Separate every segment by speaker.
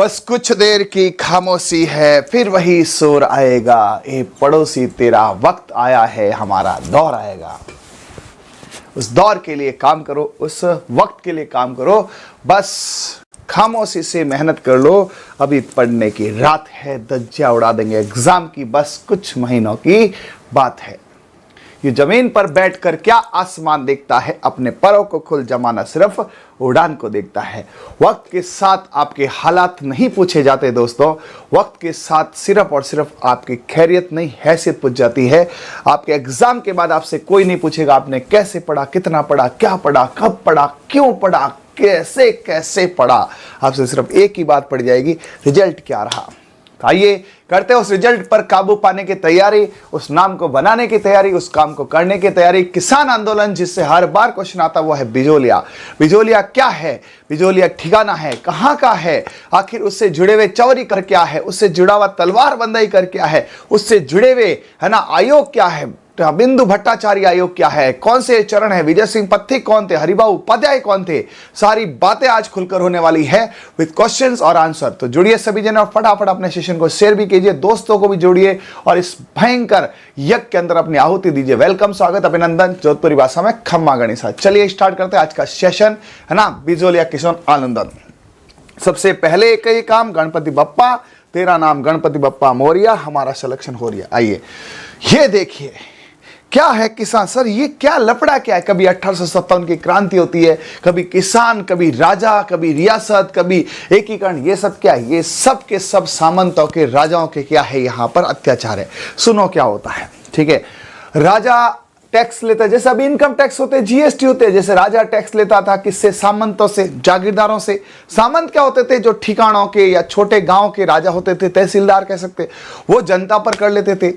Speaker 1: बस कुछ देर की खामोशी है, फिर वही शोर आएगा। ए पड़ोसी तेरा वक्त आया है, हमारा दौर आएगा। उस दौर के लिए काम करो, उस वक्त के लिए काम करो। बस खामोशी से मेहनत कर लो। अभी पढ़ने की रात है, धज्जियां उड़ा देंगे एग्जाम की, बस कुछ महीनों की बात है। ये जमीन पर बैठकर क्या आसमान देखता है, अपने परों को खुल जमाना सिर्फ उड़ान को देखता है। वक्त के साथ आपके हालात नहीं पूछे जाते दोस्तों, वक्त के साथ सिर्फ और सिर्फ आपकी खैरियत नहीं हैसियत पूछ जाती है। आपके एग्जाम के बाद आपसे कोई नहीं पूछेगा आपने कैसे पढ़ा, कितना पढ़ा, क्या पढ़ा, कब पढ़ा, क्यों पढ़ा, कैसे कैसे पढ़ा। आपसे सिर्फ एक ही बात पड़ जाएगी, रिजल्ट क्या रहा। आइए करते हैं उस रिजल्ट पर काबू पाने की तैयारी, उस नाम को बनाने की तैयारी, उस काम को करने की तैयारी। किसान आंदोलन जिससे हर बार क्वेश्चन आता वो है बिजोलिया। बिजोलिया क्या है, बिजोलिया ठिकाना है, कहाँ का है, आखिर उससे जुड़े हुए चौरी कर क्या है, उससे जुड़ा हुआ तलवार बंदाई कर क्या है, उससे जुड़े हुए है ना आयोग क्या है, बिंदु भट्टाचार्य आयोग क्या है, कौन से चरण है, विजय सिंह पथिक कौन थे, हरिभाऊ उपाध्याय कौन थे। सारी बातें आज खुलकर होने वाली है विद क्वेश्चंस और आंसर। तो जुड़िए सभी जन और फटाफट अपने सेशन को शेयर भी कीजिए, दोस्तों को भी जोड़िए और इस भयंकर यज्ञ के अंदर अपनी आहुति दीजिए। वेलकम, स्वागत, अभिनंदन, जोधपुरी भाषा में खम्मा गणिसा। चलिए स्टार्ट करते हैं आज का सेशन, है ना। बिजोलिया किसान आनंदन। सबसे पहले एक ही काम, गणपति बप्पा तेरा नाम गणपति बप्पा मोरिया, हमारा सिलेक्शन हो रहा है। आइए ये देखिए क्या है किसान। सर ये क्या लफड़ा क्या है, कभी 1857 की क्रांति होती है, कभी किसान, कभी राजा, कभी रियासत, कभी एकीकरण, ये सब क्या है, ये सब के सब सामंतों के, राजाओं के क्या है यहाँ पर अत्याचार है। सुनो क्या होता है, ठीक है। राजा टैक्स लेता है, जैसे अभी इनकम टैक्स होते हैं, जीएसटी होते हैं, जैसे राजा टैक्स लेता था किससे, सामंतों से, जागीरदारों से। सामंत क्या होते थे, जो ठिकानों के या छोटे गांव के राजा होते थे, तहसीलदार कह सकते, वो जनता पर कर लेते थे।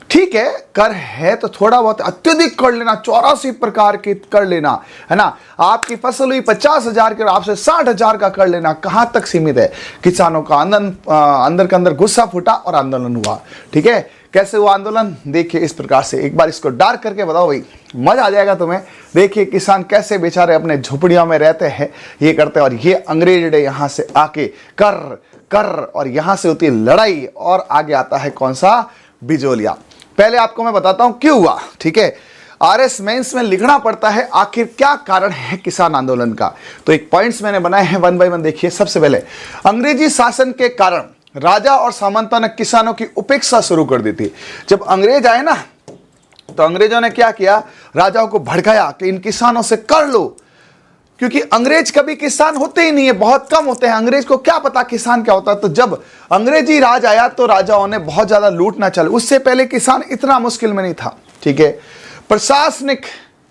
Speaker 1: ठीक है, कर है तो थोड़ा बहुत, अत्यधिक कर लेना, 84 प्रकार के कर लेना, है ना। आपकी फसल हुई 50,000 की और आपसे 60,000 का कर लेना, कहां तक सीमित है। किसानों का अंदर के अंदर गुस्सा फूटा और आंदोलन हुआ। ठीक है, कैसे हुआ आंदोलन, देखिए इस प्रकार से। एक बार इसको डार्क करके बताओ भाई, मजा आ जाएगा तुम्हें। देखिए किसान कैसे बेचारे अपने झोपड़ियों में रहते हैं, ये करते हैं, और ये अंग्रेज यहां से आके कर और यहां से होती है लड़ाई, और आगे आता है कौन सा, बिजोलिया। पहले आपको मैं बताता हूं क्यों हुआ, ठीक है। आरएस मेंस में लिखना पड़ता है आखिर क्या कारण है किसान आंदोलन का। तो एक पॉइंट्स मैंने बनाए हैं, वन बाय वन देखिए। सबसे पहले अंग्रेजी शासन के कारण राजा और सामंतों ने किसानों की उपेक्षा शुरू कर दी थी। जब अंग्रेज आए ना, तो अंग्रेजों ने क्या किया, राजाओं को भड़काया कि इन किसानों से कर लो, क्योंकि अंग्रेज कभी किसान होते ही नहीं है, बहुत कम होते हैं। अंग्रेज को क्या पता किसान क्या होता है। तो जब अंग्रेजी राज आया तो राजाओं ने बहुत ज्यादा लूटना चालू। उससे पहले किसान इतना मुश्किल में नहीं था, ठीक है। प्रशासनिक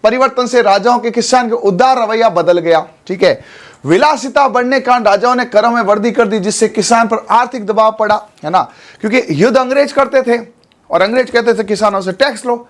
Speaker 1: परिवर्तन से राजाओं के किसान के उदार रवैया बदल गया, ठीक है। विलासिता बढ़ने के कारण राजाओं ने करों में वृद्धि कर दी, जिससे किसान पर आर्थिक दबाव पड़ा, है ना। क्योंकि युद्ध अंग्रेज करते थे और अंग्रेज कहते थे किसानों से टैक्स लो,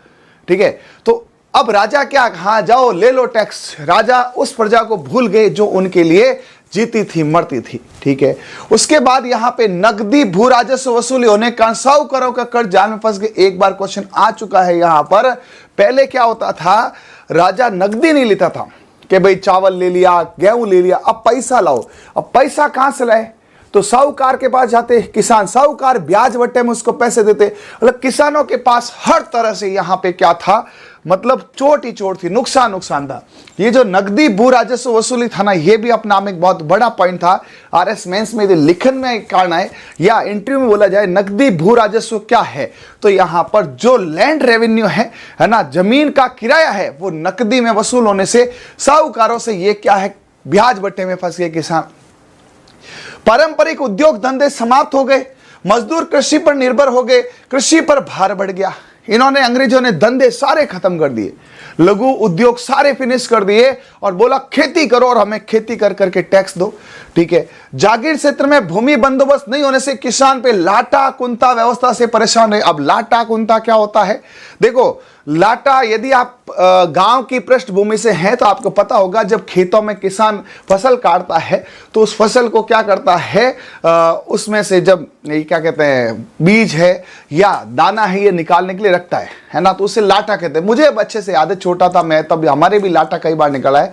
Speaker 1: ठीक है। तो अब राजा क्या, हाँ जाओ ले लो टैक्स। राजा उस प्रजा को भूल गए जो उनके लिए जीती थी, मरती थी, ठीक है। उसके बाद यहाँ पे नकदी भू राजस्व वसूली होने का साहूकारों का कर्ज जाल में फंस गए। एक बार क्वेश्चन आ चुका है यहाँ पर। पहले क्या होता था, राजा नकदी नहीं लेता था कि भाई चावल ले लिया, गेहूं ले लिया, अब पैसा लाओ। अब पैसा कहां से लाए, तो साहूकार के पास जाते किसान, साहूकार ब्याज बट्टे में उसको पैसे देते। मतलब किसानों के पास हर तरह से यहाँ पे क्या था, मतलब चोट ही चोट थी, नुकसान था। ये जो नकदी भू राजस्व वसूली था ना, ये भी अपना में एक बहुत बड़ा पॉइंट था। आरएस मेंस में यदि लिखन में कारण है या इंटरव्यू में बोला जाए नकदी भू राजस्व क्या है, तो यहाँ पर जो लैंड रेवेन्यू है ना, जमीन का किराया है, वो नकदी में वसूल होने से साहूकारों से ये क्या है, ब्याज बट्टे में फंस गए किसान। पारंपरिक उद्योग धंधे समाप्त हो गए, मजदूर कृषि पर निर्भर हो गए, कृषि पर भार बढ़ गया। इन्होंने, अंग्रेजों ने धंधे सारे खत्म कर दिए, लघु उद्योग सारे फिनिश कर दिए और बोला खेती करो और हमें खेती कर करके टैक्स दो, ठीक है। जागीर क्षेत्र में भूमि बंदोबस्त नहीं होने से किसान पे लाटा कुंता व्यवस्था से परेशान रहे। अब लाटा कुंता क्या होता है, देखो लाटा, यदि आप गांव की पृष्ठभूमि से हैं तो आपको पता होगा, जब खेतों में किसान फसल काटता है तो उस फसल को क्या करता है, उसमें से जब ये क्या कहते हैं, बीज है या दाना है, ये निकालने के लिए रखता है ना, तो उसे लाटा कहते हैं। मुझे अच्छे से याद है, छोटा था मैं तब, हमारे भी लाटा कई बार निकला है।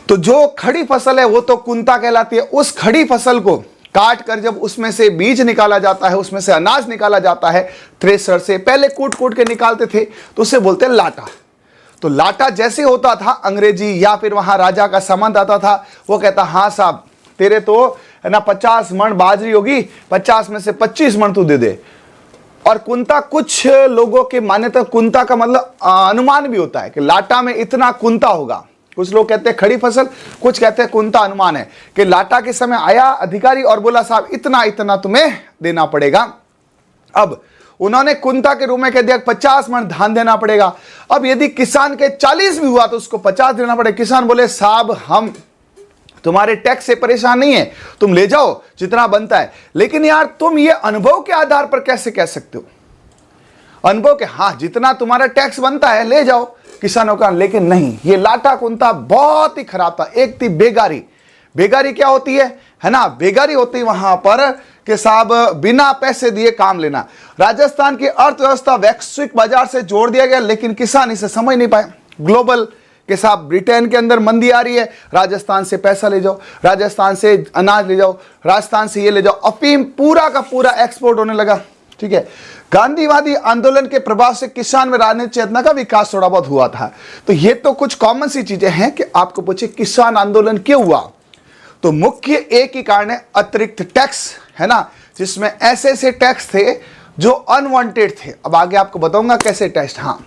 Speaker 1: तो जो खड़ी फसल है वो तो कुंता कहलाती है। उस खड़ी फसल को काट कर जब उसमें से बीज निकाला जाता है, उसमें से अनाज निकाला जाता है थ्रेशर से, पहले कूट कूट के निकालते थे, तो उसे बोलते हैं लाटा। तो लाटा जैसे होता था, अंग्रेजी या फिर वहां राजा का संबंध आता था, वो कहता हाँ साहब तेरे तो है ना 50 मण बाजरी होगी, 50 में से 25 मण तू दे दे। और कुंता, कुछ लोगों के मान्यता कुंता का मतलब अनुमान भी होता है कि लाटा में इतना कुंता होगा। कुछ लोग कहते हैं खड़ी फसल, कुछ कहते हैं कुंता अनुमान है कि लाटा के समय आया अधिकारी और बोला साहब इतना इतना तुम्हें देना पड़ेगा। अब उन्होंने कुंता के रूप में कह दिया 50 मण धान देना पड़ेगा। अब यदि किसान के 40 भी हुआ तो उसको 50 देना पड़ेगा। किसान बोले साहब हम तुम्हारे टैक्स से परेशान नहीं है, तुम ले जाओ जितना बनता है, लेकिन यार तुम ये अनुभव के आधार पर कैसे कह सकते हो? अनुभव के हाँ जितना तुम्हारा टैक्स बनता है ले जाओ किसानों का, लेकिन नहीं, ये लाटा कुंता बहुत ही खराब था। एक थी बेगारी। बेगारी क्या होती है ना? बेगारी होती है वहां पर कि साहब बिना पैसे दिए काम लेना। राजस्थान की अर्थव्यवस्था वैश्विक बाजार से जोड़ दिया गया, लेकिन किसान इसे समझ नहीं पाए। ग्लोबल के साथ ब्रिटेन के अंदर मंदी आ रही है, राजस्थान से पैसा ले जाओ, राजस्थान से अनाज ले जाओ, राजस्थान से ये ले जाओ, अफीम पूरा का पूरा एक्सपोर्ट होने लगा। ठीक है, गांधीवादी आंदोलन के प्रभाव से किसान में राजनीतिक चेतना का विकास थोड़ा बहुत हुआ था। तो ये तो कुछ कॉमन सी चीजें हैं कि आपको पूछे किसान आंदोलन क्यों हुआ, तो मुख्य एक ही कारण है अतिरिक्त टैक्स, है ना, जिसमें ऐसे ऐसे टैक्स थे जो अनवांटेड थे। अब आगे आपको बताऊंगा कैसे टैक्स। हाँ,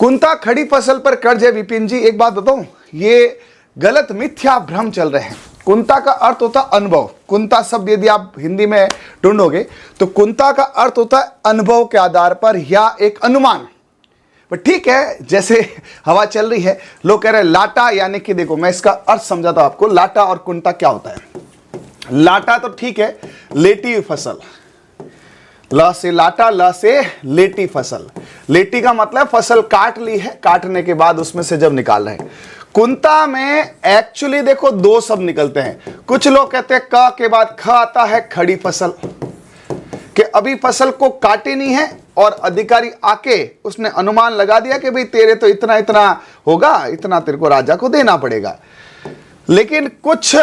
Speaker 1: कुंता खड़ी फसल पर कर्ज है। विपिन जी एक बात बताऊं, ये गलत मिथ्या भ्रम चल रहे हैं। कुंता का अर्थ होता अनुभव। कुंता शब्द यदि आप हिंदी में ढूंढोगे तो कुंता का अर्थ होता है अनुभव के आधार पर या एक अनुमान। पर ठीक है, जैसे हवा चल रही है, लोग कह रहे हैं लाटा, यानी कि देखो मैं इसका अर्थ समझाता हूं आपको। लाटा और कुंता क्या होता है? लाटा तो ठीक है, लेटी हुई फसल, ल से लाटा, ल से लेटी फसल। लेटी का मतलब फसल काट ली है, काटने के बाद उसमें से जब निकाल रहे हैं। कुंता में एक्चुअली देखो दो शब्द निकलते हैं। कुछ लोग कहते हैं क के बाद ख आता है, खड़ी फसल, कि अभी फसल को काटी नहीं है और अधिकारी आके उसने अनुमान लगा दिया कि भाई तेरे तो इतना इतना होगा, इतना तेरे को राजा को देना पड़ेगा। लेकिन कुछ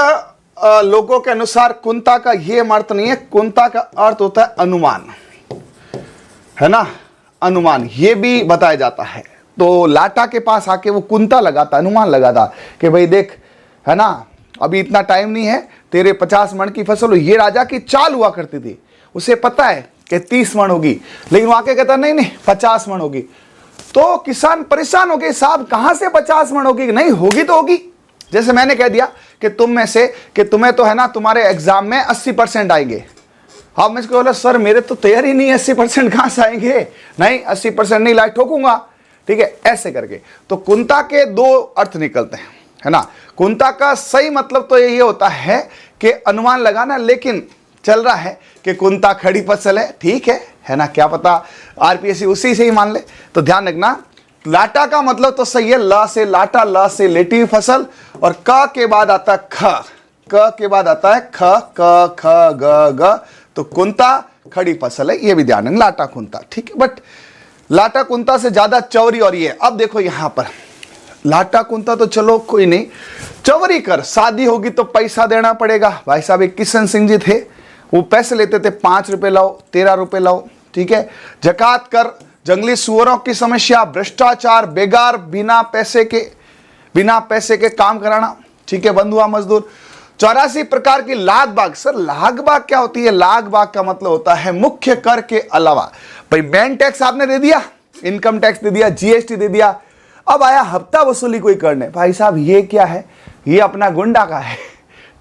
Speaker 1: लोगों के अनुसार कुंता का यह अर्थ नहीं है। कुंता का अर्थ होता है अनुमान, है ना, अनुमान, ये भी बताया जाता है। तो लाटा के पास आके वो कुंता लगाता, अनुमान लगाता कि भाई देख, है ना, अभी इतना टाइम नहीं है, तेरे 50 मण की फसल हो। ये राजा की चाल हुआ करती थी, उसे पता है कि 30 मण होगी, लेकिन वहां के कहता नहीं नहीं 50 मण होगी। तो किसान परेशान हो गए, साहब कहां से 50 मण होगी? नहीं होगी तो होगी। जैसे मैंने कह दिया कि तुम में से कि तुम्हें तो है ना तुम्हारे एग्जाम में 80% आएंगे। हाँ, मैं इसको बोला सर मेरे तो तैयारी नहीं है, 80% कहां से आएंगे? नहीं 80% नहीं लाए, ठोकूंगा। ठीक है, ऐसे करके। तो कुंता के दो अर्थ निकलते हैं, है ना। कुंता का सही मतलब तो ये होता है कि अनुमान लगाना, लेकिन चल रहा है कि कुंता खड़ी फसल है, ठीक है ना, क्या पता आरपीएससी उसी से ही मान ले। तो ध्यान रखना, लाटा का मतलब तो सही है, ल से लाटा, ल से लेटी हुई फसल, और क के बाद आता है ख, क के बाद आता है ख, क ख ग ग, तो कुंता खड़ी फसल है, ये भी ध्यान रखना, लाटा कुंता। ठीक है, बट लाटा कुंता से ज्यादा चौरी और ये। अब देखो यहां पर लाटा कुंता तो चलो कोई नहीं, चौरी कर, शादी होगी तो पैसा देना पड़ेगा। भाई साहब एक किशन सिंह जी थे, वो पैसे लेते थे, 5 रुपए लाओ, 13 रुपए लाओ। ठीक है, जकात कर, जंगली सुअरों की समस्या, भ्रष्टाचार, बेगार, बिना पैसे के काम कराना। ठीक है, बंधुआ मजदूर, 84 प्रकार की लाग बाग। सर लाग बाग क्या होती है? लाग बाग का मतलब होता है मुख्य कर के अलावा। भाई बैंक टैक्स आपने दे दिया, इनकम टैक्स दे दिया, जीएसटी दे दिया, अब आया हफ्ता वसूली कोई करने, भाई साहब ये क्या है? ये अपना गुंडा का है।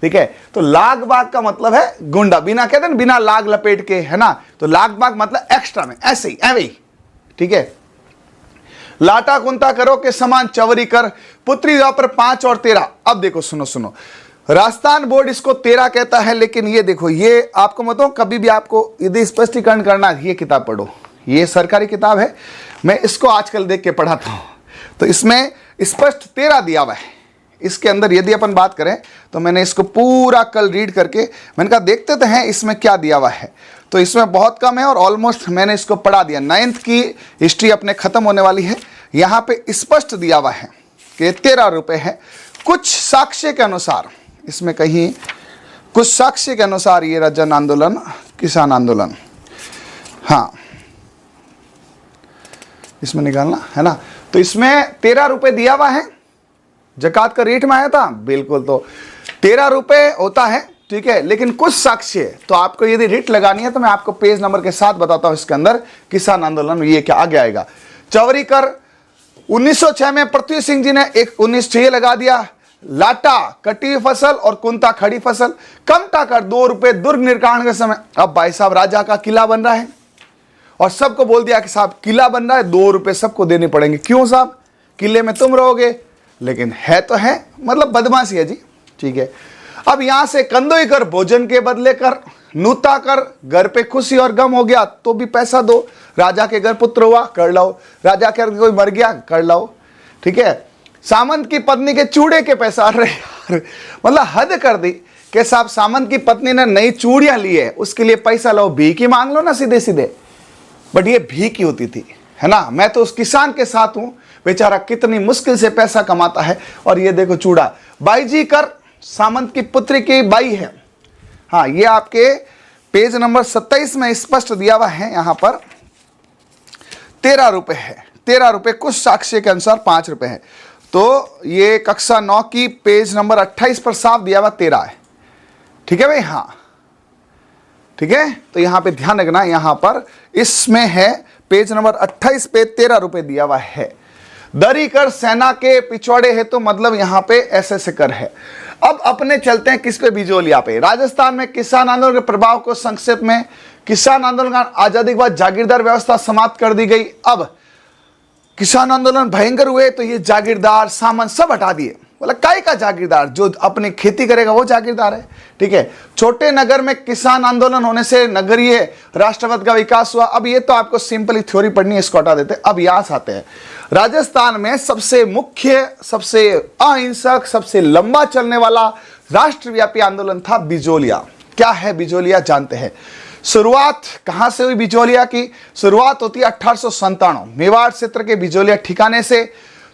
Speaker 1: ठीक है, तो लाग बाग का मतलब है गुंडा, बिना कहते हैं बिना लाग लपेट के, है ना। तो लाग बाग मतलब एक्स्ट्रा में, ऐसे ही। ठीक है, लाटा कुंता करो के समान चवरी कर, पुत्री पर 5 और 13। अब देखो सुनो, राजस्थान बोर्ड इसको 13 कहता है, लेकिन ये देखो, ये आपको बताऊं, कभी भी आपको यदि स्पष्टीकरण करना है, ये किताब पढ़ो, ये सरकारी किताब है, मैं इसको आजकल देख के पढ़ाता हूं। तो इसमें स्पष्ट 13 दिया हुआ है। इसके अंदर यदि अपन बात करें तो मैंने इसको पूरा कल रीड करके मैंने कहा देखते तो हैं इसमें क्या दिया हुआ है। तो इसमें बहुत कम है और ऑलमोस्ट मैंने इसको पढ़ा दिया। 9th की हिस्ट्री अपने खत्म होने वाली है। यहाँ पे स्पष्ट दिया हुआ है कि 13 रुपये है। कुछ साक्ष्य के अनुसार, इसमें कहीं कुछ साक्ष्य के अनुसार ये जन आंदोलन, किसान आंदोलन, हाँ इसमें निकालना है ना। तो इसमें 13 रुपए दिया हुआ है, जकात का रेट में आया था बिल्कुल, तो 13 रुपए होता है, ठीक है। लेकिन कुछ साक्ष्य है, तो आपको यदि रेट लगानी है तो मैं आपको पेज नंबर के साथ बताता हूं। इसके अंदर किसान आंदोलन ये क्या आगे आएगा। चवरी कर 1906 में पृथ्वी सिंह जी ने एक 1906 लगा दिया। लाटा कटी हुई फसल और कुंता खड़ी फसल। कमटा कर 2 रुपए दुर्ग निर्माण के समय। अब भाई साहब राजा का किला बन रहा है और सबको बोल दिया कि साहब किला बन रहा है, 2 रुपए सबको देने पड़ेंगे। क्यों साहब, किले में तुम रहोगे, लेकिन है तो है, मतलब बदमाशी है जी, ठीक है। अब यहां से कंदोई कर भोजन के बदले कर, नूता कर घर पे खुशी और गम हो गया तो भी पैसा दो। राजा के घर पुत्र हुआ कर लाओ, राजा के घर कोई मर गया कर लाओ, ठीक है। सामंत की पत्नी के चूड़े के पैसा, अरे यार मतलब हद कर दी कि साहब सामंत की पत्नी ने नई चूड़ियां ली है, उसके लिए पैसा लो, भीख ही मांग लो ना सीधे सीधे। बट ये भीख ही होती थी, है ना। मैं तो उस किसान के साथ हूं, बेचारा कितनी मुश्किल से पैसा कमाता है। और ये देखो चूड़ा, बाई जी कर सामंत की पुत्री की बाई है। हाँ, ये आपके पेज नंबर 27 में स्पष्ट दिया हुआ है। यहां पर 13 रुपए है, 13 रुपए कुछ साक्ष्य के अनुसार 5 रुपए है। तो ये कक्षा 9 की पेज नंबर 28 पर साफ दिया हुआ 13 है, ठीक है भाई। हाँ ठीक है, तो यहां पे ध्यान रखना, यहां पर इसमें है पेज नंबर 28 पे 13 रुपए दिया हुआ है। दरी कर सेना के पिछवाड़े है, तो मतलब यहां पे ऐसे कर है। अब अपने चलते हैं किस पे, बिजोलिया पे। राजस्थान में किसान आंदोलन के प्रभाव को संक्षेप में, किसान आंदोलन आजादी के बाद जागीरदार व्यवस्था समाप्त कर दी गई। अब किसान आंदोलन भयंकर हुए तो ये जागीरदार सामंत सब हटा दिए। मतलब काय का जागीरदार, जो अपनी खेती करेगा वो जागीरदार है, ठीक है। छोटे नगर में किसान आंदोलन होने से नगरीय राष्ट्रवाद का विकास हुआ। अब ये तो आपको सिंपली थ्योरी पढ़नी है, इसको हटा देते। अब यहां से आते हैं, राजस्थान में सबसे मुख्य, सबसे अहिंसक, सबसे लंबा चलने वाला राष्ट्रव्यापी आंदोलन था बिजोलिया। क्या है बिजोलिया, जानते हैं। शुरुआत कहां से हुई बिजोलिया की? शुरुआत होती है 1897 मेवाड़ क्षेत्र के बिजोलिया ठिकाने से।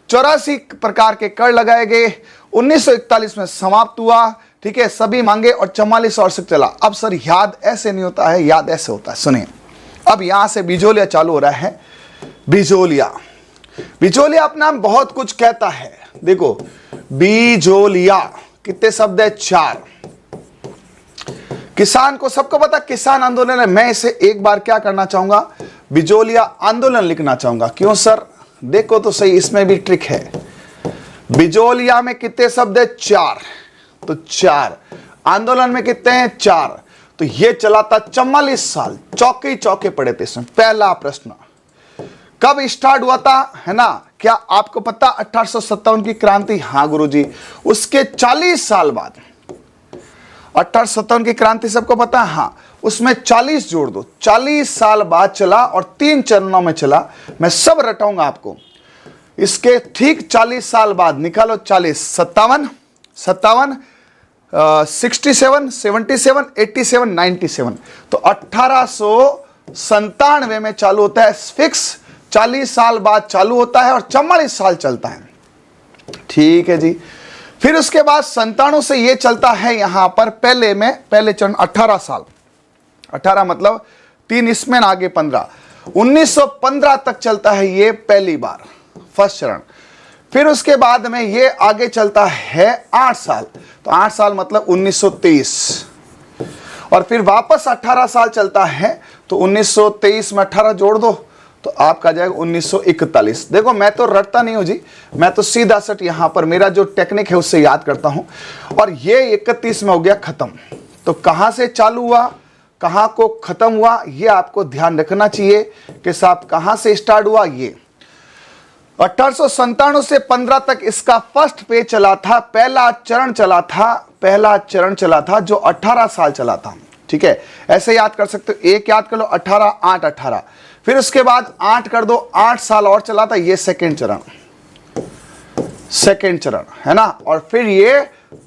Speaker 1: 84 प्रकार के कर लगाए गए। 1941 में समाप्त हुआ, ठीक है। सभी मांगे और 44 वर्ष तक चला। अब सर याद ऐसे नहीं होता है, याद ऐसे होता है, सुनिए। अब यहां से बिजोलिया चालू हो रहा है। बिजोलिया, बिजोलिया अपना बहुत कुछ कहता है। देखो बिजोलिया कितने शब्द है? 4। किसान को सबको पता किसान आंदोलन है। मैं इसे एक बार क्या करना चाहूंगा, बिजोलिया आंदोलन लिखना चाहूंगा। क्यों सर? देखो तो सही, इसमें भी ट्रिक है। बिजोलिया में कितने शब्द है? 4। तो 4। आंदोलन में कितने हैं? 4। तो ये चला था 44 साल, चौके चौके पड़े थे इसमें। पहला प्रश्न, कब स्टार्ट हुआ था, है ना? क्या आपको पता 1857 की क्रांति? हाँ गुरुजी, उसके 40 साल बाद 1857 की क्रांति सबको पता है। हाँ, उसमें 40 जोड़ दो, 40 साल बाद चला और 3 चरणों में चला। मैं सब रटाऊंगा आपको। इसके ठीक 40 साल बाद निकालो 40, 57, 67, 77, 87, 97। तो 1897 में चालू होता है फिक्स, 40 साल बाद चालू होता है और 44 साल चलता है, ठीक है जी। फिर उसके बाद 97 से ये चलता है यहां पर पहले चरण 18 साल, 18 मतलब 3 इसमें आगे 15, 1915 तक चलता है ये पहली बार फर्स्ट चरण। फिर उसके बाद में ये आगे चलता है 8 साल, तो 8 साल मतलब 1923, और फिर वापस 18 साल चलता है। तो 1923 में 18 जोड़ दो तो आपका जाएगा 1941। देखो मैं तो रटता नहीं हूं जी, मैं तो सीधा सट यहां पर मेरा जो टेक्निक है उससे याद करता हूं। और ये 31 में हो गया खत्म। तो कहां से चालू हुआ, कहां को खत्म हुआ, ये आपको ध्यान रखना चाहिए कि साहब कहां से स्टार्ट हुआ। ये 1897 से 15 तक इसका फर्स्ट पेज चला था, पहला चरण चला था जो 18 साल चला था, ठीक है। ऐसे याद कर सकते हो, एक याद कर लो 18, 8, 18। फिर उसके बाद 8 कर दो, 8 साल और चला था, ये सेकेंड चरण है ना। और फिर ये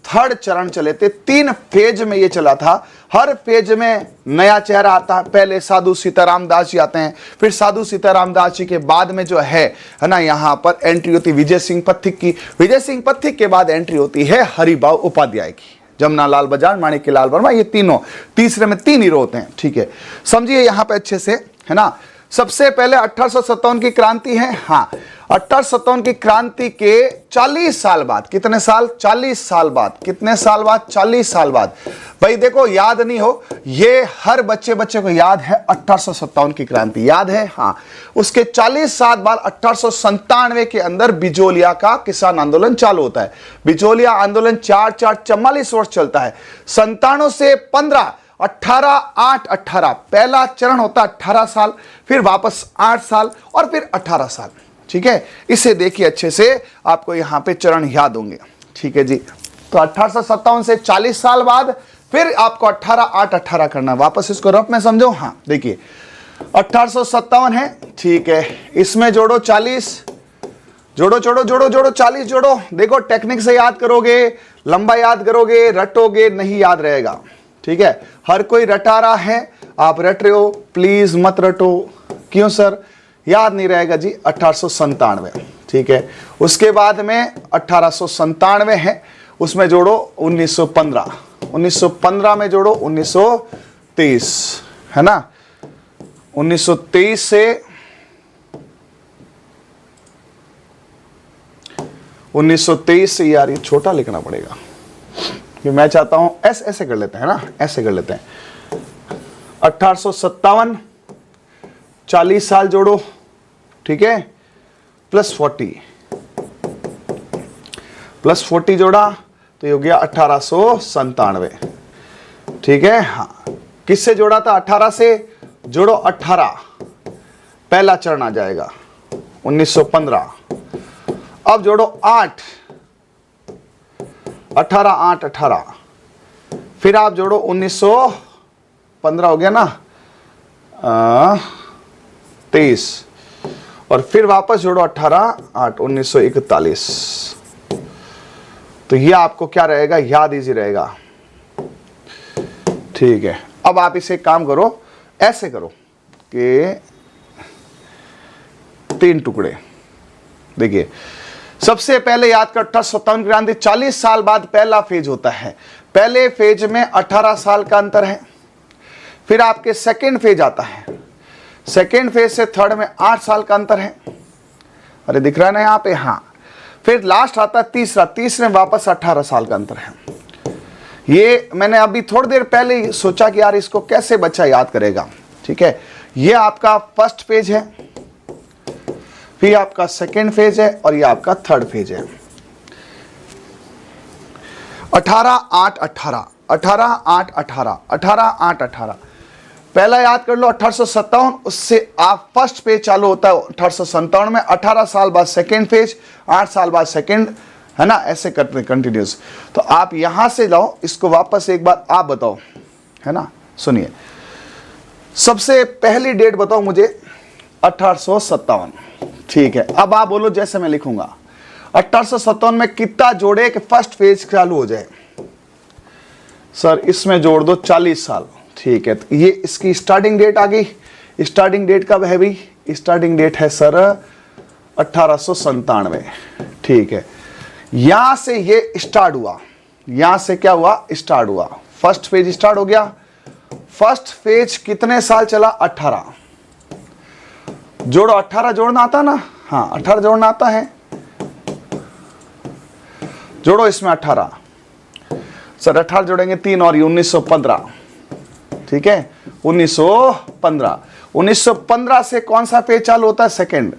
Speaker 1: थर्ड चरण चले थे, 3 फेज में ये चला था। हर फेज में नया चेहरा आता है। पहले साधु सीताराम दास जी आते हैं, फिर साधु सीताराम दास जी के बाद में जो है ना, यहां पर एंट्री होती विजय सिंह पथिक की। विजय सिंह पथिक के बाद एंट्री होती है हरिभाऊ उपाध्याय की। जमनालाल बजाज, माणिक्यलाल वर्मा, ये तीनों, तीसरे में 3 हीरो होते हैं, ठीक है। समझिए यहां पे अच्छे से, है ना। सबसे पहले 1857 की क्रांति है, हाँ 1857 की क्रांति के 40 साल बाद, कितने साल, 40 साल बाद, कितने साल बाद, 40 साल बाद। भाई देखो याद नहीं हो, ये हर बच्चे को याद है 1857 की क्रांति, याद है, हाँ। उसके 40 साल बाद 1897 के अंदर बिजोलिया का किसान आंदोलन चालू होता है। बिजोलिया आंदोलन 44 वर्ष चलता है। 97 से 15, 18 पहला चरण होता 18 साल, फिर वापस 8 साल और फिर 18 साल, ठीक है। इसे देखिए अच्छे से, आपको यहां पे चरण याद होंगे, ठीक है जी। तो 1857 से 40 साल बाद फिर आपको 18 करना, वापस इसको रफ में समझो, हाँ देखिए 1857 है, ठीक है, इसमें जोड़ो 40, जोड़ो 40 जोड़ो। देखो टेक्निक से याद करोगे, लंबा याद करोगे, रटोगे नहीं याद रहेगा, ठीक है। हर कोई रटा रहा है, आप रट रहे हो, प्लीज मत रटो। क्यों सर, याद नहीं रहेगा जी। 1897, ठीक है। उसके बाद में 1897 है, उसमें जोड़ो 1915 में जोड़ो 1923, है ना। 1923 से 1923 से, यार ये छोटा लिखना पड़ेगा कि मैं चाहता हूं ऐसे कर लेते हैं ना, ऐसे कर लेते हैं। 1857, 40 साल जोड़ो, ठीक है, प्लस 40 जोड़ा तो ये हो गया 1897, ठीक है। हाँ किससे जोड़ा था, 18 से, जोड़ो 18, पहला चरण आ जाएगा 1915। अब जोड़ो 8, 18, फिर आप जोड़ो 1915 हो गया ना, 23, और फिर वापस जोड़ो 18, 8, 1941। तो ये आपको क्या रहेगा, याद इजी रहेगा, ठीक है। अब आप इसे काम करो, ऐसे करो कि 3 टुकड़े। देखिए सबसे पहले याद कर 1857 क्रांति, 40 साल बाद पहला फेज होता है। पहले फेज में 18 साल का अंतर है। फिर आपके सेकेंड फेज आता है, सेकेंड फेज से थर्ड में 8 साल का अंतर है। अरे दिख रहा है ना यहाँ पे, हाँ। फिर लास्ट आता है तीसरा, तीसरे में वापस 18 साल का अंतर है। ये मैंने अभी थोड़ी देर पहले ही सोचा कि यार इसको कैसे बच्चा याद करेगा, ठीक है। ये आपका फर्स्ट फेज है, फिर आपका सेकेंड फेज है, और ये आपका थर्ड फेज है। 18, 8, 18, 18, 8, 18, 18, 8, 18। पहला याद कर लो 1857, उससे आप फर्स्ट पेज चालू होता है 1857 में। 18 साल बाद सेकेंड फेज, 8 साल बाद सेकेंड, है ना, ऐसे करते हैं कंटिन्यूस। तो आप यहां से लाओ इसको वापस, एक बार आप बताओ, है ना। सुनिए, सबसे पहली डेट बताओ मुझे, 1857, ठीक है। अब आप बोलो जैसे मैं लिखूंगा, 1857 में कितना जोड़े कि फर्स्ट फेज चालू हो जाए। सर इसमें जोड़ दो 40 साल, ठीक है। तो ये इसकी स्टार्टिंग डेट आ गई। स्टार्टिंग डेट कब है भाई, स्टार्टिंग डेट है सर 1897, ठीक है। यहां से ये स्टार्ट हुआ, यहां से क्या हुआ, स्टार्ट हुआ, फर्स्ट फेज स्टार्ट हो गया। फर्स्ट फेज कितने साल चला, 18। जोड़ो, 18 जोड़ना आता ना, हाँ 18 जोड़ना आता है। जोड़ो इसमें 18, सर 18 जोड़ेंगे 3 और 1915, ठीक है। 1915 से कौन सा पेज चालू होता है, सेकेंड,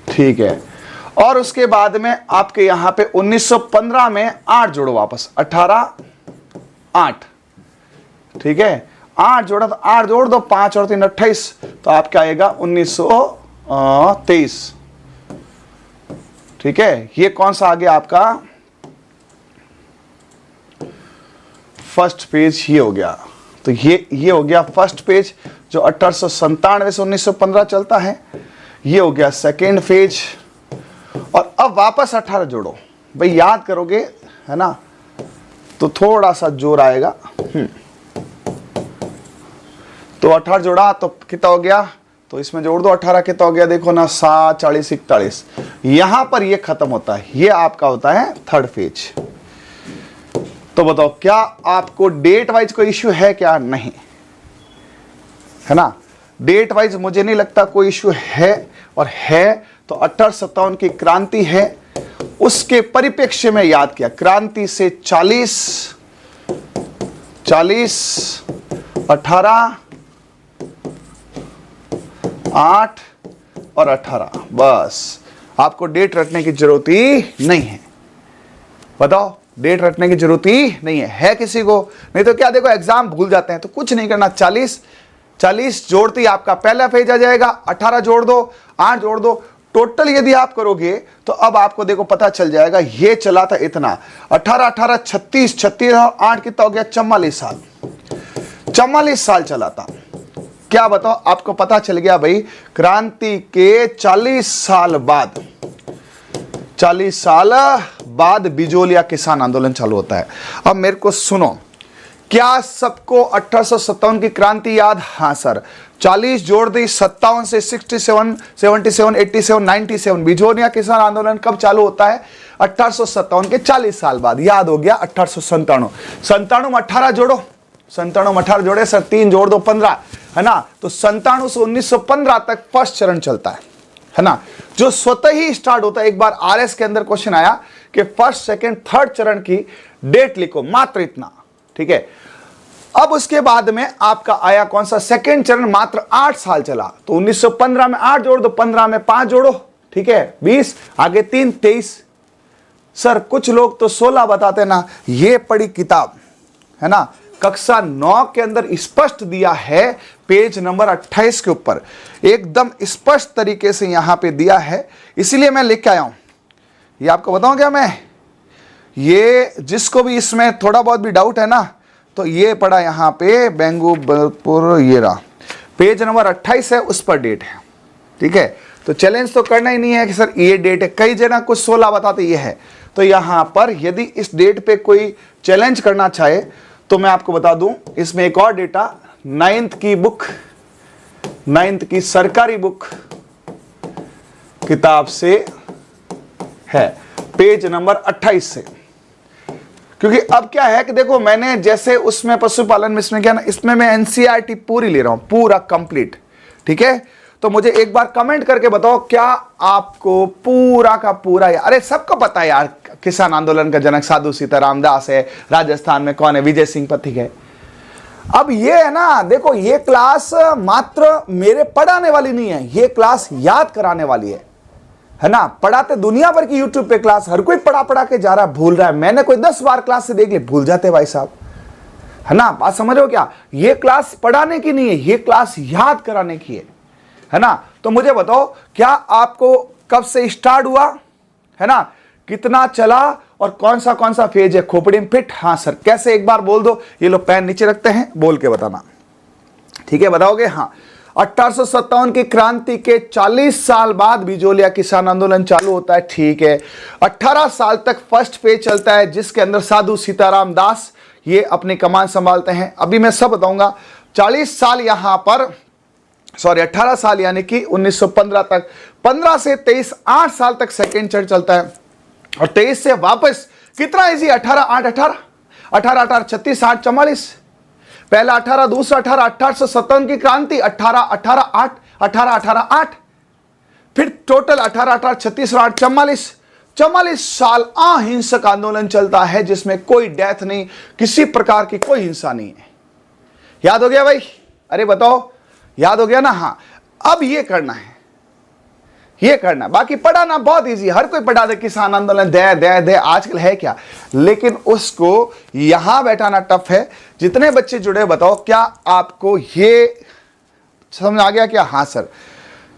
Speaker 1: ठीक है। और उसके बाद में आपके यहां पे 1915 में 8 जोड़ो वापस, 18, 8, ठीक है। 8 जोड़ा तो 8 जोड़ दो, 5 और 3 28, तो आपका आएगा 1923, ठीक है। ये कौन सा आ गया आपका फर्स्ट पेज, ये हो गया। तो ये हो गया फर्स्ट पेज जो 1897 से 1915 चलता है। ये हो गया सेकेंड फेज। और अब वापस 18 जोड़ो भाई, याद करोगे है ना, तो थोड़ा सा जोर आएगा। तो 18 जोड़ा तो कितना हो गया, तो इसमें जोड़ दो 18 कितना हो गया देखो ना, 7 40 41। यहां पर ये खत्म होता है, ये आपका होता है थर्ड फेज। तो बताओ क्या आपको डेट वाइज कोई इश्यू है क्या? नहीं है ना, डेट वाइज मुझे नहीं लगता कोई इश्यू है, और है तो 1857 की क्रांति है, उसके परिप्रेक्ष्य में याद किया। क्रांति से 40 18 8 और 18, बस आपको डेट रटने की जरूरत ही नहीं है। बताओ, डेट रटने की जरूरत ही नहीं है किसी को? नहीं तो क्या देखो एग्जाम भूल जाते हैं, तो कुछ नहीं करना। 40 जोड़ते ही आपका पहला फेज आ जाएगा, 18 जोड़ दो, 8 जोड़ दो, टोटल यदि आप करोगे तो अब आपको देखो पता चल जाएगा। ये चला था इतना, 18 18 36 36 और 8 कितना हो गया? 44 साल। 44 साल चला था। क्या बताओ, आपको पता चल गया भाई क्रांति के 40 साल बाद, 40 साल बाद बिजोलिया किसान आंदोलन चालू होता है। अब मेरे को सुनो, क्या सबको 1857 की क्रांति याद? हाँ सर। 40 जोड़ दी, 57 से 67 77 87 97। बिजोलिया किसान आंदोलन कब चालू होता है? 1857 के 40 साल बाद। याद हो गया 1897। 97 में 18 जोड़ो, 97 में 18 जोड़े सर, 3 जोड़ दो 15, है ना। तो 97 से 1915 तक फर्स्ट चरण चलता है ना, जो स्वतः ही स्टार्ट होता है। एक बार आरएस के अंदर क्वेश्चन आया कि फर्स्ट सेकंड थर्ड चरण की डेट लिखो, मात्र इतना, ठीक है। अब उसके बाद में आपका आया कौन सा? सेकंड चरण, मात्र 8 साल चला। तो 1915 में 8 जोड़ दो, 15 में 5 जोड़ो, ठीक है, 20, आगे 3 23। सर कुछ लोग तो 16 बताते ना, ये पढ़ी किताब है ना, कक्षा 9 के अंदर स्पष्ट दिया है, पेज नंबर 28 के ऊपर एकदम स्पष्ट तरीके से यहां पे दिया है, इसीलिए मैं लिख के आया हूं। ये आपको बताऊं क्या मैं, ये जिसको भी इसमें थोड़ा बहुत भी डाउट है ना, तो ये पढ़ा यहां पे बेंगुपुर, ये रहा पेज नंबर 28 है, उस पर डेट है, ठीक है। तो चैलेंज तो करना ही नहीं है कि सर ये डेट है, कई जगह कुछ 16 बताते ये है। तो यहां पर यदि इस डेट पे कोई चैलेंज करना चाहे तो मैं आपको बता दूं, इसमें एक और डेटा 9th की बुक, 9th की सरकारी बुक किताब से है, पेज नंबर 28 से। क्योंकि अब क्या है कि देखो मैंने जैसे उसमें पशुपालन में इसमें क्या ना, इसमें मैं एनसीईआरटी पूरी ले रहा हूं, पूरा कंप्लीट, ठीक है। तो मुझे एक बार कमेंट करके बताओ, क्या आपको पूरा का पूरा, अरे सबको पता है यार, किसान आंदोलन का जनक साधु सीताराम दास है, राजस्थान में कौन है? विजय सिंह पथिक है। अब ये है ना, देखो ये क्लास मात्र मेरे पढ़ाने वाली नहीं है, ये क्लास याद कराने वाली है ना। पढ़ाते दुनिया भर की यूट्यूब पे क्लास, हर कोई पढ़ा के जा रहा है, भूल रहा है। मैंने कोई 10 बार क्लास से देख ली, भूल जाते भाई साहब, है ना। बात समझ रहे हो क्या? ये क्लास पढ़ाने की नहीं है, ये क्लास याद कराने की है ना। तो मुझे बताओ, क्या आपको कब से स्टार्ट हुआ, है ना, कितना चला और कौन सा फेज है? खोपड़ी में फिट? हाँ सर। कैसे? एक बार बोल दो। ये लो पेन नीचे रखते हैं, बोल के बताना, ठीक है, बताओगे? हाँ। 1857 की क्रांति के 40 साल बाद बिजोलिया किसान आंदोलन चालू होता है, ठीक है। 18 साल तक फर्स्ट फेज चलता है, जिसके अंदर साधु सीताराम दास ये अपनी कमान संभालते हैं। अभी मैं सब बताऊंगा। 40 साल यहां पर, सॉरी 18 साल यानी कि 1915 तक, 15 से 23 8 साल तक सेकेंड चरण चलता है, और 23 से वापस कितना इजी, 18 8 18 18 18 36 8 44। पहला 18, दूसरा 18, 1857 की क्रांति 18 18 8 18 18 8, फिर टोटल 18 18 36 और 8 44। 44 साल अहिंसक आंदोलन चलता है, जिसमें कोई डेथ नहीं, किसी प्रकार की कोई हिंसा नहीं है। याद हो गया भाई? अरे बताओ, याद हो गया ना? हाँ। अब ये करना है, ये करना, बाकी पढ़ाना बहुत इजी, हर कोई पढ़ा दे। किसान आंदोलन दे दे दे आजकल है क्या, लेकिन उसको यहां बैठाना टफ है। जितने बच्चे जुड़े बताओ, क्या आपको ये समझ आ गया क्या? हाँ सर,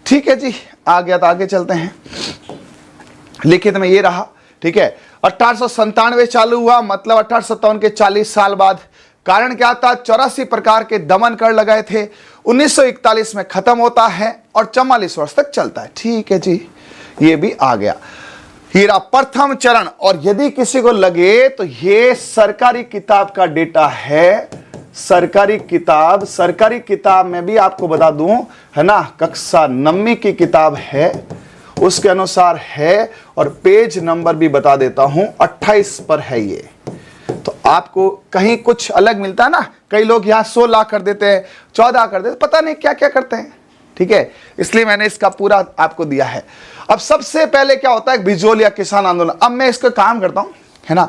Speaker 1: ठीक है जी, आ गया। तो आगे चलते हैं। लिखित में ये रहा, ठीक है। 1897 चालू हुआ, मतलब 1857 के 40 साल बाद। कारण क्या था? 84 प्रकार के दमन कर लगाए थे। 1941 में खत्म होता है और 44 वर्ष तक चलता है, ठीक है जी, ये भी आ गया। हीरा प्रथम चरण। और यदि किसी को लगे तो ये सरकारी किताब का डेटा है, सरकारी किताब में भी आपको बता दूं, है ना, कक्षा 9वीं की किताब है, उसके अनुसार है, और पेज नंबर भी बता देता हूं, 28 पर है ये। तो आपको कहीं कुछ अलग मिलता है ना, कई लोग यहां 16 कर देते हैं, 14 कर देते, पता नहीं क्या क्या करते हैं, ठीक है, इसलिए मैंने इसका पूरा आपको दिया है। अब सबसे पहले क्या होता है, बिजोलिया किसान आंदोलन। अब मैं इसका काम करता हूं, है ना,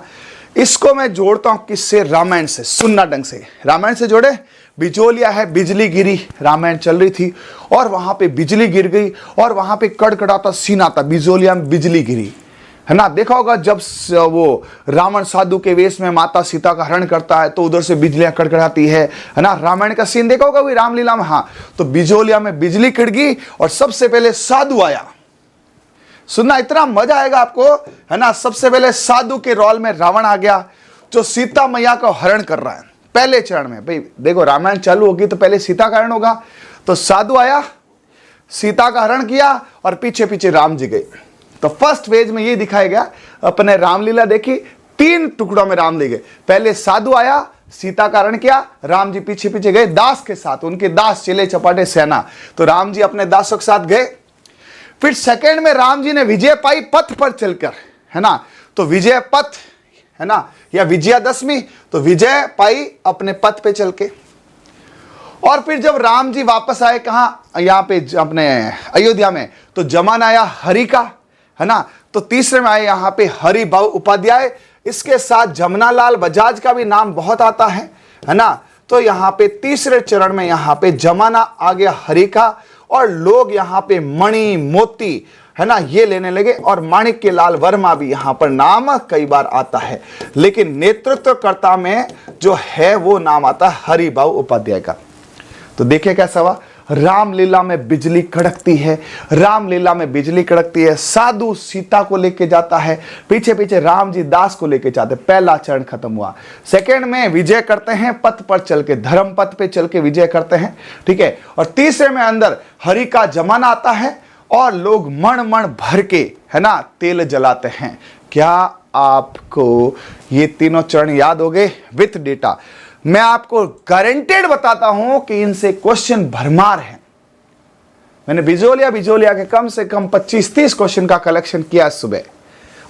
Speaker 1: इसको मैं जोड़ता हूं किससे, रामायण से। सुनना ढंग से, रामायण से जोड़े। बिजोलिया है, बिजली गिरी, रामायण चल रही थी और वहां पे बिजली गिर गई और वहां पे कड़कड़ाता सीन आता, बिजोलिया में बिजली गिरी, है ना। देखा होगा जब वो रावण साधु के वेश में माता सीता का हरण करता है तो उधर से बिजलियां कड़कड़ाती है ना। रामायण का सीन देखा होगा वही रामलीला में। हाँ, तो बिजोलिया में बिजली कड़ गई और सबसे पहले साधु आया। सुनना, इतना मजा आएगा आपको, है ना। सबसे पहले साधु के रोल में रावण आ गया जो सीता मैया का हरण कर रहा है पहले चरण में। भाई देखो, रामायण चालू होगी तो पहले सीता का हरण होगा, तो साधु आया, सीता का हरण किया और पीछे पीछे राम जी गए। तो फर्स्ट पेज में ये दिखाया गया, अपने रामलीला देखी, 3 टुकड़ों में राम ले गए। पहले साधु आया, सीता का हरण किया, राम जी पीछे पीछे गए दास के साथ, उनके दास चले चपाटे सेना, तो राम जी अपने दासों के साथ गए। फिर सेकंड में राम जी ने विजय पाई पथ पर चलकर, है ना। तो विजय पथ, है ना, या विजयादशमी, तो विजय पाई अपने पथ पे चल के। और फिर जब राम जी वापस आए कहां, यहां पे अपने अयोध्या में, तो जमाना आया हरि का, है ना। तो तीसरे में आए यहां पे हरि भाऊ उपाध्याय, इसके साथ जमनालाल बजाज का भी नाम बहुत आता है ना। तो यहां पे तीसरे चरण में यहां पे जमाना आ गया हरि का, और लोग यहां पे मणि मोती, है ना, ये लेने लगे। और माणिक्य लाल वर्मा भी यहां पर नाम कई बार आता है, लेकिन नेतृत्वकर्ता में जो है वो नाम आता है हरि भाऊ उपाध्याय का। तो देखिए कैसा हुआ, रामलीला में बिजली कड़कती है, रामलीला में बिजली कड़कती है, साधु सीता को लेके जाता है, पीछे पीछे राम जी दास को लेके जाते, पहला चरण खत्म हुआ। सेकंड में विजय करते हैं पथ पर चल के, धर्म पथ पे चल के विजय करते हैं, ठीक है। और तीसरे में अंदर हरि का जमाना आता है और लोग मण मण भर के, है ना, तेल जलाते हैं। क्या आपको ये तीनों चरण याद हो गए विथ डेटा? मैं आपको गारंटेड बताता हूं कि इनसे क्वेश्चन भरमार है। मैंने बिजोलिया के कम से कम 25-30 क्वेश्चन का कलेक्शन किया सुबह,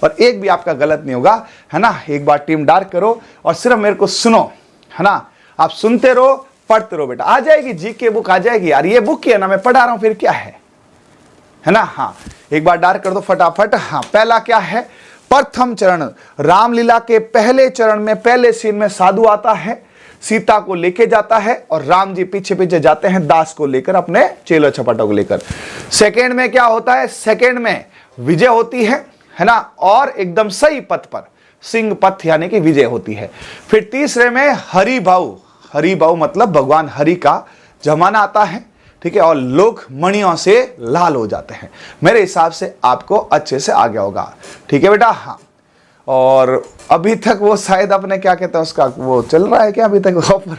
Speaker 1: और एक भी आपका गलत नहीं होगा, है ना। एक बार टीम डार्क करो और सिर्फ मेरे को सुनो, है ना। आप सुनते रहो, पढ़ते रहो बेटा, आ जाएगी जीके बुक, आ जाएगी यार। ये बुक ही है ना, मैं पढ़ा रहा हूं, फिर क्या है ना। हाँ, एक बार डार्क कर दो फटाफट। हाँ, पहला क्या है, प्रथम चरण, रामलीला के पहले चरण में पहले सीन में साधु आता है, सीता को लेके जाता है और राम जी पीछे पीछे जाते हैं दास को लेकर, अपने चेलो चपाटों को लेकर। सेकंड में क्या होता है, सेकंड में विजय होती है ना, और एकदम सही पथ पर सिंह पथ यानी कि विजय होती है। फिर तीसरे में हरि भाऊ मतलब भगवान हरि का जमाना आता है, ठीक है, और लोग मणियों से लाल हो जाते हैं। मेरे हिसाब से आपको अच्छे से आ गया होगा, ठीक है बेटा। हाँ, और अभी तक वो शायद अपने क्या कहते हैं उसका, वो चल रहा है क्या अभी तक ऑफर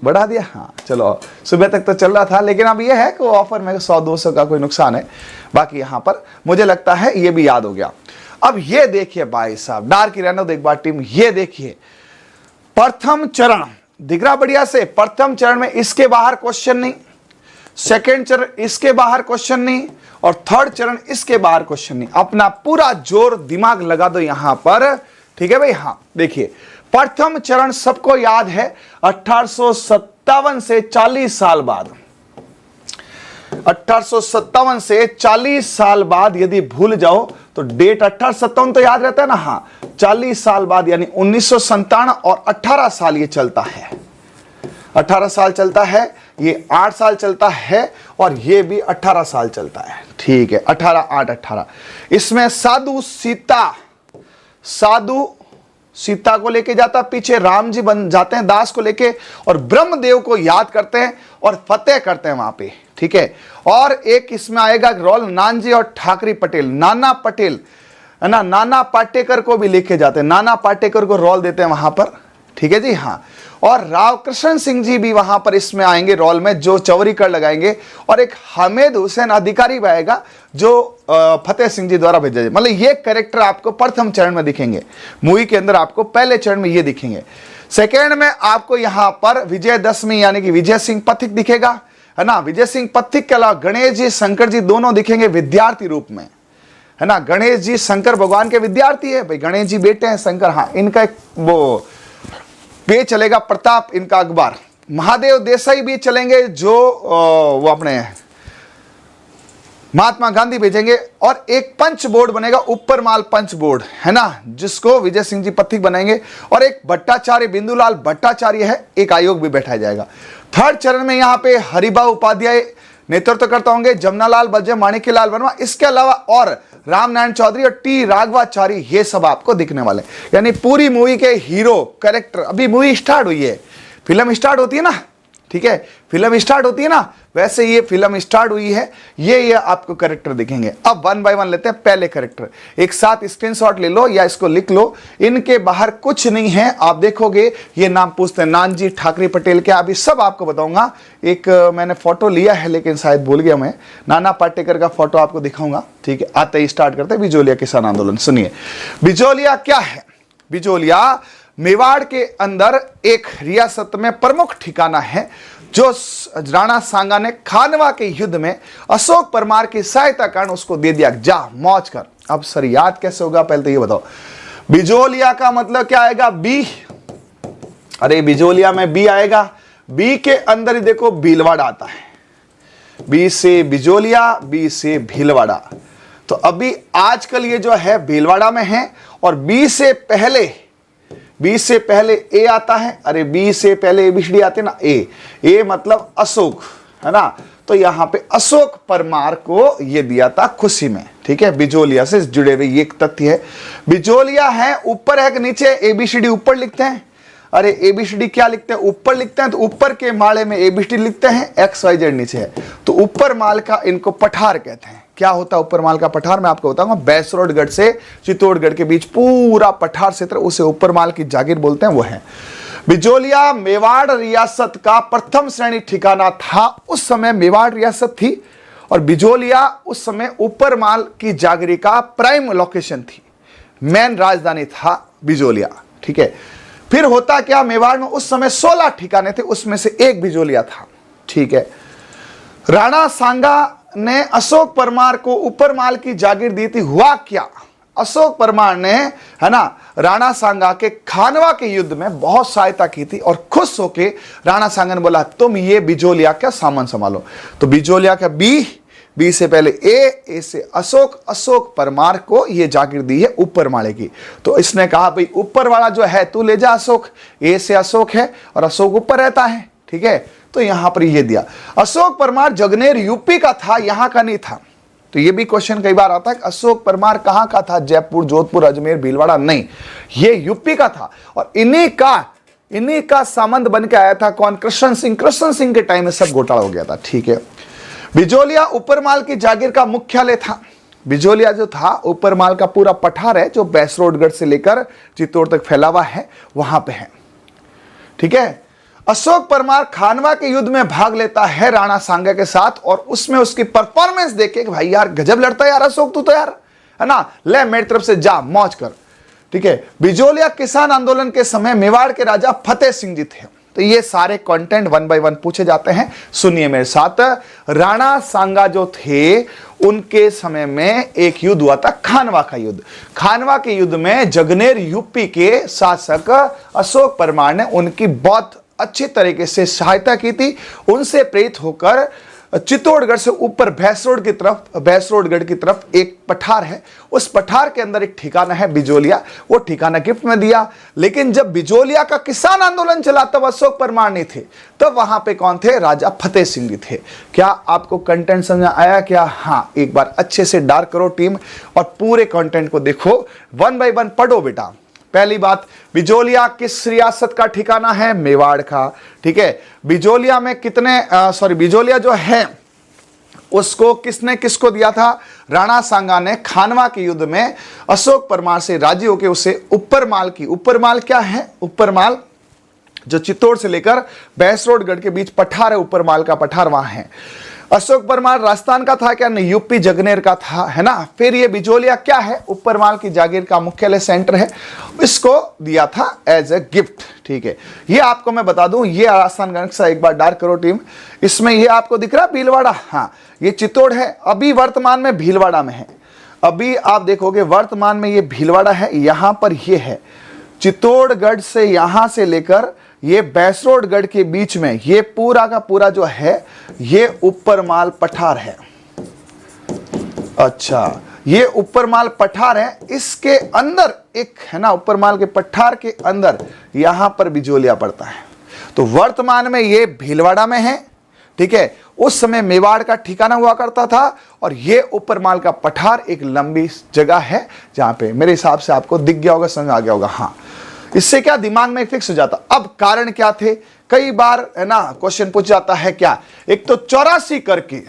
Speaker 1: बढ़ा दिया? हाँ चलो, सुबह तक तो चल रहा था, लेकिन अब ये है कि वो ऑफर में 100-200 का कोई नुकसान है। बाकी यहाँ पर मुझे लगता है ये भी याद हो गया। अब ये देखिए भाई साहब, डार्क ही रहने दो एक बार टीम, ये देखिए प्रथम चरण दिख रहा बढ़िया से। प्रथम चरण में इसके बाहर क्वेश्चन नहीं, सेकेंड चरण इसके बाहर क्वेश्चन नहीं, और थर्ड चरण इसके बाहर क्वेश्चन नहीं। अपना पूरा जोर दिमाग लगा दो यहां पर, ठीक है भाई। हाँ देखिए, प्रथम चरण सबको याद है, 1857 से 40 साल बाद, 1857 से 40 साल बाद यदि भूल जाओ तो डेट 1857 तो याद रहता है ना। हाँ, 40 साल बाद यानी 1997 और 18 साल ये चलता है, 18 साल चलता है, ये 8 साल चलता है, और ये भी 18 साल चलता है, ठीक है। 18 8 18 इसमें साधु सीता को लेके जाता, पीछे राम जी बन जाते हैं दास को लेके, और ब्रह्मदेव को याद करते हैं और फतेह करते हैं वहां पे, ठीक है। और एक इसमें आएगा रोल नानजी और ठाकरे पटेल, नाना पटेल, है ना, नाना पाटेकर को भी लेके जाते हैं, नाना पाटेकर को रोल देते हैं वहां पर, ठीक है जी, हाँ। और राव कृष्ण सिंह जी भी वहां पर इसमें आएंगे रोल में, जो चौरी कर लगाएंगे। और एक हामिद हुसैन अधिकारी भी आएगा जो फतेह सिंह जी द्वारा भेजा जाए। मतलब ये कैरेक्टर आपको प्रथम चरण में दिखेंगे मूवी के अंदर, आपको पहले चरण में ये दिखेंगे। सेकेंड में आपको यहां पर विजयदशमी यानी कि विजय सिंह पथिक दिखेगा, है ना। विजय सिंह पथिक के अलावा गणेश जी, शंकर जी दोनों दिखेंगे विद्यार्थी रूप में, है ना। गणेश जी शंकर भगवान के विद्यार्थी है भाई, गणेश जी बेटे हैं शंकर, हाँ। इनका एक वो पे चलेगा प्रताप, इनका अखबार। महादेव देसाई भी चलेंगे जो वो अपने महात्मा गांधी भेजेंगे। और एक पंच बोर्ड बनेगा, ऊपर माल पंच बोर्ड, है ना, जिसको विजय सिंह जी पथिक बनाएंगे। और एक भट्टाचार्य, बिंदुलाल भट्टाचार्य है, एक आयोग भी बैठाया जाएगा। थर्ड चरण में यहाँ पे हरिभा उपाध्याय नेतृत्व करता होंगे, जमनालाल बज्जे, माणिक्यलाल वर्मा, इसके अलावा और रामनारायण चौधरी और टी राघवाचारी, ये सब आपको दिखने वाले। यानी पूरी मूवी के हीरो कैरेक्टर, अभी मूवी स्टार्ट हुई है, फिल्म स्टार्ट होती है ना, ठीक है, फिल्म स्टार्ट होती है ना, वैसे ये फिल्म स्टार्ट हुई है। ये आपको कैरेक्टर दिखेंगे। अब वन बाय वन लेते हैं पहले कैरेक्टर, एक साथ स्क्रीनशॉट ले लो या इसको लिख लो। इनके बाहर कुछ नहीं है, आप देखोगे ये नाम पूछते हैं, नानजी ठाकरे पटेल, क्या अभी सब आपको बताऊंगा। एक मैंने फोटो लिया है लेकिन शायद भूल गया मैं, नाना पाटेकर का फोटो आपको दिखाऊंगा, ठीक है। आते ही स्टार्ट करते हैं बिजोलिया किसान आंदोलन। सुनिए, बिजोलिया क्या है। बिजोलिया मेवाड़ के अंदर एक रियासत में प्रमुख ठिकाना है, जो राणा सांगा ने खानवा के युद्ध में अशोक परमार की सहायता कारण उसको दे दिया, जा मौज कर। अब सर याद कैसे होगा, पहले तो ये बताओ। बिजोलिया का मतलब क्या आएगा, बी। अरे बिजोलिया में बी आएगा, बी के अंदर ही देखो भीलवाड़ा आता है, बी से बिजोलिया, बी से भीलवाड़ा। तो अभी आजकल ये जो है भीलवाड़ा में है। और बी से पहले ए आता है। अरे बी से पहले एबीसीडी आते ना, ए मतलब अशोक, है ना। तो यहां पे अशोक परमार को ये दिया था खुशी में, ठीक है। बिजोलिया से जुड़े हुए ये एक तथ्य है। बिजोलिया है ऊपर है कि नीचे, एबीसीडी ऊपर लिखते हैं। अरे एबीसीडी क्या लिखते हैं, ऊपर लिखते हैं। तो ऊपर के माले में एबीसीडी लिखते हैं, XYZ नीचे है। तो ऊपर माल का इनको पठार कहते हैं। क्या होता है ऊपर माल का पठार, मैं आपको बताऊंगा। बैसरोडगढ़ से चित्तौड़गढ़ के बीच पूरा पठार क्षेत्र, उसे ऊपर माल की जागीर बोलते हैं, वो है। बिजोलिया मेवाड़ रियासत का प्रथम श्रेणी ठिकाना था। उस समय मेवाड़ रियासत थी और बिजोलिया उस समय ऊपर माल की जागीर का प्राइम लोकेशन थी, मेन राजधानी था बिजोलिया, ठीक है। फिर होता क्या, मेवाड़ में उस समय 16 ठिकाने थे, उसमें से एक बिजोलिया था, ठीक है। राणा सांगा ने अशोक परमार को ऊपर माल की जागीर दी थी। हुआ क्या, अशोक परमार ने, है ना, राणा सांगा के खानवा के युद्ध में बहुत सहायता की थी और खुश होके राणा सांगा ने बोला तुम ये बिजोलिया का सामान संभालो। तो बिजोलिया का बी से पहले ए से अशोक, अशोक परमार को ये जागीर दी है ऊपर माले की। तो इसने कहा भाई ऊपर वाला जो है तू ले जा अशोक, ए से अशोक है और अशोक ऊपर रहता है, ठीक है। तो यहां पर ये दिया। अशोक परमार जगनेर यूपी का था, यहां का नहीं था। तो ये भी क्वेश्चन कई बार आता है कि अशोक परमार कहां का था, जयपुर, जोधपुर, अजमेर, भीलवाड़ा, नहीं, ये यूपी का था। और इन्हीं का सामंत बन के आया था कौन, कृष्ण सिंह के टाइम में सब घोटाला हो गया था, ठीक है। बिजोलिया ऊपरमाल की जागीर का मुख्यालय था। बिजोलिया जो था ऊपरमाल का पूरा पठार है जो बैसरोडगढ़ से लेकर चित्तौड़ तक फैला हुआ है, वहां पे है, ठीक है। अशोक परमार खानवा के युद्ध में भाग लेता है राणा सांगा के साथ और उसमें उसकी परफॉर्मेंस देखे कि भाई यार गजब लड़ता है यार अशोक, तू तो यार, है ना, ले मेरी तरफ से जा मौज कर, ठीक है। बिजोलिया किसान आंदोलन के समय मेवाड़ के राजा फतेह सिंह जी थे। तो ये सारे कंटेंट वन बाय वन पूछे जाते हैं, सुनिए मेरे साथ। राणा सांगा जो थे उनके समय में एक युद्ध हुआ था, खानवा का युद्ध। खानवा के युद्ध में जगनेर यूपी के शासक अशोक परमार ने उनकी बहुत अच्छी तरीके से सहायता की थी। उनसे प्रेरित होकर चित्तौड़गढ़ से ऊपर भैंसरोडगढ़ की तरफ एक पठार है, उस पठार के अंदर एक ठिकाना है बिजोलिया, वो ठिकाना गिफ्ट में दिया। लेकिन जब बिजोलिया का किसान आंदोलन चला तब अशोक परमार नहीं थे, तब वहां पे कौन थे, राजा फतेह सिंह जी थे। क्या आपको कंटेंट समझ आया क्या? हाँ, एक बार अच्छे से डार्क करो टीम और पूरे कंटेंट को देखो, वन बाय वन पढ़ो बेटा। पहली बात, बिजोलिया किस रियासत का ठिकाना है, मेवाड़ का, ठीक है। बिजोलिया में बिजोलिया जो है उसको किसने किसको दिया था, राणा सांगा ने खानवा के युद्ध में अशोक परमार से राजी होकर उसे ऊपर माल क्या है, ऊपर माल जो चित्तौड़ से लेकर भैंसरोडगढ़ के बीच पठार है, ऊपर माल का पठार वहां है। अशोक परमार राजस्थान का था क्या? नहीं, यूपी जगनेर का था, है ना। फिर ये बिजोलिया क्या है? ऊपर माल की जागीर का मुख्यालय सेंटर है, इसको दिया था एज ए गिफ्ट। ठीक है, ये आपको मैं बता दूं, ये राजस्थान का नक्शा एक बार डार्क करो टीम। इसमें ये आपको दिख रहा है भीलवाड़ा, हाँ ये चित्तौड़ है, अभी वर्तमान में भीलवाड़ा में है। अभी आप देखोगे वर्तमान में ये भीलवाड़ा है, यहां पर ये है चित्तौड़गढ़ से, यहां से लेकर ये भैंसरोडगढ़ के बीच में ये पूरा का पूरा जो है ये ऊपर माल पठार है। अच्छा, ये ऊपर माल पठार है, इसके अंदर एक है ना, ऊपर माल के पठार के अंदर यहां पर बिजोलिया पड़ता है। तो वर्तमान में ये भीलवाड़ा में है, ठीक है। उस समय मेवाड़ का ठिकाना हुआ करता था, और ये ऊपर माल का पठार एक लंबी जगह है जहां पे मेरे हिसाब से आपको दिख गया होगा, समझ आ गया होगा। हाँ, इससे क्या दिमाग में फिक्स हो जाता। अब कारण क्या थे? कई बार है ना क्वेश्चन पूछ जाता है क्या, एक तो 84 कर की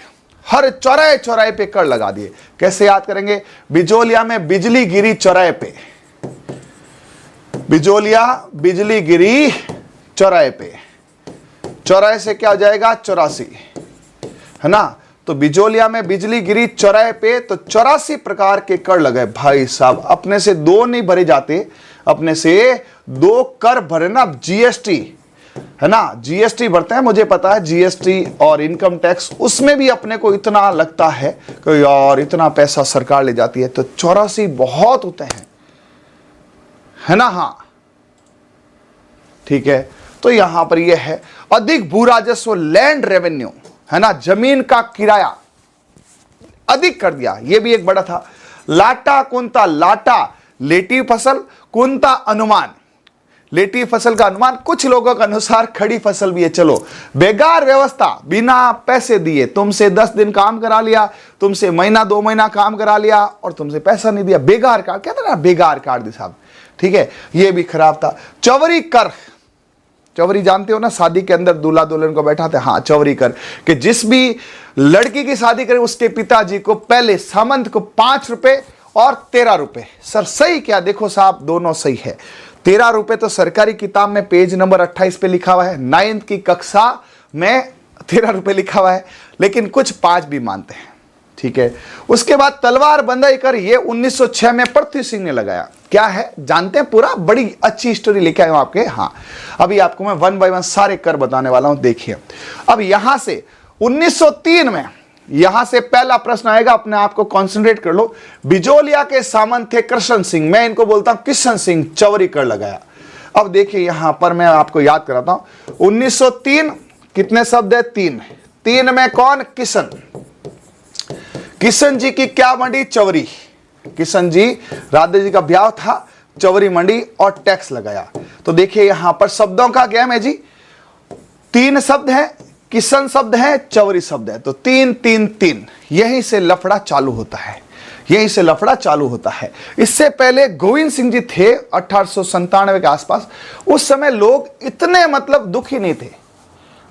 Speaker 1: हर चौराहे चौराहे पे कर लगा दिए। कैसे याद करेंगे? बिजोलिया में बिजली गिरी चौराहे पे, बिजोलिया बिजली गिरी चौराहे पे, चौराहे से क्या हो जाएगा? 84, है ना। तो बिजोलिया में बिजली गिरी चौराहे पे, तो 84 प्रकार के कर लगे। भाई साहब, अपने से 2 नहीं भरे जाते, अपने से 2 कर भरे ना। जीएसटी है ना, जीएसटी भरते हैं, मुझे पता है जीएसटी और इनकम टैक्स, उसमें भी अपने को इतना लगता है कि यार इतना पैसा सरकार ले जाती है। तो 84 बहुत होते हैं, है ना। हाँ ठीक है, तो यहां पर यह है अधिक भू राजस्व, लैंड रेवेन्यू, है ना, जमीन का किराया अधिक कर दिया, यह भी एक बड़ा था। लाटा कुंता, लाटा लेटी फसल, कुंता अनुमान, लेटी फसल का अनुमान, कुछ लोगों के अनुसार खड़ी फसल भी है। चलो, बेगार व्यवस्था, बिना पैसे दिए तुमसे 10 दिन काम करा लिया, तुमसे महीना 2 महीना काम करा लिया और तुमसे पैसा नहीं दिया, बेगार कार्ड कहते हैं ना, बेगार कार्ड साहब, ठीक है, ये भी खराब था। चौवरी कर, चौवरी जानते हो ना, शादी के अंदर दूल्हा दुल्हन को बैठाते, हाँ चौवरी कर, कि जिस भी लड़की की शादी करे उसके पिताजी को पहले सामंत को 5 रुपए और 13 रुपए। सर सही क्या? देखो साहब, दोनों सही है। 13 रुपए तो सरकारी किताब में पेज नंबर 28 पे लिखा हुआ है, 9th की कक्षा में 13 रुपए लिखा हुआ है, लेकिन कुछ 5 भी मानते हैं, ठीक है। उसके बाद तलवार बंदाई कर, ये 1906 में पृथ्वी सिंह ने लगाया। क्या है जानते हैं पूरा? बड़ी अच्छी स्टोरी लेके आया हूं आपके। हाँ, अभी आपको मैं 1 बाय 1 सारे कर बताने वाला हूं, देखिए। अब यहां से 1903 में यहां से पहला प्रश्न आएगा, अपने आप को कंसंट्रेट कर लो। बिजोलिया के सामंत थे कृष्ण सिंह, मैं इनको बोलता हूं किशन सिंह, चौवरी कर लगाया। अब देखिए यहां पर मैं आपको याद कराता हूं, 1903 कितने शब्द है? 3 में कौन? किशन, किशन जी की क्या मंडी? चौवरी। किशन जी, राधे जी का ब्याह था, चौवरी मंडी और टैक्स लगाया। तो देखिए यहां पर शब्दों का गेम है जी, 3 शब्द हैं, किशन शब्द है, चौवरी शब्द है, तो 3 3 3, यहीं से लफड़ा चालू होता है, यहीं से लफड़ा चालू होता है। इससे पहले गोविंद सिंह जी थे 1897 के आसपास, उस समय लोग इतने मतलब दुखी नहीं थे,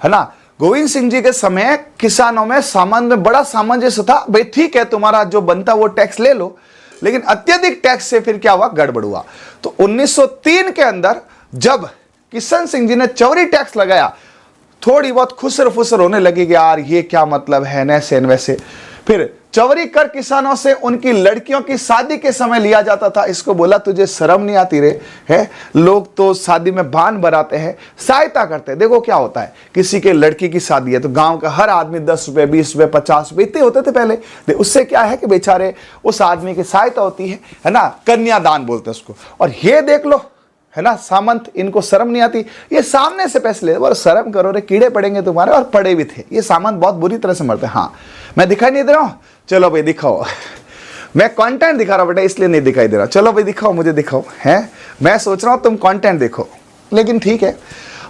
Speaker 1: है ना। गोविंद सिंह जी के समय किसानों में सामान्य में बड़ा सामंजस्य था, भाई ठीक है तुम्हारा जो बनता वो टैक्स ले लो, लेकिन अत्यधिक टैक्स से फिर क्या हुआ? गड़बड़ हुआ। तो 1903 के अंदर जब किशन सिंह जी ने चौवरी टैक्स लगाया, थोड़ी बहुत खुसर फुसर होने लगी कि यार ये क्या मतलब है, नैसे वैसे। फिर चौवरी कर किसानों से उनकी लड़कियों की शादी के समय लिया जाता था। इसको बोला तुझे शर्म नहीं आती रे? है, लोग तो शादी में बान बनाते हैं, सहायता करते हैं। देखो क्या होता है, किसी के लड़की की शादी है तो गांव का हर आदमी 10 रुपए 20 रुपए 50 रुपए इतने होते थे पहले। उससे क्या है कि बेचारे उस आदमी की सहायता होती है ना, कन्यादान बोलते हैं उसको। और ये देख लो, है ना, सामंत, इनको शर्म नहीं आती, ये सामने से पैसे ले, और शर्म करो रे, कीड़े पड़ेंगे तुम्हारे, और पड़े भी थे। ये सामंत बहुत बुरी तरह से मरते हैं। हाँ, मैं दिखाई नहीं दे रहा हूं? चलो भाई दिखाओ। मैं कंटेंट दिखा रहा हूं बेटा, इसलिए नहीं दिखाई दे रहा। चलो भाई दिखाओ, मुझे दिखाओ। है, मैं सोच रहा हूं तुम कंटेंट देखो, लेकिन ठीक है।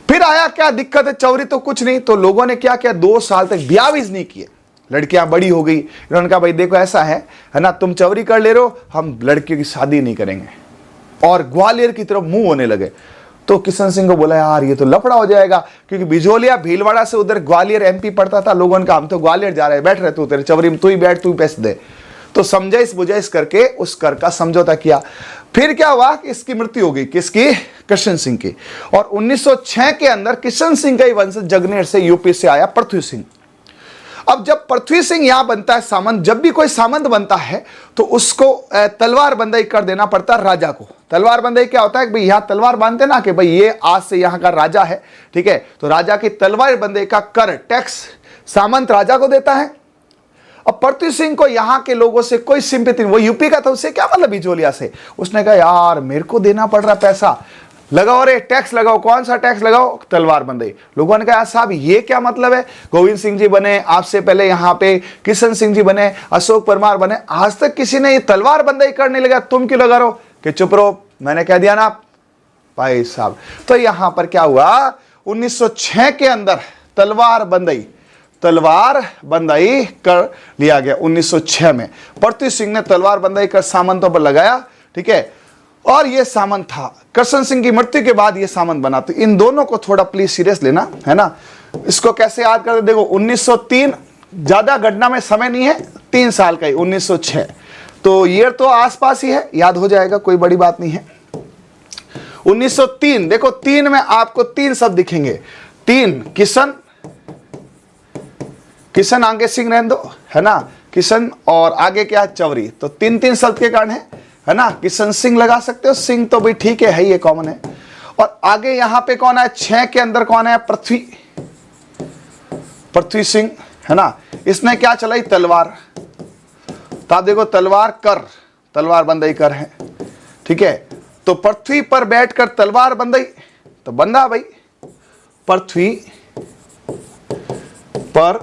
Speaker 1: फिर आया क्या दिक्कत है? चौवरी तो कुछ नहीं, तो लोगों ने क्या किया, 2 साल तक ब्याह भी नहीं किए। लड़कियां बड़ी हो गई, इन्होंने कहा भाई देखो ऐसा है ना, तुम चौवरी कर ले रहे हो, हम लड़कियों की शादी नहीं करेंगे, और ग्वालियर की तरफ मुंह होने लगे। तो किशन सिंह को बोला यार ये तो लफड़ा हो जाएगा, क्योंकि बिजोलिया भीलवाड़ा से उधर ग्वालियर एमपी पड़ता था। लोगों ने कहा हम तो ग्वालियर जा रहे हैं, बैठ रहे तू तेरे चौवरी में, तू ही बैठ, तू ही पैसे दे। तो समझाइश बुझाइश करके उस कर का समझौता किया। फिर क्या हुआ कि इसकी मृत्यु हो गई, किसकी? कृष्ण सिंह की। और 1906 के अंदर कृष्ण सिंह का ही वंश जगनेर से, यूपी से आया पृथ्वी सिंह। अब जब पृथ्वी सिंह यहां बनता है सामंत, जब भी कोई सामंत बनता है तो उसको तलवार बंदाई कर देना पड़ता है राजा को। तलवार बंदाई क्या होता है कि भाई यहां तलवार बांधते ना कि भाई ये आज से यहां का राजा है, ठीक है, तो राजा की तलवार बंदाई का कर, टैक्स सामंत राजा को देता है। अब पृथ्वी सिंह को यहाँ के लोगों से कोई सिंपैथी नहीं, वो यूपी का था, उससे क्या मतलब बिजोलिया से। उसने कहा यार मेरे को देना पड़ रहा पैसा, लगाओ रे टैक्स लगाओ। कौन सा टैक्स लगाओ? तलवार बंदाई। लोगों ने कहा साहब ये क्या मतलब है, गोविंद सिंह जी बने, आपसे पहले यहाँ पे किशन सिंह जी बने, अशोक परमार बने, आज तक किसी ने ये तलवार बंदाई करने लगा, तुम क्यों लगा रहो? कि चुप रहो, मैंने कह दिया ना भाई साहब। तो यहां पर क्या हुआ, 1906 के अंदर तलवार बंदाई कर लिया गया। 1906 में पृथ्वी सिंह ने तलवार बंदाई कर सामंतों पर लगाया, ठीक है, और ये सामंत था। कृष्ण सिंह की मृत्यु के बाद ये सामंत बना। तो इन दोनों को थोड़ा प्लीज सीरियस लेना है ना। इसको कैसे याद करते, देखो 1903, ज्यादा घटना में समय नहीं है, 3 साल का ही, 1906, तो ईयर तो आसपास ही है, याद हो जाएगा, कोई बड़ी बात नहीं है। 1903, देखो 3 में आपको 3 शब्द दिखेंगे, 3 किशन आगे सिंह रहने दो, है ना, किशन और आगे क्या है, चवरी, तो 3 शब्द के कारण है ना। किशन सिंह लगा सकते हो, सिंह तो भी ठीक है ये कॉमन है। और आगे यहां पे कौन है, 6 के अंदर कौन है, पृथ्वी सिंह, है ना। इसने क्या चलाई, तलवार। तो आप देखो तलवार बंदाई कर है, ठीक है। तो पृथ्वी पर बैठकर तलवार बंदाई, तो बंदा भाई पृथ्वी पर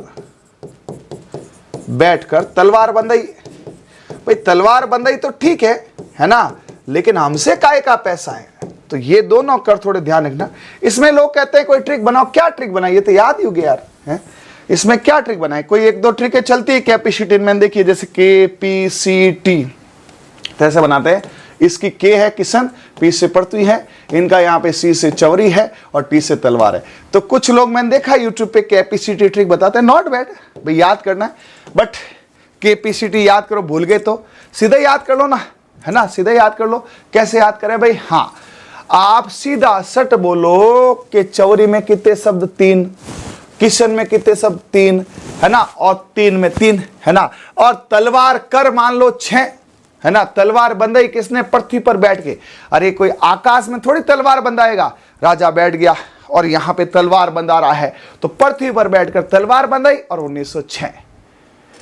Speaker 1: बैठकर तलवार बंदाई। भाई तलवार बंदाई तो ठीक है ना, लेकिन हमसे काय का पैसा है, तो ये दोनों कर थोड़े ध्यान रखना। इसमें लोग कहते हैं कोई ट्रिक बनाओ, क्या ट्रिक बनाई, ये तो याद ही हो गया यार, है इसमें क्या ट्रिक बनाए, कोई 1-2 ट्रिकें चलती है कैपेसिटी में, देखिए जैसे KPCT, तो ऐसे बनाते हैं। इसकी K है किशन, P से पृथ्वी है, इनका यहाँ पे C से चवरी है और T से तलवार है। तो कुछ लोग मैंने देखा यूट्यूब पे कैपेसिटी ट्रिक बताते हैं, नॉट बैड भाई, याद करना है, बट KPCT याद करो, भूल गए तो सीधा याद कर लो ना, है ना, सीधा याद कर लो। कैसे याद करें भाई, हाँ आप सीधा सट बोलो कि चवरी में कितने शब्द, 3, किशन में कितने शब्द, 3, है ना, और 3 में 3, है ना, और तलवार कर मान लो 6, है ना। तलवार बंदाई किसने, पृथ्वी पर बैठ के। अरे कोई आकाश में थोड़ी तलवार बंधाएगा, राजा बैठ गया और यहां पे तलवार बंधा रहा है, तो पृथ्वी पर बैठकर तलवार बंधाई, और 1906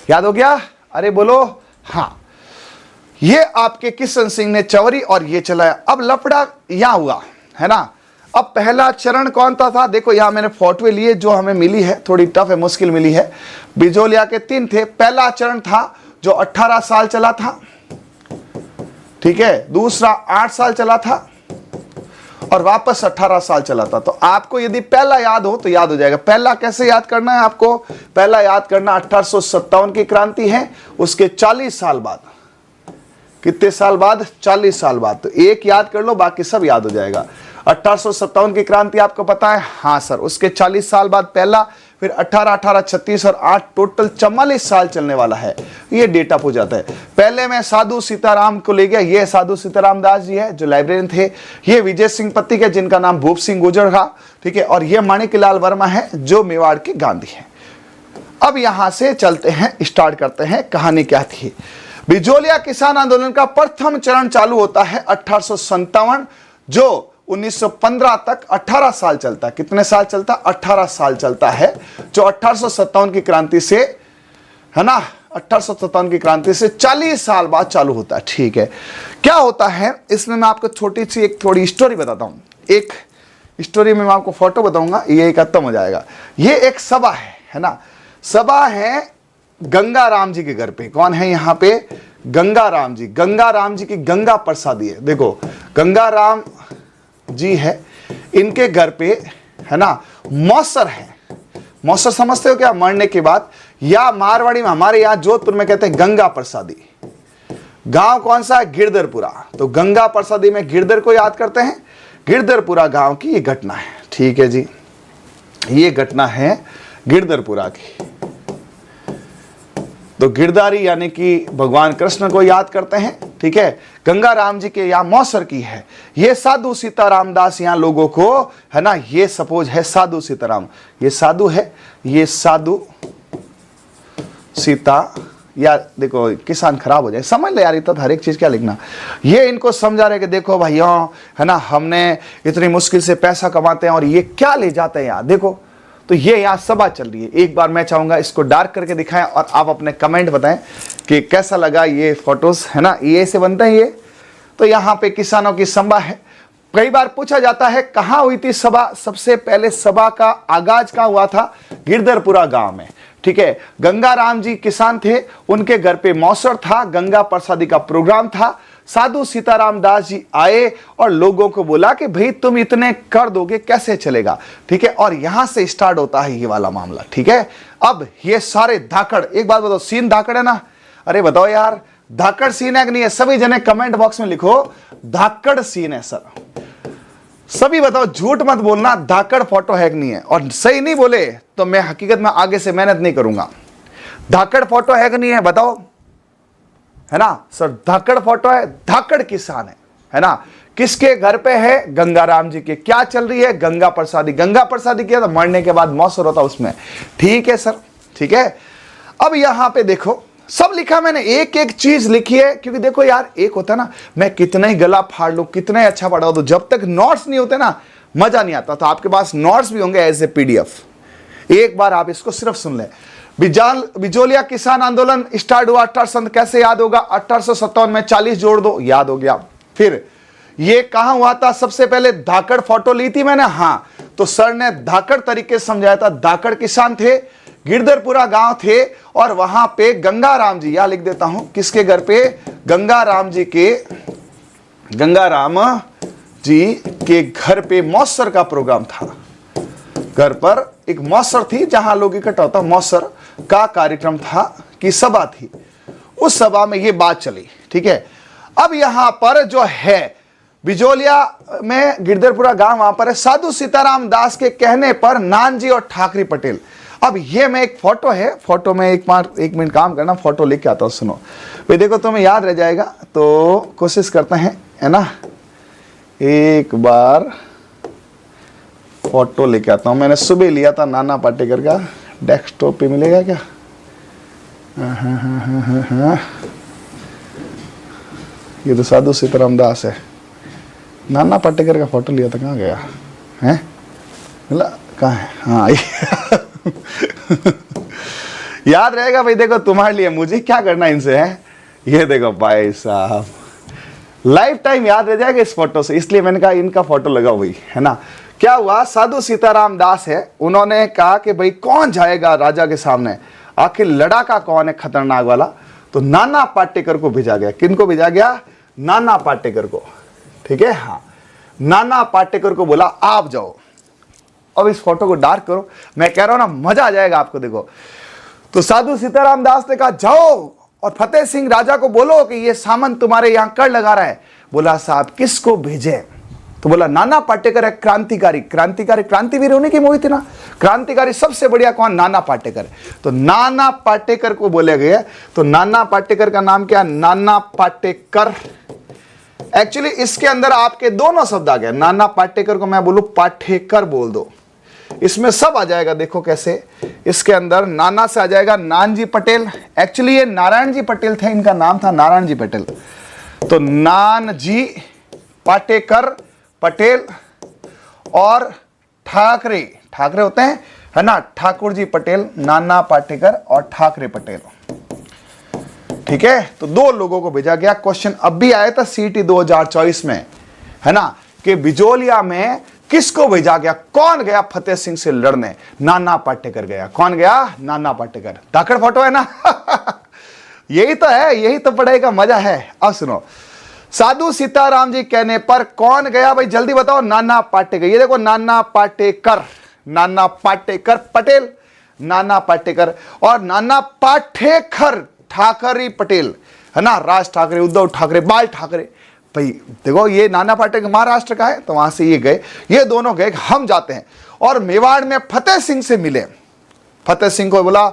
Speaker 1: याद हो गया। अरे बोलो हाँ, ये आपके किशन सिंह ने चवरी और ये चलाया। अब लफड़ा यहां हुआ, है ना। अब पहला चरण कौन था, देखो यहां मैंने फोटो लिए जो हमें मिली है, थोड़ी टफ है, मुश्किल मिली है। बिजोलिया के 3 थे। पहला चरण था जो 18 साल चला था, ठीक है, दूसरा 8 साल चला था और वापस 18 साल चला था। तो आपको यदि पहला याद हो तो याद हो जाएगा। पहला कैसे याद करना है आपको, पहला याद करना 1857 की क्रांति है, उसके 40 साल बाद, कितने साल बाद, 40 साल बाद। तो एक याद कर लो, बाकी सब याद हो जाएगा। 1857 की क्रांति आपको पता है, हाँ सर, उसके 40 साल बाद पहला, फिर 18, 18, 36 और 8, टोटल 44 साल चलने वाला है। ये डेटा हो जाता है। पहले मैं साधु सीताराम को ले गया, ये साधु सीताराम दास जी है जो लाइब्रेरियन थे, ये विजय सिंह पत्तिक है जिनका नाम भूप सिंह गुर्जर था, ठीक है, और ये माणिकलाल वर्मा है जो मेवाड़ के गांधी है। अब यहां से चलते हैं, स्टार्ट करते हैं, कहानी क्या थी। बिजोलिया किसान आंदोलन का प्रथम चरण चालू होता है 1857, जो 1915 तक 18 साल चलता है। कितने साल चलता, 18 साल चलता है, जो 1857 की क्रांति से, है ना, 1857 की क्रांति से 40 साल बाद चालू होता है, ठीक है। क्या होता है इसमें, मैं आपको छोटी सी एक थोड़ी स्टोरी बताता हूं। एक स्टोरी में मैं आपको फोटो बताऊंगा, ये खत्म हो जाएगा। ये एक सभा है ना, सभा है गंगाराम जी के घर पे। कौन है यहाँ पे, गंगाराम जी। गंगाराम जी की गंगा प्रसादी है, देखो गंगाराम जी है, इनके घर पे, है ना, मौसर है। मौसर समझते हो क्या, मरने के बाद, या मारवाड़ी में, हमारे यहाँ जोधपुर में कहते हैं गंगा प्रसादी। गांव कौन सा है, गिरधरपुरा। तो गंगा प्रसादी में गिरधर को याद करते हैं, गिरधरपुरा गांव की ये घटना है, ठीक है जी, ये घटना है गिरधरपुरा की। तो गिरधारी यानी कि भगवान कृष्ण को याद करते हैं, ठीक है। गंगाराम जी के यहाँ मौसर की है। ये साधु सीताराम दास यहाँ लोगों को, है ना, ये सपोज है साधु सीताराम, ये साधु है, ये साधु सीता, यार देखो किसान खराब हो जाए, समझ ले यार, इतना हर एक चीज क्या लिखना। ये इनको समझा रहे कि देखो भाइयों, है ना, हमने इतनी मुश्किल से पैसा कमाते हैं और ये क्या ले जाते हैं यार, देखो। तो ये यहाँ सभा चल रही है। एक बार मैं चाहूंगा इसको डार्क करके दिखाएं और आप अपने कमेंट बताएं कि कैसा लगा ये फोटोज, है ना, ये से बनता है ये। तो यहाँ पे किसानों की सभा है। कई बार पूछा जाता है कहाँ हुई थी सभा। सबसे पहले सभा का आगाज कहाँ हुआ था? गिरधरपुरा गांव में, ठीक है। गंगाराम जी किसान थे, उनके घर पे मौसर था, गंगा प्रसादी का प्रोग्राम था। साधु सीताराम दास जी आए और लोगों को बोला कि भाई तुम इतने कर दोगे कैसे चलेगा, ठीक है। और यहां से स्टार्ट होता है ये वाला मामला, ठीक है। अब ये सारे धाकड़, एक बात बताओ, सीन धाकड़ है ना? अरे बताओ यार, धाकड़ सीन है कि नहीं है? सभी जने कमेंट बॉक्स में लिखो धाकड़ सीन है सर। सभी बताओ, झूठ मत बोलना, धाकड़ फोटो है कि नहीं है। और सही नहीं बोले तो मैं हकीकत में आगे से मेहनत नहीं करूंगा। धाकड़ फोटो है कि नहीं है बताओ, है ना सर? धाकड़ फोटो है, धाकड़ किसान है ना? किसके घर पे है? गंगाराम जी के। क्या चल रही है? गंगा प्रसादी। गंगा प्रसादी किया तो मरने के बाद मौसर होता उसमें, ठीक है सर, ठीक है। अब यहां पे देखो सब लिखा मैंने, एक एक चीज लिखी है, क्योंकि देखो यार, एक होता ना, मैं कितना ही गला फाड़ लूं, कितना ही अच्छा पढ़ा, तो जब तक नोट्स नहीं होते ना मजा नहीं आता। तो आपके पास नोट्स भी होंगे एज ए पीडीएफ। एक बार आप इसको सिर्फ सुन लें। बिजोलिया किसान आंदोलन स्टार्ट हुआ 1800, कैसे याद होगा? 1857 में 40 जोड़ दो, याद हो गया। फिर ये कहां हुआ था? सबसे पहले धाकड़ फोटो ली थी मैंने, हाँ, तो सर ने धाकड़ तरीके से समझाया था। धाकड़ किसान थे, गिरधरपुरा गांव थे, और वहां पे गंगाराम जी, या लिख देता हूं, किसके घर पे? गंगाराम जी के घर पे मौसर का प्रोग्राम था। घर पर एक मौसर थी जहां लोग इकट्ठा होता, मौसर का कार्यक्रम था कि सभा थी। उस सभा में ये बात चली, ठीक है। अब यहां पर जो है बिजोलिया में गिरधरपुरा गांव, वहां पर है साधु सीताराम दास के कहने पर नानजी और ठाकरे पटेल। अब ये मैं एक फोटो है, फोटो में एक मिनट काम करना, फोटो लेके आता हूं, सुनो भाई, देखो तुम्हें याद रह जाएगा तो कोशिश करते हैं, है ना। एक बार फोटो लेके आता हूं, मैंने सुबह लिया था नाना पाटेकर का, डेस्कटॉप पे मिलेगा क्या? हाँ। ये तो साधु सीताराम दास है, नाना पाटेकर का फोटो लिया था, कहाँ गया है? मिला कहाँ है? हाँ याद रहेगा भाई, देखो तुम्हारे लिए, मुझे क्या करना इनसे है। ये देखो भाई साहब, लाइफ टाइम याद रह जाएगा इस फोटो से, इसलिए मैंने कहा इनका फोटो लगाओ भाई, है ना। क्या हुआ? साधु सीताराम दास है, उन्होंने कहा कि भाई कौन जाएगा राजा के सामने, आखिर लड़ाका कौन है खतरनाक वाला? तो नाना पाटेकर को भेजा गया। किनको भेजा गया? नाना पाटेकर को, ठीक है, हाँ। नाना पाटेकर को बोला आप जाओ। अब इस फोटो को डार्क करो, मैं कह रहा हूं ना, मजा आ जाएगा आपको, देखो। तो साधु सीताराम दास ने कहा जाओ और फतेह सिंह राजा को बोलो कि ये सामंत तुम्हारे यहां कर लगा रहा है। बोला साहब किसको भेजे? तो बोला नाना पाटेकर है, क्रांतिकारी। क्रांतिवीर होने की मूवी थी ना, क्रांतिकारी सबसे बढ़िया कौन? नाना पाटेकर। तो नाना पाटेकर को बोले गए। तो नाना पाटेकर का नाम क्या? नाना पाटेकर। एक्चुअली इसके अंदर आपके दोनों शब्द आ गए। नाना पाटेकर को मैं बोलूं पाटेकर बोल दो, इसमें सब आ जाएगा। देखो कैसे, इसके अंदर नाना से आ जाएगा नानजी पटेल। एक्चुअली ये नारायण जी पटेल थे, इनका नाम था नारायण जी पटेल। तो नानजी पाटेकर पटेल और ठाकरे, ठाकरे होते हैं, है ना, ठाकुर जी पटेल, नाना पाटेकर और ठाकरे पटेल, ठीक है। तो दो लोगों को भेजा गया। क्वेश्चन अब भी आया था सीटी 2024 में, है ना, कि बिजोलिया में किसको भेजा गया? कौन गया फतेह सिंह से लड़ने? नाना पाटेकर गया। कौन गया? नाना पाटेकर। धाकड़ फोटो है ना यही तो है, यही तो पढ़ाई का मजा है। अब सुनो, साधु सीताराम जी कहने पर कौन गया भाई, जल्दी बताओ? नाना पाटेकर। ये देखो नाना पाटेकर, नाना पाटेकर पटेल, नाना पाटेकर और नाना पाटेकर ठाकरे पटेल, है ना, राज ठाकरे, उद्धव ठाकरे, बाल ठाकरे। भाई देखो ये नाना पाटेकर महाराष्ट्र का है, तो वहां से ये गए, ये दोनों गए, हम जाते हैं। और मेवाड़ में फतेह सिंह से मिले। फतेह सिंह को बोला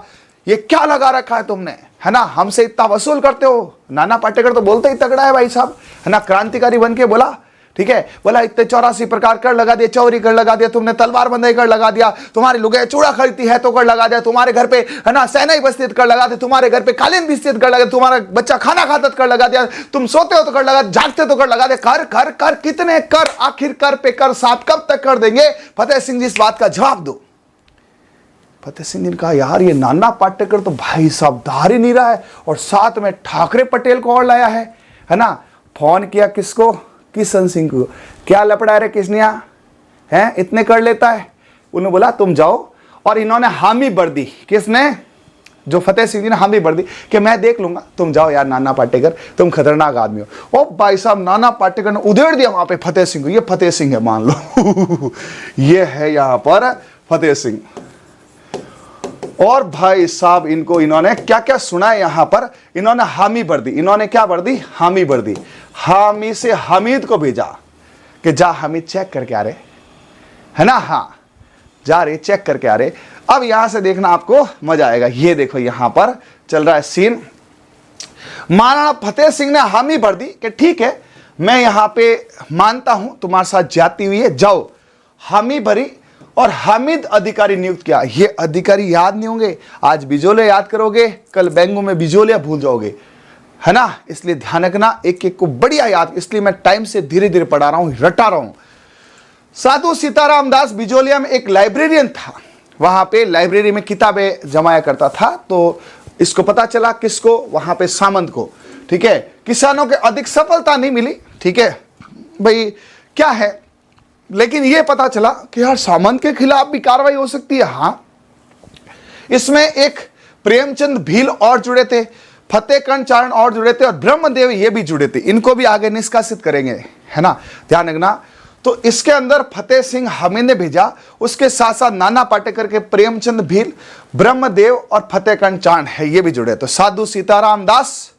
Speaker 1: ये क्या लगा रखा है तुमने, है ना, हमसे इतना वसूल करते हो। नाना पाटेकर तो बोलते ही तगड़ा है भाई साहब, है ना, क्रांतिकारी बन के बोला, ठीक है, बोला इतने 84 प्रकार कर लगा दिया, चौरी कर लगा दिया तुमने, तलवार बंदी कर लगा दिया, तुम्हारी लुगाई चूड़ा खरीदती है तो कर लगा दिया, तुम्हारे घर पे, है ना, सेनाई बस्ती कर लगा दिया, तुम्हारे घर पे कालीन बिस्ती कर लगा दिया, तुम्हारा बच्चा खाना खाता कर लगा दिया, तुम सोते हो तो कर लगा, जागते तो कर लगा दिया, कर कर कर कितने कर, आखिर कर पे कर साहब कब तक कर देंगे। फतेह सिंह जी इस बात का जवाब दो। फतेह सिंह जी ने कहा यार ये नाना पाटेकर तो भाई साहब धार ही नहीं रहा है, और साथ में ठाकरे पटेल को और लाया है ना। फोन किया किसको, किशन सिंह को, क्या लपड़ा रे किसनिया है, इतने कर लेता है। उन्होंने बोला तुम जाओ, और इन्होंने हामी भर दी, किसने, जो फतेह सिंह जी ने हामी भर दी कि मैं देख लूंगा, तुम जाओ यार नाना पाटेकर, तुम खतरनाक आदमी हो। ओ भाई साहब नाना पाटेकर ने उधेड़ दिया वहां पे फतेह सिंह को, ये फतेह सिंह है मान लो ये है यहां पर फतेह सिंह। और भाई साहब इनको इन्होंने क्या क्या सुना है यहां पर, इन्होंने हामी भर दी, इन्होंने क्या भर दी, हामी भर दी। हामी से हामिद को भेजा कि जा हामिद चेक करके आ रहे, है ना, हाँ जा रहे चेक करके आ रहे। अब यहां से देखना आपको मजा आएगा, ये देखो यहां पर चल रहा है सीन। महाराणा फतेह सिंह ने हामी भर दी कि ठीक है मैं यहां पे मानता हूं तुम्हारे साथ जाती हुई है, जाओ। हामी भरी और हामिद अधिकारी नियुक्त किया। ये अधिकारी याद नहीं होंगे, आज बिजोले याद करोगे, कल बैंगों में बिजोलिया भूल जाओगे, है ना, इसलिए ध्यान रखना, एक एक को बढ़िया याद, इसलिए मैं टाइम से धीरे धीरे पढ़ा रहा हूं, रटा रहा हूं। साधु सीताराम दास बिजोलिया में एक लाइब्रेरियन था, वहां पे लाइब्रेरी में किताबें जमाया करता था। तो इसको पता चला, किसको, वहां पे सामंत को, ठीक है। किसानों के अधिक सफलता नहीं मिली, ठीक है भाई क्या है, लेकिन यह पता चला कि यार सामंत के खिलाफ भी कार्रवाई हो सकती है। हाँ, इसमें एक प्रेमचंद भील और जुड़े थे, फतेहकंड चारण और जुड़े थे, और ब्रह्मदेव ये भी जुड़े थे, इनको भी आगे निष्कासित करेंगे, है ना, ध्यान रखना। तो इसके अंदर फतेह सिंह हामी ने भेजा, उसके साथ साथ नाना पाटेकर के प्रेमचंद भील, ब्रह्मदेव और फतेहकंड चारण है, ये भी जुड़े। तो साधु सीताराम दास,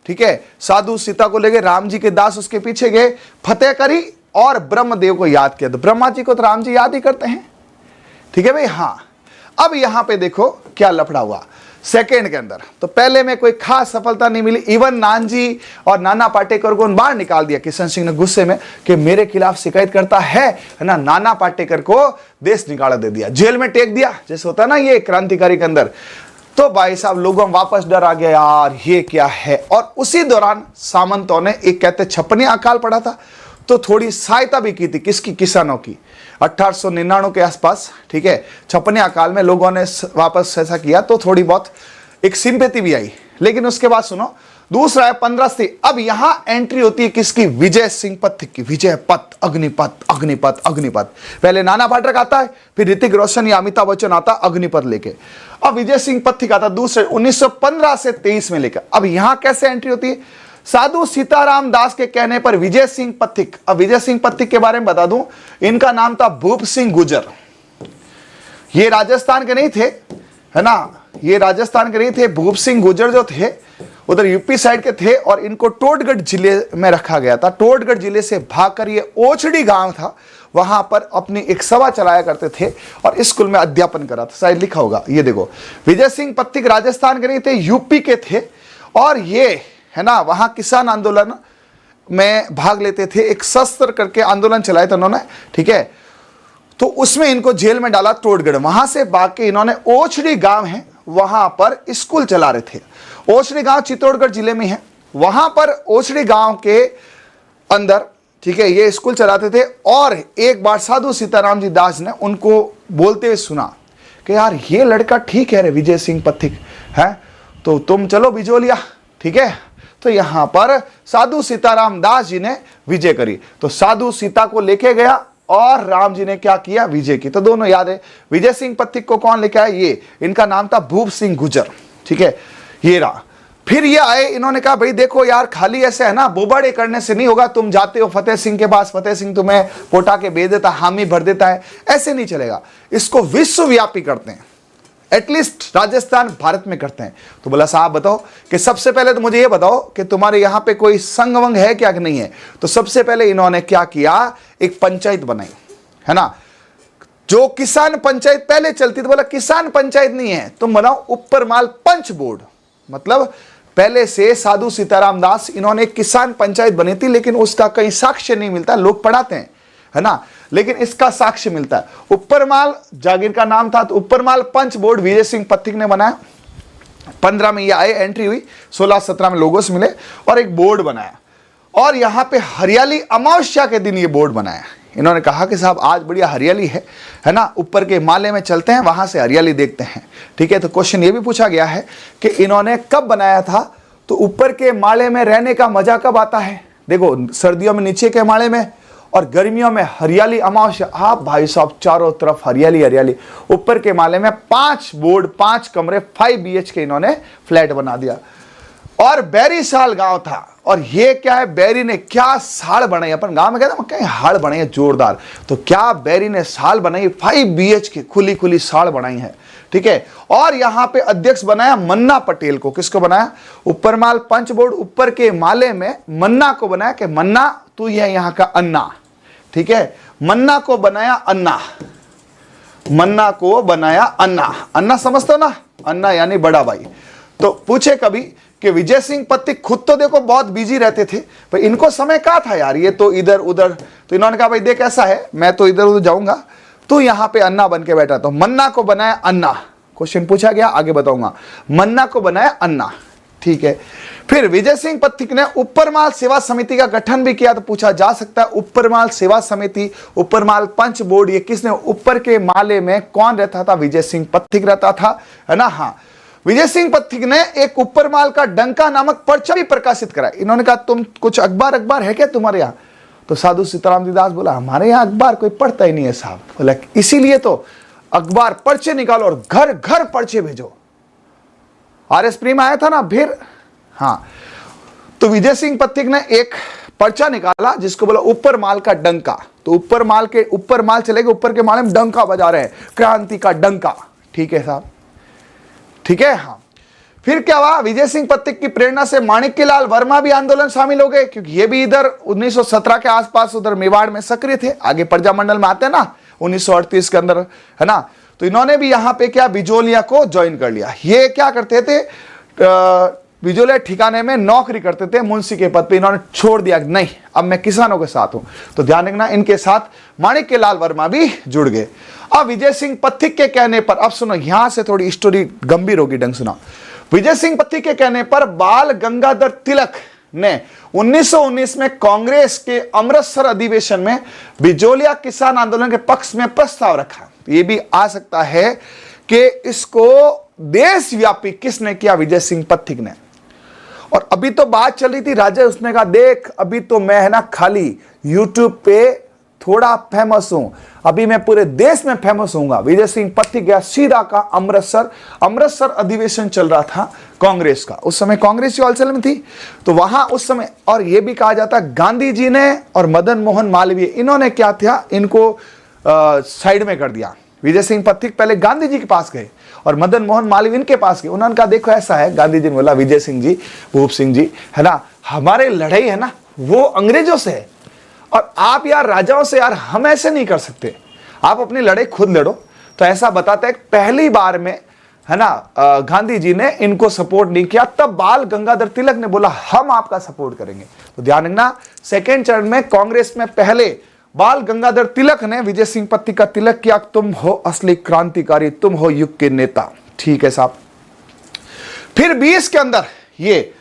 Speaker 1: ठीक है, साधु सीता को ले गए, राम जी के दास उसके पीछे गए, फतेह करी और ब्रह्मदेव को याद किया। तो ब्रह्मा जी को तो राम जी याद ही करते हैं, ठीक है भाई, हाँ। अब यहां पे देखो क्या लफड़ा हुआ सेकेंड के अंदर। तो पहले में कोई खास सफलता नहीं मिली, इवन नानजी और नाना पाटेकर को बाहर निकाल दिया किशन सिंह ने गुस्से में कि मेरे खिलाफ शिकायत करता है ना। नाना पाटेकर को देश निकाला दे दिया, जेल में टेक दिया, जैसे होता है ना ये क्रांतिकारी के अंदर। तो भाई साहब लोगों में वापस डर आ गया, यार ये क्या है। और उसी दौरान सामंतों ने एक कहते छपनी अकाल पड़ा था, तो थोड़ी सहायता भी की थी, किसकी, किसानों की, 1899 के आसपास, ठीक है। छपने अकाल में लोगों ने वापस ऐसा किया, तो थोड़ी बहुत एक सिंपैथी भी आई। लेकिन उसके बाद सुनो, दूसरा है 15 से, अब यहां एंट्री होती है किसकी, विजय सिंह पथिक की, विजय पथ, अग्निपथ, अग्निपथ, अग्निपथ। पहले नाना पाटेकर आता है, फिर ऋतिक रोशन या अमिताभ बच्चन आता अग्निपथ लेके, अब विजय सिंह पथिक आता दूसरे 1915 से 23 में लेकर। अब यहां कैसे एंट्री होती है, साधु सीताराम दास के कहने पर विजय सिंह पथिक। अब विजय सिंह पथिक के बारे में बता दूं, इनका नाम था भूप सिंह गुर्जर। ये राजस्थान के नहीं थे, है ना, ये राजस्थान के नहीं थे। भूप सिंह गुर्जर जो थे उधर यूपी साइड के थे, और इनको टोडगढ़ जिले में रखा गया था। टोडगढ़ जिले से भागकर ये ओछड़ी गांव था, वहां पर अपनी एक सभा चलाया करते थे, और स्कूल में अध्यापन करा था, शायद लिखा होगा। ये देखो, विजय सिंह पथिक राजस्थान के नहीं थे, यूपी के थे, और ये, है ना, वहां किसान आंदोलन में भाग लेते थे। एक शस्त्र करके आंदोलन चलाया था उन्होंने, ठीक है। तो उसमें इनको जेल में डाला टोडगढ़। वहां से भाग के इन्होंने ओछड़ी गांव है, वहां पर स्कूल चला रहे थे। ओछड़ी गांव चित्तौड़गढ़ जिले में है, वहां पर ओछड़ी गांव के अंदर, ठीक है, ये स्कूल चलाते थे। और एक बार साधु सीताराम जी दास ने उनको बोलते हुए सुना कि यार ये लड़का ठीक है रे विजय सिंह पथिक है, तो तुम चलो बिजोलिया, ठीक है। तो यहां पर साधु सीताराम दास जी ने विजय करी। तो साधु सीता को लेके गया, और राम जी ने क्या किया, विजय की। तो दोनों याद है। विजय सिंह पथिक को कौन लेके आया, ये, इनका नाम था भूप सिंह गुर्जर, ठीक है, ये रहा। फिर ये आए, इन्होंने कहा भाई देखो यार खाली ऐसे है ना बोबाड़े करने से नहीं होगा, तुम जाते हो फतेह सिंह के पास, फतेह सिंह तुम्हें पोटा के भेज देता, हामी भर देता है, ऐसे नहीं चलेगा, इसको विश्वव्यापी करते हैं, एटलीस्ट राजस्थान भारत में करते हैं। तो बोला साहब बताओ कि सबसे पहले तो मुझे ये बताओ कि तुम्हारे यहाँ पे कोई संघ वंग है क्या कि नहीं है। तो सबसे पहले इन्होंने क्या किया, एक पंचायत बनाई, है ना। जो किसान पंचायत पहले चलती थी, बोला किसान पंचायत नहीं है, तुम बनाओ ऊपरमाल पंच बोर्ड। मतलब पहले से साधु सीताराम दास इन्होंने एक किसान पंचायत बनी थी, लेकिन उसका कहीं साक्ष्य नहीं मिलता। लोग पढ़ाते हैं, है ना, लेकिन इसका साक्ष्य मिलता है। ऊपरमाल जागीर का नाम था, तो ऊपरमाल पंच बोर्ड विजय सिंह पथिक ने बनाया। 15 में ये आए, एंट्री हुई, 16-17 में लोगों से मिले और एक बोर्ड बनाया। और यहां पे हरियाली अमावस्या के दिन ये बोर्ड बनाया। इन्होंने कहा कि साहब आज बढ़िया हरियाली है ना, ऊपर के माले में चलते हैं, वहां से हरियाली देखते हैं। ठीक है, तो क्वेश्चन ये भी पूछा गया है कि इन्होंने कब बनाया था, तो ऊपर के माले में रहने का मजा कब आता है। देखो, सर्दियों में नीचे के माले में और गर्मियों में हरियाली अमावस्या। आप भाई साहब चारों तरफ हरियाली हरियाली। ऊपर के माले में 5 बोर्ड, 5 कमरे, 5 BHK इन्होंने फ्लैट बना दिया। और बैरी साल गांव था, और ये क्या है, बैरी ने क्या साल बनाई। अपन गांव में कहते हैं कहीं हाड़ बनाई है जोरदार, तो क्या बैरी ने साल बनाई, 5 BHK खुली खुली साल बनाई है। ठीक है, और यहां पे अध्यक्ष बनाया मन्ना पटेल को। किसको बनाया, ऊपरमाल पंच बोर्ड ऊपर के माले में मन्ना को बनाया कि मन्ना तू ही है यहाँ का अन्ना। ठीक है, मन्ना को बनाया अन्ना, मन्ना को बनाया अन्ना। अन्ना समझते हो ना, अन्ना यानी बड़ा भाई। तो पूछे कभी कि विजय सिंह पथिक खुद तो देखो बहुत बिजी रहते थे, पर इनको समय कहाँ था यार, ये तो इधर उधर। तो इन्होंने कहा भाई देख ऐसा है, मैं तो इधर उधर जाऊंगा, तू यहां पे अन्ना बन के बैठा। तो मन्ना को बनाया अन्ना। क्वेश्चन पूछा गया, आगे बताऊंगा। मन्ना को बनाया अन्ना। ठीक है, फिर विजय सिंह पथिक ने ऊपरमाल सेवा समिति का गठन भी किया। तो पूछा जा सकता है ऊपरमाल सेवा समिति, ऊपरमाल पंच बोर्ड, ये किसने, ऊपर के माले में कौन रहता था, विजय सिंह पथिक रहता था, है ना। हाँ, विजय सिंह पथिक ने एक ऊपरमाल का डंका नामक पर्चा भी प्रकाशित करा। इन्होंने कहा तुम कुछ अखबार है क्या तुम्हारे यहाँ। तो साधु सीताराम जी दास बोला हमारे यहाँ अखबार कोई पढ़ता ही नहीं है साहब। बोला इसीलिए तो अखबार पर्चे निकालो और घर घर पर्चे भेजो। RS प्रेम आया था ना फिर। हाँ, तो विजय सिंह पथिक ने एक पर्चा निकाला जिसको बोला ऊपरमाल का डंका। तो ऊपरमाल के ऊपर माल चले गए, ऊपर के माले में डंका बजा रहे हैं, क्रांति का डंका। ठीक है साहब, ठीक है। हाँ, फिर क्या हुआ, विजय सिंह पथिक की प्रेरणा से माणिक्यलाल वर्मा भी आंदोलन शामिल हो गए, क्योंकि ये भी इधर 1917 के आसपास उधर मेवाड़ में सक्रिय थे। आगे प्रजामंडल में आते हैं ना 1938 के अंदर, है ना। तो इन्होंने भी यहाँ पे क्या बिजोलिया को ज्वाइन कर लिया। ये क्या करते थे, बिजोलिया ठिकाने में नौकरी करते थे मुंशी के पद पे। इन्होंने छोड़ दिया, नहीं अब मैं किसानों के साथ हूं। तो ध्यान रखना, इनके साथ माणिक्यलाल वर्मा भी जुड़ गए। अब विजय सिंह पथिक के कहने पर, अब सुनो यहां से थोड़ी स्टोरी गंभीर होगी, ढंग सुना। विजय सिंह पथिक के कहने पर बाल गंगाधर तिलक ने 1919 में कांग्रेस के अमृतसर अधिवेशन में बिजोलिया किसान आंदोलन के पक्ष में प्रस्ताव रखा। ये भी आ सकता है कि इसको देशव्यापी किसने किया, विजय सिंह पथिक ने। और अभी तो बात चल रही थी राजा, उसने कहा देख अभी तो मैं है ना खाली यूट्यूब पे थोड़ा फेमस हूं, अभी मैं पूरे देश में फेमस होऊंगा। विजय सिंह पथिक गया सीधा का अमृतसर अधिवेशन चल रहा था कांग्रेस का। उस समय कांग्रेस ही हलचल में थी, तो वहां उस समय, और यह भी कहा जाता गांधी जी ने और मदन मोहन मालवीय इन्होंने क्या था, इनको साइड में कर दिया। विजय सिंह पथिक पहले गांधी जी के पास गए और मदन मोहन मालवीय इनके पास गए। उन्होंने कहा देखो ऐसा है, गांधी जी ने बोला विजय सिंह जी, भूप सिंह जी, है ना, हमारे लड़ाई है ना वो अंग्रेजों से है, और आप यार राजाओं से, यार हम ऐसे नहीं कर सकते, आप अपनी लड़ाई खुद लड़ो। तो ऐसा बताता है पहली बार में, है ना, गांधी जी ने इनको सपोर्ट नहीं किया। तब बाल गंगाधर तिलक ने बोला हम आपका सपोर्ट करेंगे। तो ध्यान रखना, सेकेंड चरण में कांग्रेस में पहले बाल गंगाधर तिलक ने विजय सिंह पथिक का तिलक किया, तुम हो असली क्रांतिकारी, तुम हो युग के नेता। ठीक है साहब। फिर 20 के अंदर ये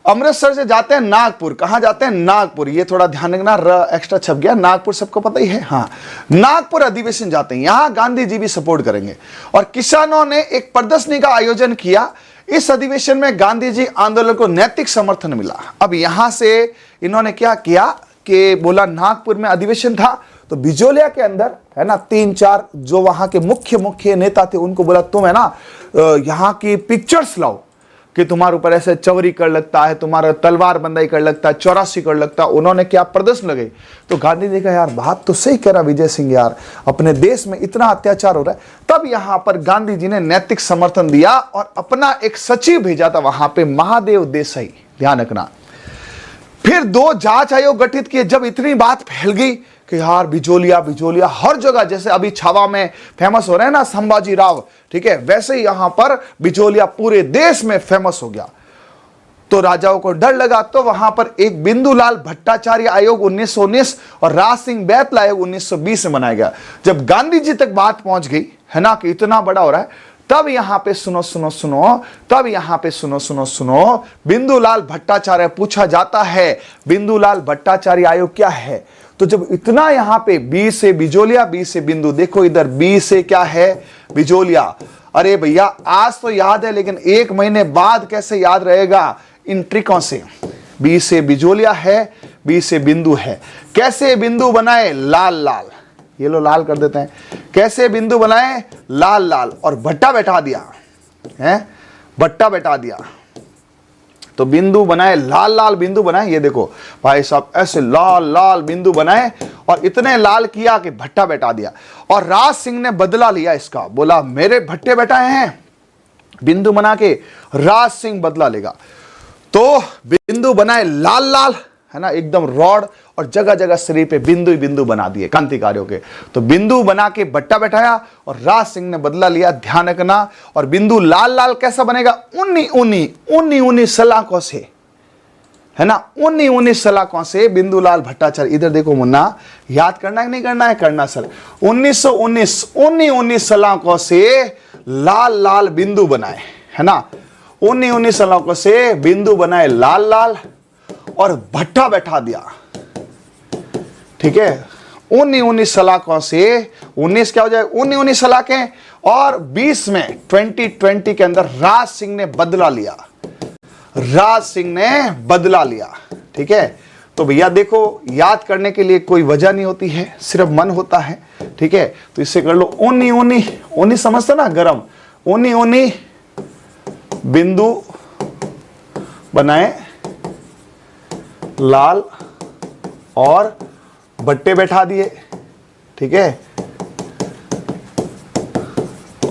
Speaker 1: अमृतसर से जाते हैं नागपुर। कहां जाते हैं, नागपुर। ये थोड़ा ध्यान रखना, र एक्स्ट्रा छप गया, नागपुर सबको पता ही है। हाँ, नागपुर अधिवेशन जाते हैं, यहां गांधी जी भी सपोर्ट करेंगे। और किसानों ने एक प्रदर्शनी का आयोजन किया। इस अधिवेशन में गांधी जी आंदोलन को नैतिक समर्थन मिला। अब यहां से इन्होंने क्या किया कि बोला, नागपुर में अधिवेशन था तो बिजोलिया के अंदर, है ना, 3-4 जो वहां के मुख्य नेता थे उनको बोला तुम है ना यहां की पिक्चर्स लाओ कि तुम्हारे ऊपर ऐसे चवरी कर लगता है, तुम्हारा तलवार बंदाई कर लगता है, 84 कर लगता है। उन्होंने क्या प्रदर्शन लगे। तो गांधी जी का यार बात तो सही कह रहा विजय सिंह, यार अपने देश में इतना अत्याचार हो रहा है। तब यहां पर गांधी जी ने नैतिक समर्थन दिया और अपना एक सचिव भेजा था वहां पे, महादेव देसाई। ध्यान रखना। फिर 2 जांच आयोग गठित किए। जब इतनी बात फैल गई कि यार बिजोलिया बिजोलिया हर जगह, जैसे अभी छावा में फेमस हो रहे हैं ना संभाजी राव, ठीक है, वैसे ही यहां पर बिजोलिया पूरे देश में फेमस हो गया। तो राजाओं को डर लगा, तो वहां पर एक बिंदुलाल भट्टाचार्य आयोग 1919 और राज सिंह बैतला आयोग 1920 में बनाया गया। जब गांधी जी तक बात पहुंच गई है ना कि इतना बड़ा हो रहा है, तब यहां पे सुनो, बिंदुलाल भट्टाचार्य पूछा जाता है, बिंदुलाल भट्टाचार्य आयोग क्या है। तो जब इतना यहां पे बी से बिजोलिया, बी से बिंदु, देखो इधर बी से क्या है, बिजोलिया। अरे भैया आज तो याद है, लेकिन एक महीने बाद कैसे याद रहेगा इन ट्रिकों से। बी से बिजोलिया है, बी से बिंदु है। कैसे बिंदु बनाए, लाल लाल, ये लो लाल कर देते हैं। कैसे बिंदु बनाए, लाल लाल, और भट्टा बैठा दिया है, भट्टा बैठा दिया, तो बिंदु बनाए, लाल लाल बिंदु बनाए। ये देखो भाई साहब ऐसे लाल लाल बिंदु बनाए, और इतने लाल किया कि भट्टा बैठा दिया। और राज सिंह ने बदला लिया इसका, बोला मेरे भट्टे बैठाए हैं बिंदु बना के, राज सिंह बदला लेगा। तो बिंदु बनाए लाल लाल, है ना, एकदम रॉड, और जगह जगह शरीर पे बिंदु ही बिंदु बना दिए क्रांतिकारियों के। तो बिंदु बना के भट्टा बैठाया, और राज सिंह ने बदला लिया, ध्यान रखना। और बिंदु लाल लाल कैसा बनेगा, उन्नी सलाखों से, है ना, उन्नी सलाखों से बिंदुलाल भट्टाचार्य। इधर देखो मुन्ना, याद करना है कि नहीं करना है, करना सर। 1919 उन्नी सलाखों से लाल लाल बिंदु बनाए, है ना, उन्नी सलाखों से बिंदु बनाए लाल लाल, और भट्टा बैठा दिया, ठीक है। 19 सलाखों से 19 क्या हो जाए, 19 सलाखें, और 20 में 2020 के अंदर राज सिंह ने बदला लिया, राज सिंह ने बदला लिया, ठीक है। तो भैया देखो याद करने के लिए कोई वजह नहीं होती है, सिर्फ मन होता है, ठीक है। तो इससे कर लो, उन्नी समझते ना, गरम, उन्नी बिंदु बनाए लाल, और भट्टे बैठा दिए, ठीक है,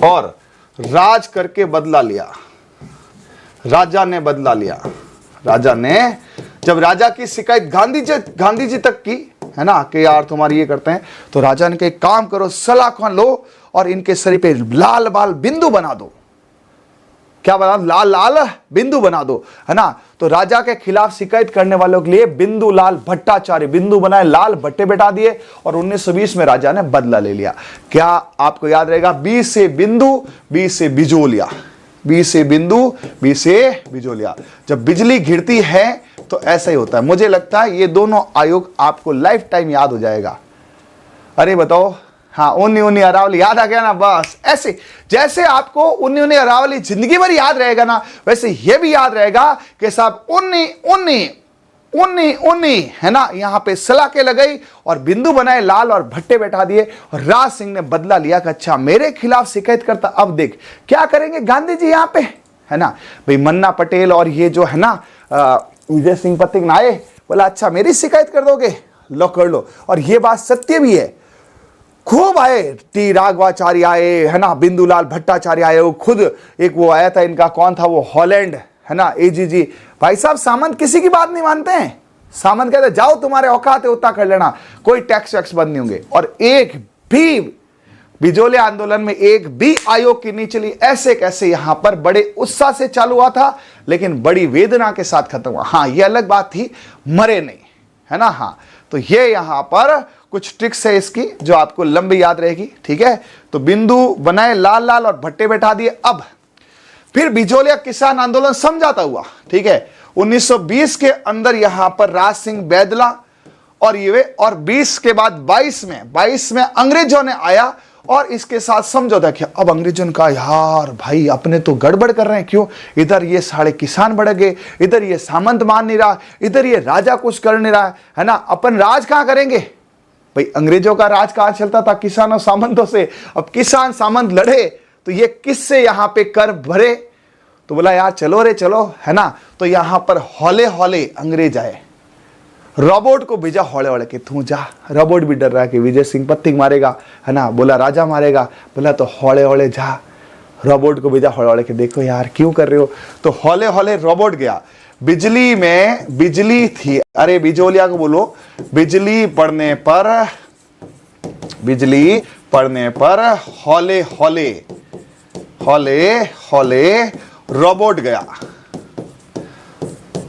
Speaker 1: और राज करके बदला लिया, राजा ने बदला लिया। राजा ने, जब राजा की शिकायत गांधी जी तक की, है ना, कि यार तुम्हारी ये करते हैं, तो राजा ने कहा काम करो, सलाखों लो और इनके शरीर पे लाल बाल बिंदु बना दो। क्या बना, लाल लाल बिंदु बना दो, है ना। तो राजा के खिलाफ शिकायत करने वालों के लिए बिंदुलाल भट्टाचार्य बिंदु बनाए लाल, भट्टे बैठा दिए, और 1920 में राजा ने बदला ले लिया। क्या आपको याद रहेगा, बी से बिंदु, बी से बिजोलिया, बी से बिंदु, बी से बिजोलिया। जब बिजली गिरती है तो ऐसा ही होता है। मुझे लगता है ये दोनों आयोग आपको लाइफ टाइम याद हो जाएगा। अरे बताओ, हाँ, उन्नी अरावली याद आ गया ना, बस ऐसे जैसे आपको उन्नी अरावली जिंदगी भर याद रहेगा ना, वैसे ये भी याद रहेगा कि साहब उन्नी, है ना, यहां पे सलाखे लगाई और बिंदु बनाए लाल और भट्टे बैठा दिए, और राज सिंह ने बदला लिया कि अच्छा मेरे खिलाफ शिकायत करता, अब देख क्या करेंगे गांधी जी यहां पे, है ना। भाई मन्ना पटेल और ये जो है ना विजय सिंह पथिक आए, बोला अच्छा मेरी शिकायत कर दोगे, लो कर लो। और ये बात सत्य भी है, खूब आए, टी राघवाचार्य आए, है ना, बिंदुलाल भट्टाचार्य आए, वो खुद एक वो आया था, इनका कौन था वो, हॉलैंड, है ना, एजीजी। भाई साहब सामंत किसी की बात नहीं मानते हैं, सामंत कहते जाओ तुम्हारे औकात है उतना कर लेना, कोई टैक्स वैक्स बंद नहीं होंगे। और एक भी बिजोलिया आंदोलन में एक भी आयोग की नहीं चली। ऐसे कैसे यहां पर बड़े उत्साह से चालू हुआ था, लेकिन बड़ी वेदना के साथ खत्म हुआ। हाँ ये अलग बात थी, मरे नहीं, है ना। हाँ तो ये यहां पर कुछ ट्रिक्स है इसकी जो आपको लंबी याद रहेगी, ठीक है। तो बिंदु बनाए लाल लाल और भट्टे बैठा दिए। अब फिर बिजोलिया किसान आंदोलन समझाता हुआ, ठीक है, 1920 के अंदर यहां पर राज सिंह बैदला और ये, और 20 के बाद 22 में अंग्रेजों ने आया और इसके साथ समझौता किया। अब अंग्रेजों का यार भाई अपने तो गड़बड़ कर रहे हैं, क्यों, इधर ये साढ़े किसान बढ़ गए, इधर ये सामंत मान नहीं रहा, इधर ये राजा कुछ कर नहीं रहा है ना, अपन राज कहां करेंगे। भाई अंग्रेजों का राज कहां चलता था, किसानों सामंतों से। अब किसान सामंत लड़े तो ये किससे यहां पे कर भरे, तो बोला यार चलो रे चलो, है ना। तो यहां पर हौले हौले अंग्रेज आए, रॉबर्ट को भेजा हौले हौले के तू जा। रॉबर्ट भी डर रहा है कि विजय सिंह पथिक मारेगा, है ना, बोला राजा मारेगा, बोला तो हौले हौले जा। रॉबर्ट को भेजा हौले हौले के, देखो यार क्यों कर रहे हो। तो हौले हौले रॉबर्ट गया। बिजली में बिजली थी, अरे बिजोलिया को बोलो, बिजली पड़ने पर बिजली पड़ने पर हौले हौले हौले हौले रोबोट गया।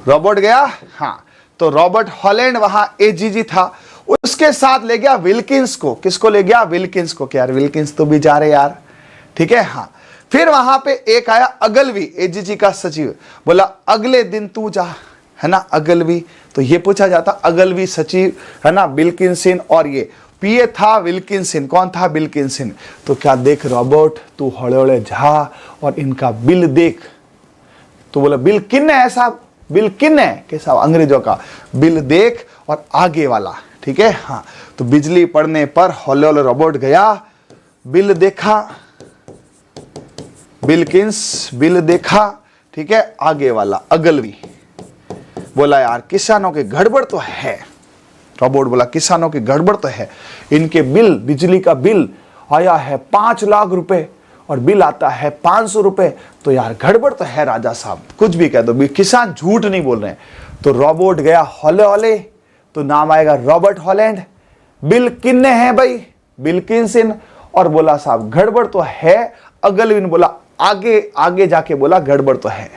Speaker 1: रोबोट गया, हाँ, तो रॉबर्ट हॉलैंड वहां एजीजी था, उसके साथ ले गया विल्किंस को। किसको ले गया? विल्किंस को। क्या यार, विल्किंस तो भी जा रहे यार, ठीक है, हाँ। फिर वहां पे एक आया अगलवी, एजीजी का सचिव, बोला अगले दिन तू जा, है ना, अगलवी। तो ये पूछा जाता अगलवी सचिव, है ना, विल्किंसन, और ये पीए था विल्किंसन। कौन था? विल्किंसन। तो क्या देख रॉबर्ट, तू हौले हौले जा और इनका बिल देख। तो बोला बिल किन है साहब? बिल किन है के साहब? अंग्रेजों का बिल देख और आगे वाला, ठीक है, हाँ। तो बिजली पड़ने पर हौले हौले रॉबर्ट गया, बिल देखा, विल्किंस बिल देखा, ठीक है, आगे वाला अगलवी बोला यार किसानों के गड़बड़ तो है। रॉबर्ट बोला किसानों की गड़बड़ तो है, इनके बिल, बिजली का बिल आया है 5 लाख रुपए और बिल आता है 500 रुपए, तो यार गड़बड़ तो है राजा साहब, कुछ भी कह दो, किसान झूठ नहीं बोल रहे हैं। तो रॉबर्ट गया हौले हौले, तो नाम आएगा रॉबर्ट हॉलैंड। बिल किन्ने हैं भाई? विल्किंसन। और बोला साहब गड़बड़ तो है। अगलविन बोला आगे आगे जाके बोला गड़बड़ तो है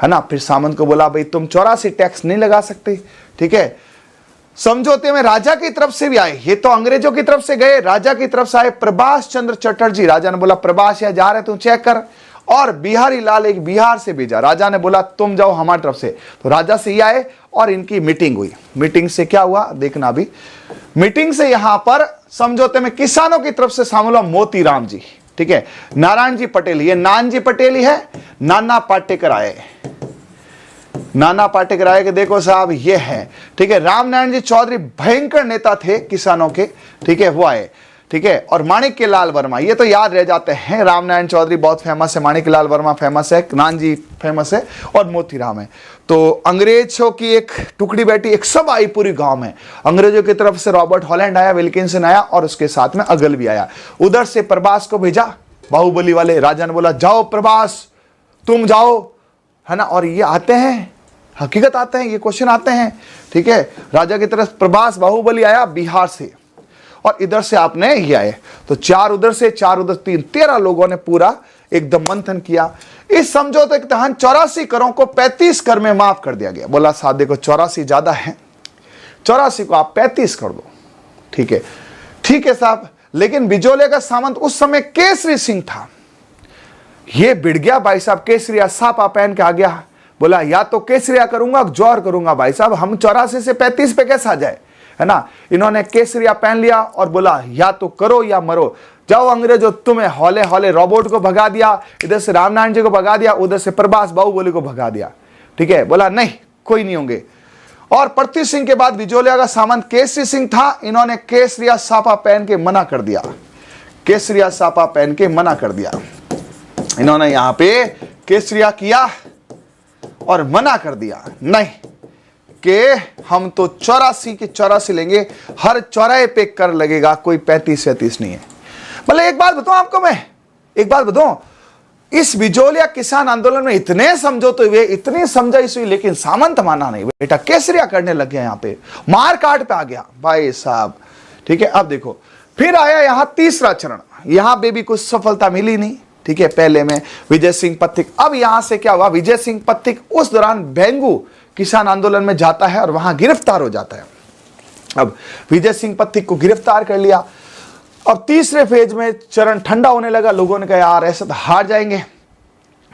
Speaker 1: ना। फिर सामंत को बोला भाई तुम 84 टैक्स नहीं लगा सकते, ठीक है। समझौते में राजा की तरफ से भी आए, ये तो अंग्रेजों की तरफ से गए, राजा की तरफ से आए प्रभाष चंद्र चटर्जी। राजा ने बोला प्रभाष यहाँ जा रहे तुम चेक कर। और बिहारी लाल एक बिहार से भेजा, राजा ने बोला तुम जाओ हमारी तरफ से। तो राजा से ही आए और इनकी मीटिंग हुई। मीटिंग से क्या हुआ देखना भी, मीटिंग से यहां पर समझौते में किसानों की तरफ से शामिल हुआ मोतीराम जी, ठीक है, नारायण जी पटेल, ये नानजी पटेल ही है, नाना पाटेकर आए, नाना पाटेकर आए कि देखो साहब ये है, ठीक है। रामनारायण जी चौधरी भयंकर नेता थे किसानों के, ठीक है, वो आए, ठीक है। और माणिक्य लाल वर्मा, ये तो याद रह जाते हैं, रामनारायण चौधरी बहुत फेमस है, माणिक्य लाल वर्मा फेमस है, नानजी फेमस है और मोतीराम है। तो अंग्रेजों की एक टुकड़ी बैठी, एक सब आई पूरी गांव में। अंग्रेजों की तरफ से रॉबर्ट हॉलैंड आया, विल्किंसन आया और उसके साथ में अगल भी आया। उधर से प्रभास को भेजा, बाहुबली वाले। राजा ने बोला जाओ प्रभास तुम जाओ, है ना। और ये आते हैं, हकीकत आते हैं, ये क्वेश्चन आते हैं, ठीक है। राजा की तरफ प्रभास बाहुबली आया बिहार से और इधर से आपने ये आए, तो 4 उधर से 4 उधर 3, 13 लोगों ने पूरा एकदम मंथन किया। इस समझौते के तहत 84 करों को 35 कर में माफ कर दिया गया। बोला साहब देखो 84 ज्यादा है, 84 को आप 35 कर दो, ठीक है, ठीक है साहब। लेकिन बिजोले का सामंत उस समय केसरी सिंह था, ये बिड़ गया भाई साहब, केसरिया सापा पहन के आ गया। बोला या तो केसरिया करूंगा जोर करूंगा भाई साहब, हम 84 से 35 पे कैसे आ जाए, है ना। इन्होंने केसरिया पहन लिया और बोला या तो करो या मरो, जाओ अंग्रेजों। तुम्हें हौले हौले रॉबर्ट को भगा दिया, इधर से रामनारायण जी को भगा दिया, उधर से प्रभास बाहुबली को भगा दिया, ठीक है। बोला नहीं कोई नहीं होंगे। और पृथ्वी सिंह के बाद बिजोलिया का सामंत केसरी सिंह था, इन्होंने केसरिया सापा पहन के मना कर दिया, केसरिया सापा पहन के मना कर दिया। इन्होंने यहां पे केसरिया किया और मना कर दिया, नहीं कि हम तो 84 के 84 लेंगे, हर चौराहे पे कर लगेगा, कोई 35-37 नहीं है। मतलब एक बात बताऊं आपको, मैं एक बात बताऊं, इस बिजोलिया किसान आंदोलन में इतने समझौते हुए, इतनी समझाइश हुई, लेकिन सामंत माना नहीं बेटा, केसरिया करने लग गया, यहां पे मार काट पे आ गया भाई साहब, ठीक है। अब देखो फिर आया यहां तीसरा चरण, यहां पे भी कुछ सफलता मिली नहीं, ठीक है। पहले में विजय सिंह पथिक, अब यहां से क्या हुआ, विजय सिंह पथिक उस दौरान भेंगू किसान आंदोलन में जाता है और वहां गिरफ्तार हो जाता है। अब विजय सिंह पथिक को गिरफ्तार कर लिया। अब तीसरे फेज में चरण ठंडा होने लगा, लोगों ने कहा यार ऐसे तो हार जाएंगे।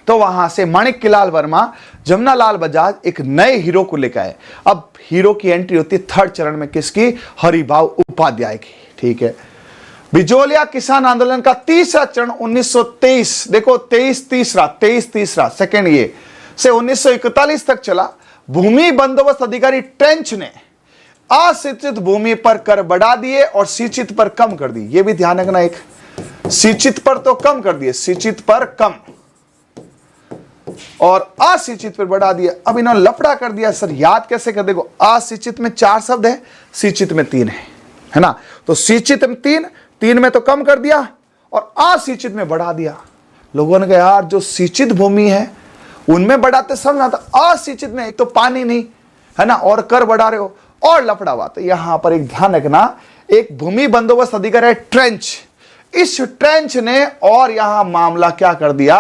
Speaker 1: तो वहां से माणिक्यलाल वर्मा, जमनालाल बजाज एक नए हीरो को लेकर आए। अब हीरो की एंट्री होती है थर्ड चरण में, किसकी, हरिभाऊ उपाध्याय की, ठीक है। बिजोलिया किसान आंदोलन का तीसरा चरण 1923, देखो 23 सेकेंड ये से 1941 तक चला। भूमि बंदोबस्त अधिकारी ट्रेंच ने असिंचित भूमि पर कर बढ़ा दिए और सिंचित पर कम कर दी। ये भी ध्यान रखना, एक सिंचित पर तो कम कर दिए, सिंचित पर कम और असिंचित पर बढ़ा दिया। अब इन्होंने लफड़ा कर दिया, सर याद कैसे कर, देखो असिंचित में 4 शब्द है, सिंचित में 3 है ना। तो सिंचित में 3 में तो कम कर दिया और असिंचित में बढ़ा दिया। लोगों ने कहा यार जो सिंचित भूमि है उनमें बढ़ाते समझना था, असिंचित में एक तो पानी नहीं है ना, और कर बढ़ा रहे हो और लफड़ा हुआ। तो यहां पर एक ध्यान रखना, एक भूमि बंदोबस्त अधिकारी है ट्रेंच, इस ट्रेंच ने और यहां मामला क्या कर दिया,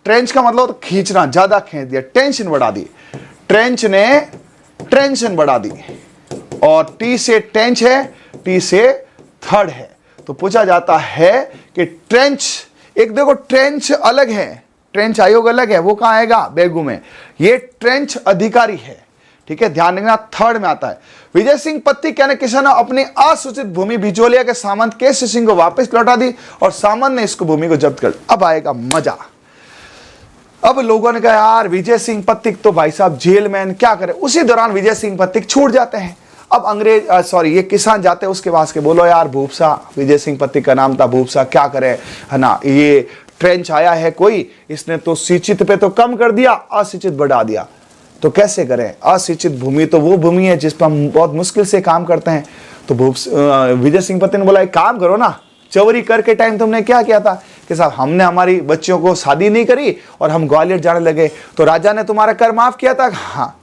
Speaker 1: ट्रेंच का मतलब तो खींचना, ज्यादा खींच दिया, टेंशन बढ़ा दी, ट्रेंच ने टेंशन बढ़ा दी, और टी से टेंच है, टी से थर्ड है। तो पूछा जाता है कि ट्रेंच, एक देखो ट्रेंच अलग है, ट्रेंच आयोग अलग है, वो कहां आएगा, बेगू में, ये ट्रेंच अधिकारी है, ठीक है, ध्यान रखना, थर्ड में आता है। विजय सिंह पत्ती कहने किसानों अपनी असूचित भूमि बिचौलिया के सामंत केसी सिंह को वापस लौटा दी और सामंत ने इसको भूमि को जब्त कर। अब आएगा मजा। अब लोगों ने कहा यार विजय सिंह पत्तिक तो भाई साहब जेल में, क्या करे। उसी दौरान विजय सिंह पत्तिक छूट जाते हैं। अब ये किसान जाते हैं उसके पास के, बोलो यार भूपसा, विजय सिंह पत्तिक का नाम था भूपसा, क्या करे, है ना, ये ट्रेंच आया है कोई, इसने तो सिंचित पे तो कम कर दिया, असिंचित बढ़ा दिया, तो कैसे करें। असिंचित भूमि तो वो भूमि है जिस पर हम बहुत मुश्किल से काम करते हैं। तो विजय सिंह पत्ती ने बोला एक काम करो ना, चोरी करके टाइम तुमने क्या किया था कि साहब हमने हमारी बच्चियों को शादी नहीं करी और हम ग्वालियर जाने लगे, तो राजा ने तुम्हारा कर माफ किया था। हाँ,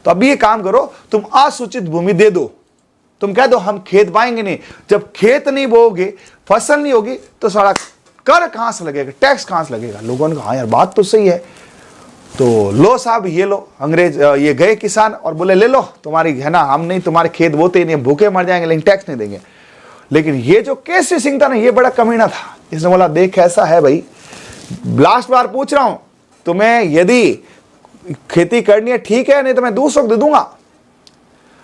Speaker 1: तो अभी ये काम करो, तुम असूचित भूमि दे दो, तुम कह दो हम खेत बाएंगे नहीं। जब खेत नहीं बोओगे, फसल नहीं होगी, तो सारा कर कहां से लगेगा, टैक्स कहां से लगेगा। लोगों ने कहा हाँ यार बात तो सही है। तो लो साहब ये लो, अंग्रेज ये गए किसान और बोले ले लो तुम्हारी, है ना, हम नहीं तुम्हारे खेत बोते नहीं, भूखे मर जाएंगे लेकिन टैक्स नहीं देंगे। लेकिन ये जो केसी सिंह था ना, ये बड़ा कमीना था। इसने बोला देख ऐसा है भाई, लास्ट बार पूछ रहा हूं तुम्हें, यदि खेती करनी है ठीक है, नहीं तो मैं दूसरों को दे दूंगा।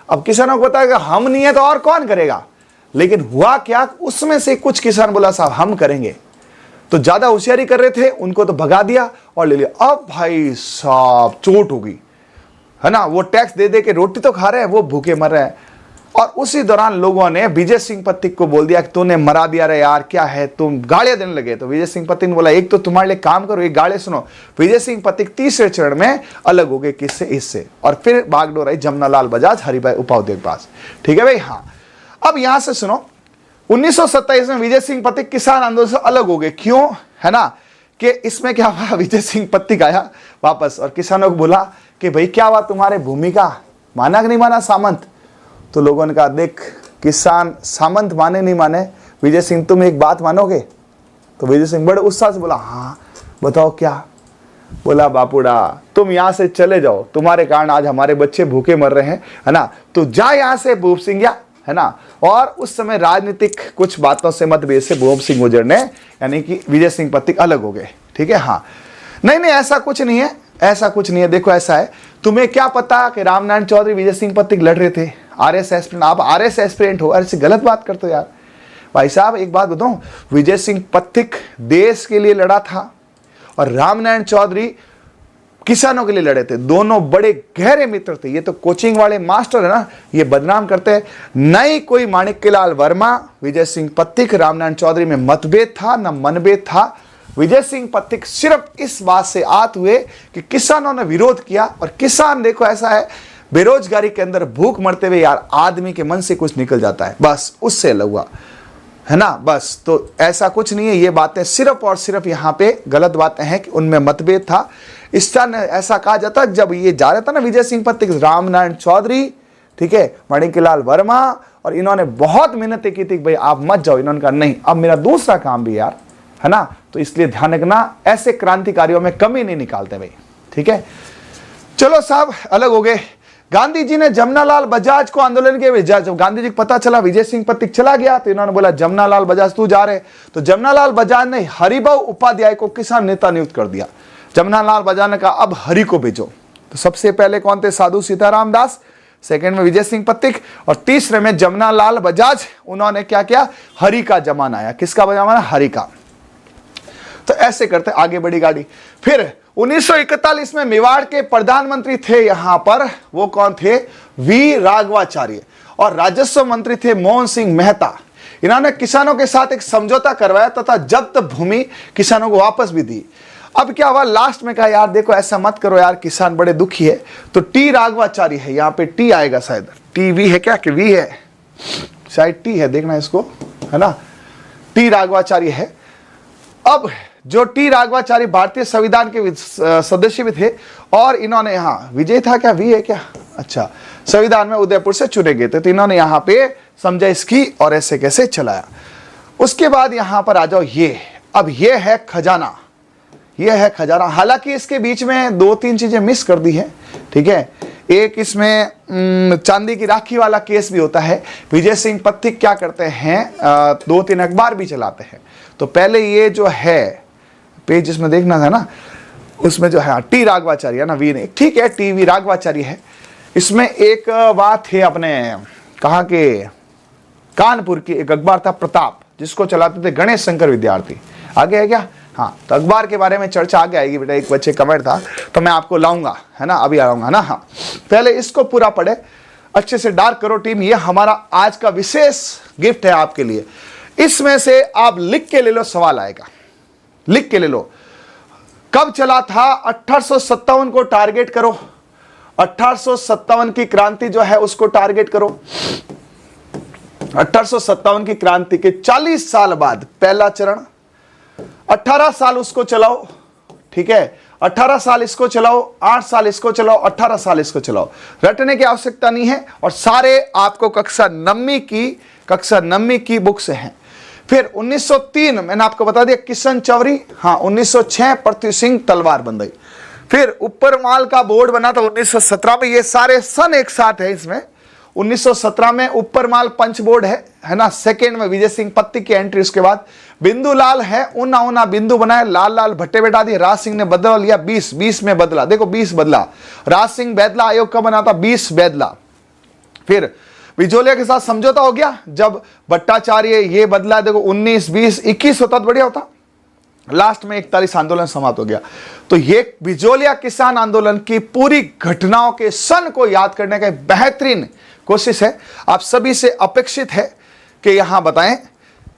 Speaker 1: अब किसानों को पता है कि हम नहीं है तो और कौन करेगा। लेकिन हुआ क्या, उसमें से कुछ किसान बोला साहब हम करेंगे, तो ज्यादा होशियारी कर रहे थे, उनको तो भगा दिया और ले लिया। अब भाई साहब चोट होगी, है ना, वो टैक्स दे दे के रोटी तो खा रहे हैं, वो भूखे मर रहे हैं। और उसी दौरान लोगों ने विजय सिंह पत्तिक को बोल दिया कि तूने मरा दिया रे यार, क्या है, तुम गालियां देने लगे। तो विजय सिंह पत्तिक ने बोला एक तो तुम्हारे लिए काम करो, एक गाली सुनो। विजय सिंह पत्तिक तीसरे चरण में अलग हो गए, किससे, इससे, और फिर बागडोर आई जमनालाल बजाज हरिभाई उपाध्याय के पास, ठीक है भाई। हाँ, अब यहां से सुनो, 1927 में विजय सिंह पत्तिक किसान आंदोलन से अलग हो गए। क्यों, है ना, कि इसमें क्या हुआ, विजय सिंह पत्तिक आया वापस और किसानों को बोला कि भाई क्या हुआ तुम्हारे भूमि का, माना कि नहीं माना सामंत। तो लोगों ने कहा देख किसान सामंत माने नहीं माने, विजय सिंह तुम एक बात मानोगे। तो विजय सिंह बड़े उत्साह से बोला हाँ बताओ क्या। बोला बापूड़ा तुम यहां से चले जाओ, तुम्हारे कारण आज हमारे बच्चे भूखे मर रहे हैं, है ना, तो जा यहां से भूप सिंह, है ना। और उस समय राजनीतिक कुछ बातों से मतभेद से भूप सिंह गुजर ने, यानी कि विजय सिंह पत्तिक अलग हो गए, ठीक है। हाँ, नहीं ऐसा कुछ नहीं है, ऐसा कुछ नहीं है। देखो ऐसा है, तुम्हें क्या पता कि रामनारायण चौधरी विजय सिंह पत्तिक लड़ रहे थे, आरएस एस्पिरेंट, आप आरएस एस्पिरेंट हो, ऐसी गलत बात करते हो यार। भाई साहब एक बात बताऊं, विजय सिंह पत्तिक देश के लिए लड़ा था और रामनारायण चौधरी किसानों के लिए लड़े थे, दोनों बड़े गहरे मित्र थे। ये तो कोचिंग वाले मास्टर है ना, ये बदनाम करते हैं। नहीं कोई माणिक्यलाल वर्मा, विजय सिंह पत्तिक, रामनारायण चौधरी में मतभेद था, न मनभेद था। विजय सिंह पत्तिक सिर्फ इस बात से आत हुए कि किसानों ने विरोध किया, और किसान देखो ऐसा है, बेरोजगारी के अंदर भूख मरते हुए यार आदमी के मन से कुछ निकल जाता है, बस उससे अलग हुआ, है ना, बस। तो ऐसा कुछ नहीं है, ये बातें सिर्फ और सिर्फ यहाँ पे गलत बातें हैं कि उनमें मतभेद था। इस तरह ऐसा कहा जाता जब ये जा रहा था ना विजय सिंह पत्तिक, रामनारायण चौधरी, ठीक है, माणिक्यलाल वर्मा, और इन्होंने बहुत मेहनतें की थी भाई आप मत जाओ। इन्होंने कहा नहीं अब मेरा दूसरा काम भी यार, है ना, तो इसलिए ध्यान रखना ऐसे क्रांतिकारियों में कमी नहीं निकालते भाई, ठीक है। चलो साहब अलग हो गए। गांधी जी ने जमनालाल बजाज को आंदोलन के भेजा। जब गांधी जी को पता चला विजय सिंह पत्तिक चला गया तो इन्होंने बोला जमनालाल बजाज तू जा रहे, तो जमनालाल बजाज ने हरिभाऊ उपाध्याय को किसान नेता नियुक्त कर दिया। जमनालाल बजाज ने कहा अब हरि को भेजो। तो सबसे पहले कौन थे, साधु सीताराम दास, सेकंड में विजय सिंह पत्तिक, और तीसरे में जमनालाल बजाज। उन्होंने क्या किया, हरि का जमाना आया। किसका जमाना, हरि का। तो ऐसे करते आगे बढ़ी गाड़ी। फिर 1941 में मेवाड़ के प्रधानमंत्री थे यहां पर, वो कौन थे, वी राघवाचार्य, और राजस्व मंत्री थे मोहन सिंह मेहता। इन्होंने किसानों के साथ एक समझौता करवाया तथा जब्त भूमि किसानों को वापस भी दी। अब क्या हुआ, लास्ट में कहा यार देखो ऐसा मत करो यार, किसान बड़े दुखी है। तो टी राघवाचार्य है, यहां पे टी आएगा शायद, टी वी है क्या, कि वी है, शायद टी है, देखना इसको, है ना, टी राघवाचार्य है। अब जो टी राघवाचार्य भारतीय संविधान के सदस्य भी थे, और इन्होंने यहाँ विजय था क्या, वी है क्या, अच्छा, संविधान में उदयपुर से चुने गए थे, तो इन्होंने यहाँ पे समझा इसकी और ऐसे कैसे चलाया। उसके बाद यहां पर आ जाओ, अब ये है खजाना, ये है खजाना। हालांकि इसके बीच में 2-3 चीजें मिस कर दी है, ठीक है। एक इसमें चांदी की राखी वाला केस भी होता है। विजय सिंह पत्तिक क्या करते हैं, 2-3 अखबार भी चलाते हैं। तो पहले ये जो है पेज जिसमें देखना था ना, उसमें जो है टी राघवाचार्य ना, वी नहीं, ठीक है, टी.वी. राघवाचार्य है। इसमें एक बात है, अपने कहा के कानपुर की एक अखबार था प्रताप, जिसको चलाते थे गणेश शंकर विद्यार्थी। आगे है क्या? हाँ, तो अखबार के बारे में चर्चा आगे आएगी बेटा। एक बच्चे कमेंट था तो मैं आपको लाऊंगा, है ना, अभी आऊंगा ना। हाँ, पहले इसको पूरा पढ़े, अच्छे से डार्क करो टीम। ये हमारा आज का विशेष गिफ्ट है आपके लिए। इसमें से आप लिख के ले लो, सवाल आएगा, लिख के ले लो। कब चला था? 1857 को टारगेट करो। 1857 की क्रांति जो है उसको टारगेट करो। 1857 की क्रांति के 40 साल बाद पहला चरण, 18 साल उसको चलाओ, ठीक है, 18 साल इसको चलाओ, 8 साल इसको चलाओ, 18 साल इसको चलाओ। रटने की आवश्यकता नहीं है, और सारे आपको कक्षा 9वीं की बुक से हैं। फिर 1903 मैंने आपको बता दिया किशन चौरी, हाँ 1906 पृथ्वी सिंह तलवार बंदई। फिर ऊपर माल का बोर्ड बना था 1917 में, ये सारे सन एक साथ है इसमें। 1917 में ऊपर माल पंच बोर्ड है ना। सेकेंड में विजय सिंह पत्तिक की एंट्री। उसके बाद बिंदुलाल है, उना उना बिंदु बनाए, लाल लाल भट्टे बैठा दिए। राज सिंह ने बदला लिया 20 में बदला, देखो 20 बदला। राज सिंह बैदला आयोग का बना था, 20 बैदला। फिर बिजोलिया के साथ समझौता हो गया, जब भट्टाचार्य ये बदला, देखो 19, 20, 21 होता तो बढ़िया होता। लास्ट में 41 आंदोलन समाप्त हो गया। तो ये बिजोलिया किसान आंदोलन की पूरी घटनाओं के सन को याद करने का बेहतरीन कोशिश है। आप सभी से अपेक्षित है कि यहां बताएं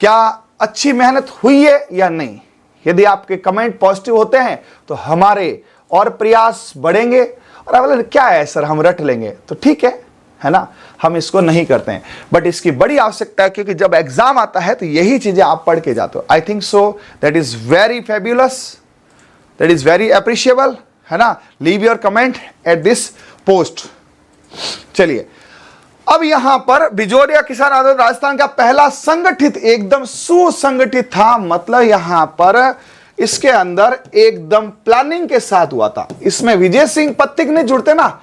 Speaker 1: क्या अच्छी मेहनत हुई है या नहीं। यदि आपके कमेंट पॉजिटिव होते हैं तो हमारे और प्रयास बढ़ेंगे, और अगर क्या है सर हम रट लेंगे तो ठीक है ना, हम इसको नहीं करते हैं। बट इसकी बड़ी आवश्यकता है, क्योंकि जब एग्जाम आता है तो यही चीजें आप पढ़ के जाते हो। I think so that is very fabulous, that is very appreciable, है ना। Leave your comment at this post. चलिए, अब यहां पर बिजोलिया किसान आंदोलन राजस्थान का पहला संगठित, एकदम सुसंगठित था। मतलब यहां पर इसके अंदर एकदम प्लानिंग के साथ हुआ था। इसमें विजय सिंह पत्तिक नहीं जुड़ते ना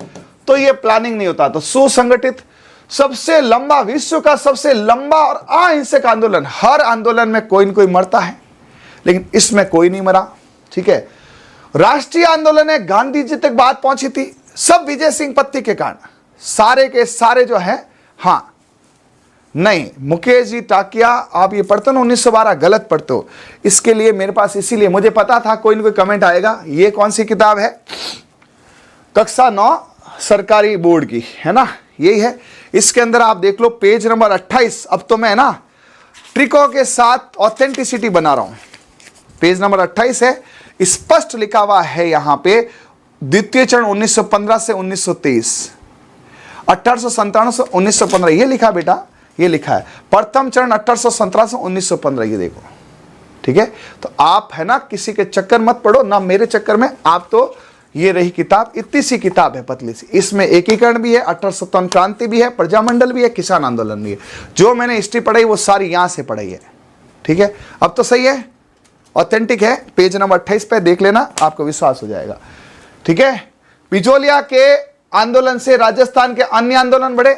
Speaker 1: तो ये प्लानिंग नहीं होता। तो सुसंगठित, सबसे लंबा, विश्व का सबसे लंबा और अहिंसक आंदोलन। हर आंदोलन में कोई न कोई मरता है, लेकिन इसमें कोई नहीं मरा, ठीक है। राष्ट्रीय आंदोलन है, गांधी जी तक बात पहुंची थी, सब विजय सिंह पत्तिक के कारण। सारे के सारे जो है, हाँ नहीं, मुकेश जी टाकिया आप ये पढ़ते हो 1912, गलत पढ़ते हो। इसके लिए मेरे पास, इसीलिए मुझे पता था कोई न कोई कमेंट आएगा। ये कौन सी किताब है? कक्षा 9 सरकारी बोर्ड की, है ना, यही है। इसके अंदर आप देख लो पेज नंबर 28। अब तो मैं ना ट्रिकों के साथ ऑथेंटिसिटी बना रहा हूं। पेज नंबर 28 है, स्पष्ट लिखा हुआ है यहां पे, द्वितीय चरण 1915 से 1923, 1857 से 1915, ये लिखा बेटा, ये लिखा है। प्रथम चरण 1817 से 1915, ये देखो, ठीक है। तो आप है ना किसी के चक्कर मत पड़ो, ना मेरे चक्कर में। आप तो ये रही किताब, इतनी सी किताब है, पतली सी। इसमें एकीकरण भी है, 1857 क्रांति भी है, प्रजामंडल भी है, किसान आंदोलन भी है। जो मैंने हिस्ट्री पढ़ाई वो सारी यहां से पढ़ाई है, ठीक है। अब तो सही है, ऑथेंटिक है। पेज नंबर 28 पे देख लेना, आपको विश्वास हो जाएगा, ठीक है। बिजोलिया के आंदोलन से राजस्थान के अन्य आंदोलन बढ़े,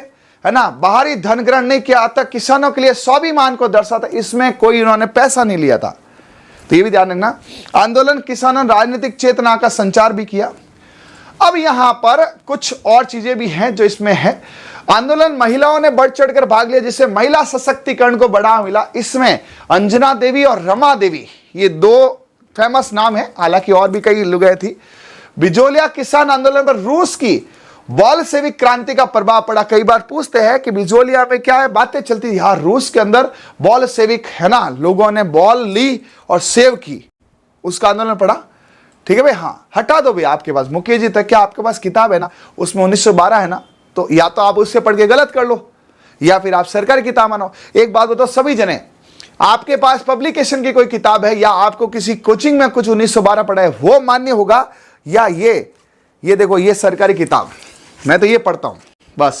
Speaker 1: है ना। बाहरी धन ग्रहण नहीं किया था, किसानों के लिए स्वाभिमान को दर्शाता, इसमें कोई उन्होंने पैसा नहीं लिया था, तो ये भी ध्यान रखना। आंदोलन किसानों ने राजनीतिक चेतना का संचार भी किया। अब यहां पर कुछ और चीजें भी हैं जो इसमें है। आंदोलन महिलाओं ने बढ़ चढ़कर भाग लिया, जिससे महिला सशक्तिकरण को बढ़ावा मिला। इसमें अंजना देवी और रमा देवी, ये 2 फेमस नाम है, हालांकि और भी कई लोग थी। बिजोलिया किसान आंदोलन पर रूस की बॉलशेविक क्रांति का प्रभाव पड़ा। कई बार पूछते हैं कि बिजोलिया में क्या है, बातें चलती थी। हाँ, रूस के अंदर बॉलशेविक, है ना, लोगों ने बॉल ली और सेव की, उसका आंदोलन पड़ा, ठीक है भाई। हाँ, हटा दो भाई, आपके पास मुकेश जी तक क्या आपके पास किताब है ना, उसमें 1912 है ना, तो या तो आप उससे पढ़ के गलत कर लो, या फिर आप सरकारी किताब मानो। एक बात बताओ सभी जने, आपके पास पब्लिकेशन की कोई किताब है, या आपको किसी कोचिंग में कुछ 1912 पढ़ा है, वो मान्य होगा, या ये देखो, ये सरकारी किताब, मैं तो ये पढ़ता हूं बस।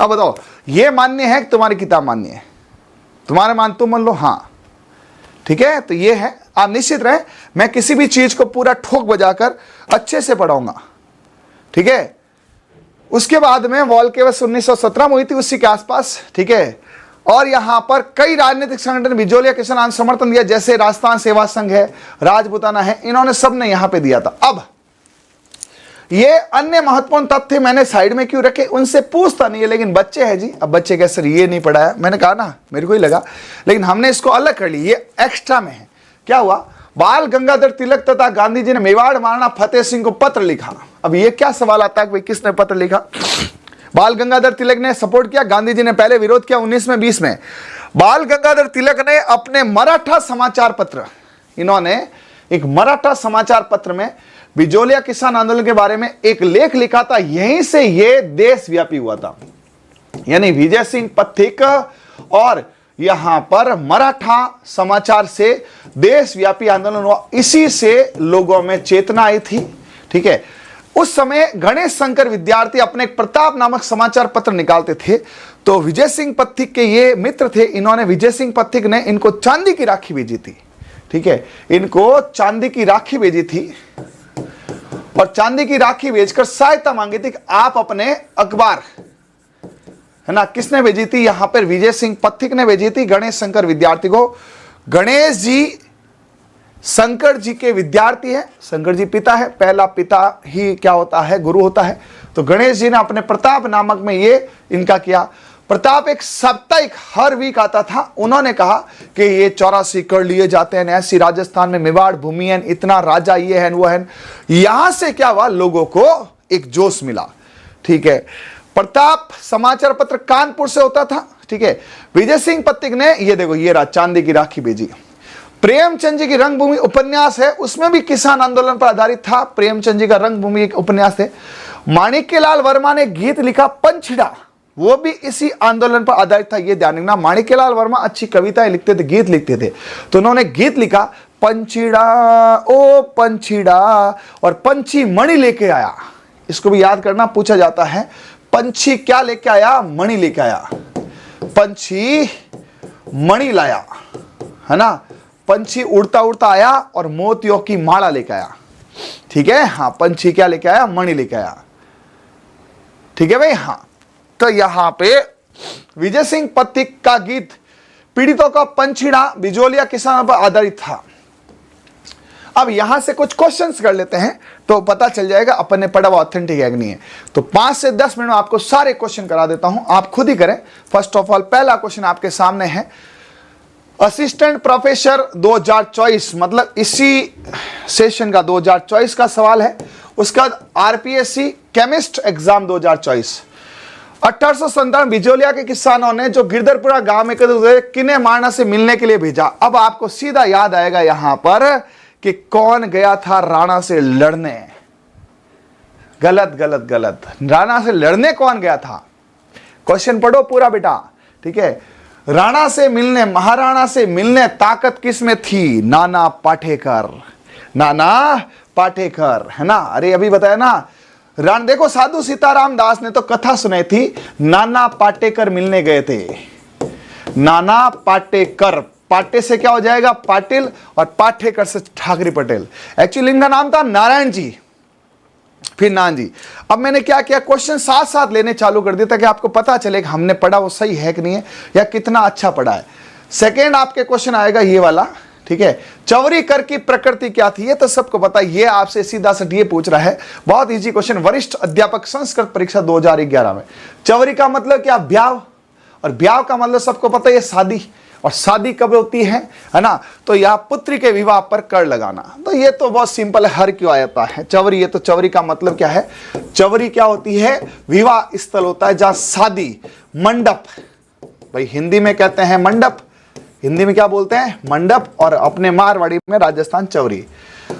Speaker 1: अब बताओ, ये मान्य है कि तुम्हारी किताब मान्य है? तुम्हारे मान तुम मान लो हाँ, ठीक है। तो ये है, आप निश्चित रहे मैं किसी भी चीज को पूरा ठोक बजाकर अच्छे से पढ़ाऊंगा, ठीक है। उसके बाद में वॉल्केवस 1917 में हुई थी, उसी के आसपास, ठीक है। और यहां पर कई राजनीतिक संगठन बिजोलिया किसान आंदोलन समर्थन दिया, जैसे राजस्थान सेवा संघ है, राजपूताना है, इन्होंने सबने यहां पे दिया था। अब ये अन्य महत्वपूर्ण तथ्य मैंने साइड में क्यों रखे, उनसे पूछता नहीं है, लेकिन बच्चे हैं जी। अब बच्चे कैसे ये नहीं पढ़ाया, मैंने कहा ना मेरे को ही लगा, लेकिन हमने इसको अलग कर ली, ये एक्स्ट्रा में है। क्या हुआ, बाल गंगाधर तिलक तथा गांधी जी ने मेवाड़ महाराणा फतेह सिंह को पत्र लिखा। अब ये क्या सवाल आता है कि भाई किसने पत्र लिखा? बाल गंगाधर तिलक ने सपोर्ट किया, गांधी जी ने पहले विरोध किया 19 में 20 में। बाल गंगाधर तिलक ने अपने मराठा समाचार पत्र, इन्होंने एक मराठा समाचार पत्र में बिजोलिया किसान आंदोलन के बारे में एक लेख लिखा था, यहीं से ये देशव्यापी हुआ था। यानी विजय सिंह पथिक और यहां पर मराठा समाचार से देशव्यापी आंदोलन हुआ, इसी से लोगों में चेतना आई थी, ठीक है। उस समय गणेश शंकर विद्यार्थी अपने एक प्रताप नामक समाचार पत्र निकालते थे, तो विजय सिंह पथिक के ये मित्र थे, इन्होंने, विजय सिंह पथिक ने इनको चांदी की राखी भेजी थी, ठीक है। इनको चांदी की राखी भेजी थी और चांदी की राखी भेजकर सहायता मांगी थी कि आप अपने अखबार, है ना, किसने भेजी थी? यहां पर विजय सिंह पथिक ने भेजी थी गणेश शंकर विद्यार्थी को। गणेश जी शंकर जी के विद्यार्थी है, शंकर जी पिता है, पहला पिता ही क्या होता है, गुरु होता है। तो गणेश जी ने अपने प्रताप नामक में ये इनका किया। प्रताप एक साप्ताहिक हर वीक आता था। उन्होंने कहा कि ये 84 कर लिए जाते हैं, ऐसी राजस्थान में मेवाड़ भूमि है, इतना राजा ये है वो है। यहां से क्या हुआ, लोगों को एक जोश मिला, ठीक है। प्रताप समाचार पत्र कानपुर से होता था, ठीक है। विजय सिंह पथिक ने ये देखो ये चांदी की राखी भेजी। प्रेमचंद जी की रंगभूमि उपन्यास है, उसमें भी किसान आंदोलन पर आधारित था। प्रेमचंद जी का रंगभूमि एक उपन्यास है। माणिक्यलाल वर्मा ने गीत लिखा पंछिड़ा, वो भी इसी आंदोलन पर आधारित था। ये ध्यान रखना, माणिक्यलाल वर्मा अच्छी कविताएं लिखते थे, गीत लिखते थे, तो उन्होंने गीत लिखा पंछिड़ा ओ पंछिड़ा, और पंछी मणि लेके आया। इसको भी याद करना, पूछा जाता है पंछी क्या लेके आया? मणि लेके आया। पंछी मणि लाया, है ना। पंछी उड़ता उड़ता आया और मोतियों की माला लेके आया, ठीक है। हाँ, पंछी क्या लेके आया? मणि लेके आया, ठीक है भाई। हाँ, तो यहां पे विजय सिंह पथिक का गीत पीड़ितों का पंछिड़ा बिजोलिया किसानों पर आधारित था। अब यहां से कुछ क्वेश्चंस कर लेते हैं तो पता चल जाएगा अपन ने पढ़ा हुआ ऑथेंटिक है कि नहीं है। तो 5 से 10 मिनट में आपको सारे क्वेश्चन करा देता हूं, आप खुद ही करें। फर्स्ट ऑफ ऑल पहला क्वेश्चन आपके सामने है, असिस्टेंट प्रोफेसर 2024, मतलब इसी सेशन का 2024 का सवाल है। उसका आरपीएससी केमिस्ट एग्जाम 2024। 1857 बिजोलिया के किसानों ने जो गिरधरपुरा गांव में किन्हे मारना से मिलने के लिए भेजा। अब आपको सीधा याद आएगा यहां पर कि कौन गया था राणा से लड़ने। गलत गलत गलत, राणा से लड़ने कौन गया था? क्वेश्चन पढ़ो पूरा बेटा, ठीक है। राणा से मिलने, महाराणा से मिलने ताकत किस में थी? नाना पाटेकर, नाना पाटेकर, है ना। अरे अभी बताया ना, देखो साधु सीताराम दास ने तो कथा सुनाई थी, नाना पाटेकर मिलने गए थे। नाना पाटेकर, पाटे से क्या हो जाएगा? पाटिल, और पाटेकर से ठाकरे पटेल। एक्चुअली इनका नाम था नारायण जी, फिर नान जी। अब मैंने क्या किया, क्वेश्चन साथ साथ लेने चालू कर दिया ताकि आपको पता चले कि हमने पढ़ा वो सही है कि नहीं है, या कितना अच्छा पढ़ा है। सेकेंड आपके क्वेश्चन आएगा ये वाला, ठीक है। चौरी कर की प्रकृति क्या थी? ये तो सबको पता है, ये आपसे सीधा सा ये पूछ रहा है, बहुत इजी क्वेश्चन। वरिष्ठ अध्यापक संस्कृत परीक्षा 2011 में। चौरी का मतलब क्या? ब्याह, और ब्याह का मतलब सबको पता है ये शादी, और शादी कब होती है ना। तो यह पुत्री के विवाह पर कर लगाना, तो ये तो बहुत सिंपल है, हर क्यों आता है चौरी। ये तो चौरी का मतलब क्या है? चौरी क्या होती है? विवाह स्थल होता है जहां शादी, मंडप, भाई हिंदी में कहते हैं मंडप, हिंदी में क्या बोलते हैं? मंडप, और अपने मारवाड़ी में राजस्थान चौरी।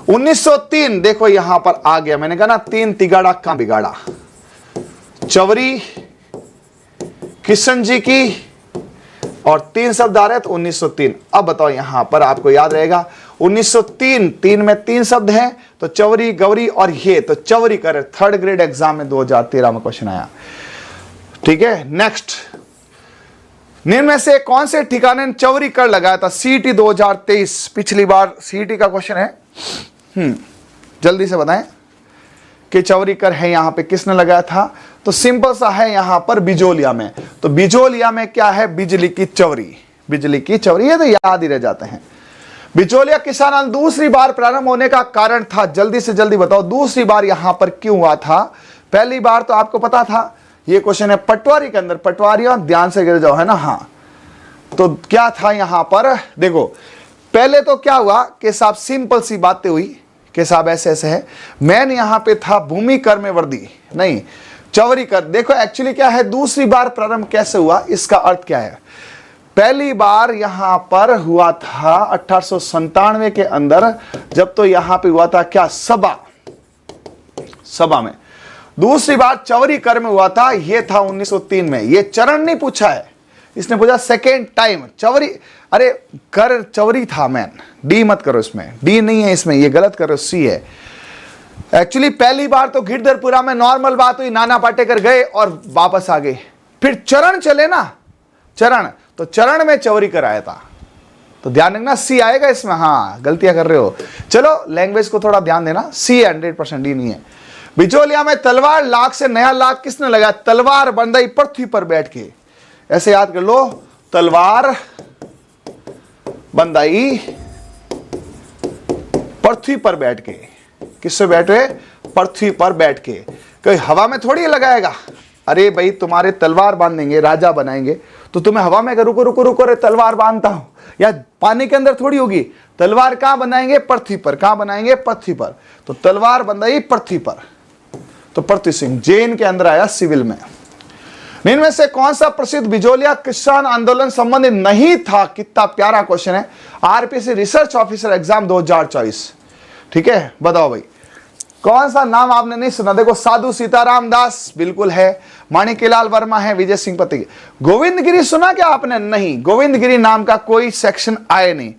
Speaker 1: 1903 देखो यहां पर आ गया, मैंने कहा ना 3 तिगाड़ा का बिगाड़ा। चौरी किशन जी की, और 3 शब्द आ रहे हैं तो 1903। अब बताओ यहां पर आपको याद रहेगा 1903, 3 में 3 शब्द हैं, तो चौरी गौरी और ये, तो चौरी करे। 3rd ग्रेड एग्जाम में 2013 में क्वेश्चन आया, ठीक है। नेक्स्ट निम्न में से कौन से ठिकाने ने चौरी कर लगाया था? सीटी 2023, पिछली बार सीटी का क्वेश्चन है। जल्दी से बताएं कि चौरी कर है यहां पे किसने लगाया था? तो सिंपल सा है यहां पर बिजोलिया में। तो बिजोलिया में क्या है? बिजली की चौरी, बिजली की चौरी, ये तो याद ही रह जाते हैं। बिचौलिया किसान आंदोलन दूसरी बार प्रारंभ होने का कारण था, जल्दी से जल्दी बताओ दूसरी बार यहां पर क्यों हुआ था? पहली बार तो आपको पता था, ये क्वेश्चन है पटवारी के अंदर, पटवारियों ध्यान से गिर जाओ, है ना। हाँ, तो क्या था यहां पर? देखो पहले तो क्या हुआ कि साहब सिंपल सी बातें हुई कि साहब ऐसे ऐसे है। मैन यहां पे था भूमि कर में वृद्धि, नहीं चौरी कर। देखो एक्चुअली क्या है, दूसरी बार प्रारंभ कैसे हुआ, इसका अर्थ क्या है? पहली बार यहां पर हुआ था 1897 के अंदर, जब तो यहां पे हुआ था क्या, सभा में। दूसरी बार चौरी कर में हुआ था, यह था 1903 में। यह चरण नहीं पूछा है, इसने पूछा सेकेंड टाइम चौरी। अरे कर चौरी था मैन, डी मत करो इसमें, डी नहीं है इसमें, ये गलत करो, सी है। एक्चुअली पहली बार तो गिरधरपुरा में नॉर्मल बात हुई, नाना पाटेकर गए और वापस आ गए। फिर चरण चले ना, चरण, तो चरण में चौरी कराया था। तो ध्यान रखना सी आएगा इसमें। हाँ गलतियां कर रहे हो, चलो लैंग्वेज को थोड़ा ध्यान देना। सी 100% डी नहीं है। बिचौलिया में तलवार लाख से नया लाख किसने लगाया? तलवार बंदाई पृथ्वी पर बैठ के, ऐसे याद कर लो, तलवार बंदाई पृथ्वी पर बैठ के। किससे बैठे? पृथ्वी पर बैठ के, कोई हवा में थोड़ी लगाएगा। अरे भाई तुम्हारे तलवार बांधेंगे, राजा बनाएंगे, तो तुम्हें हवा में रुको रुको रुको रे तलवार बांधता हूं, या पानी के अंदर थोड़ी होगी तलवार। कहां बनाएंगे? पृथ्वी पर। कहां बनाएंगे? पृथ्वी पर। तो तलवार बंधाई पृथ्वी पर। तो पृथ्वी सिंह जैन के अंदर आया सिविल में। इनमें से कौन सा प्रसिद्ध बिजोलिया किसान आंदोलन संबंधित नहीं था? कितना प्यारा क्वेश्चन है, आरपीसी रिसर्च ऑफिसर एग्जाम 2024। ठीक है, बताओ भाई कौन सा नाम आपने नहीं सुना? देखो साधु सीताराम दास बिल्कुल है, माणिक्यलाल वर्मा है, विजय सिंह पति। गोविंद गिरी सुना क्या आपने? नहीं, गोविंद गिरी नाम का कोई सेक्शन आए नहीं।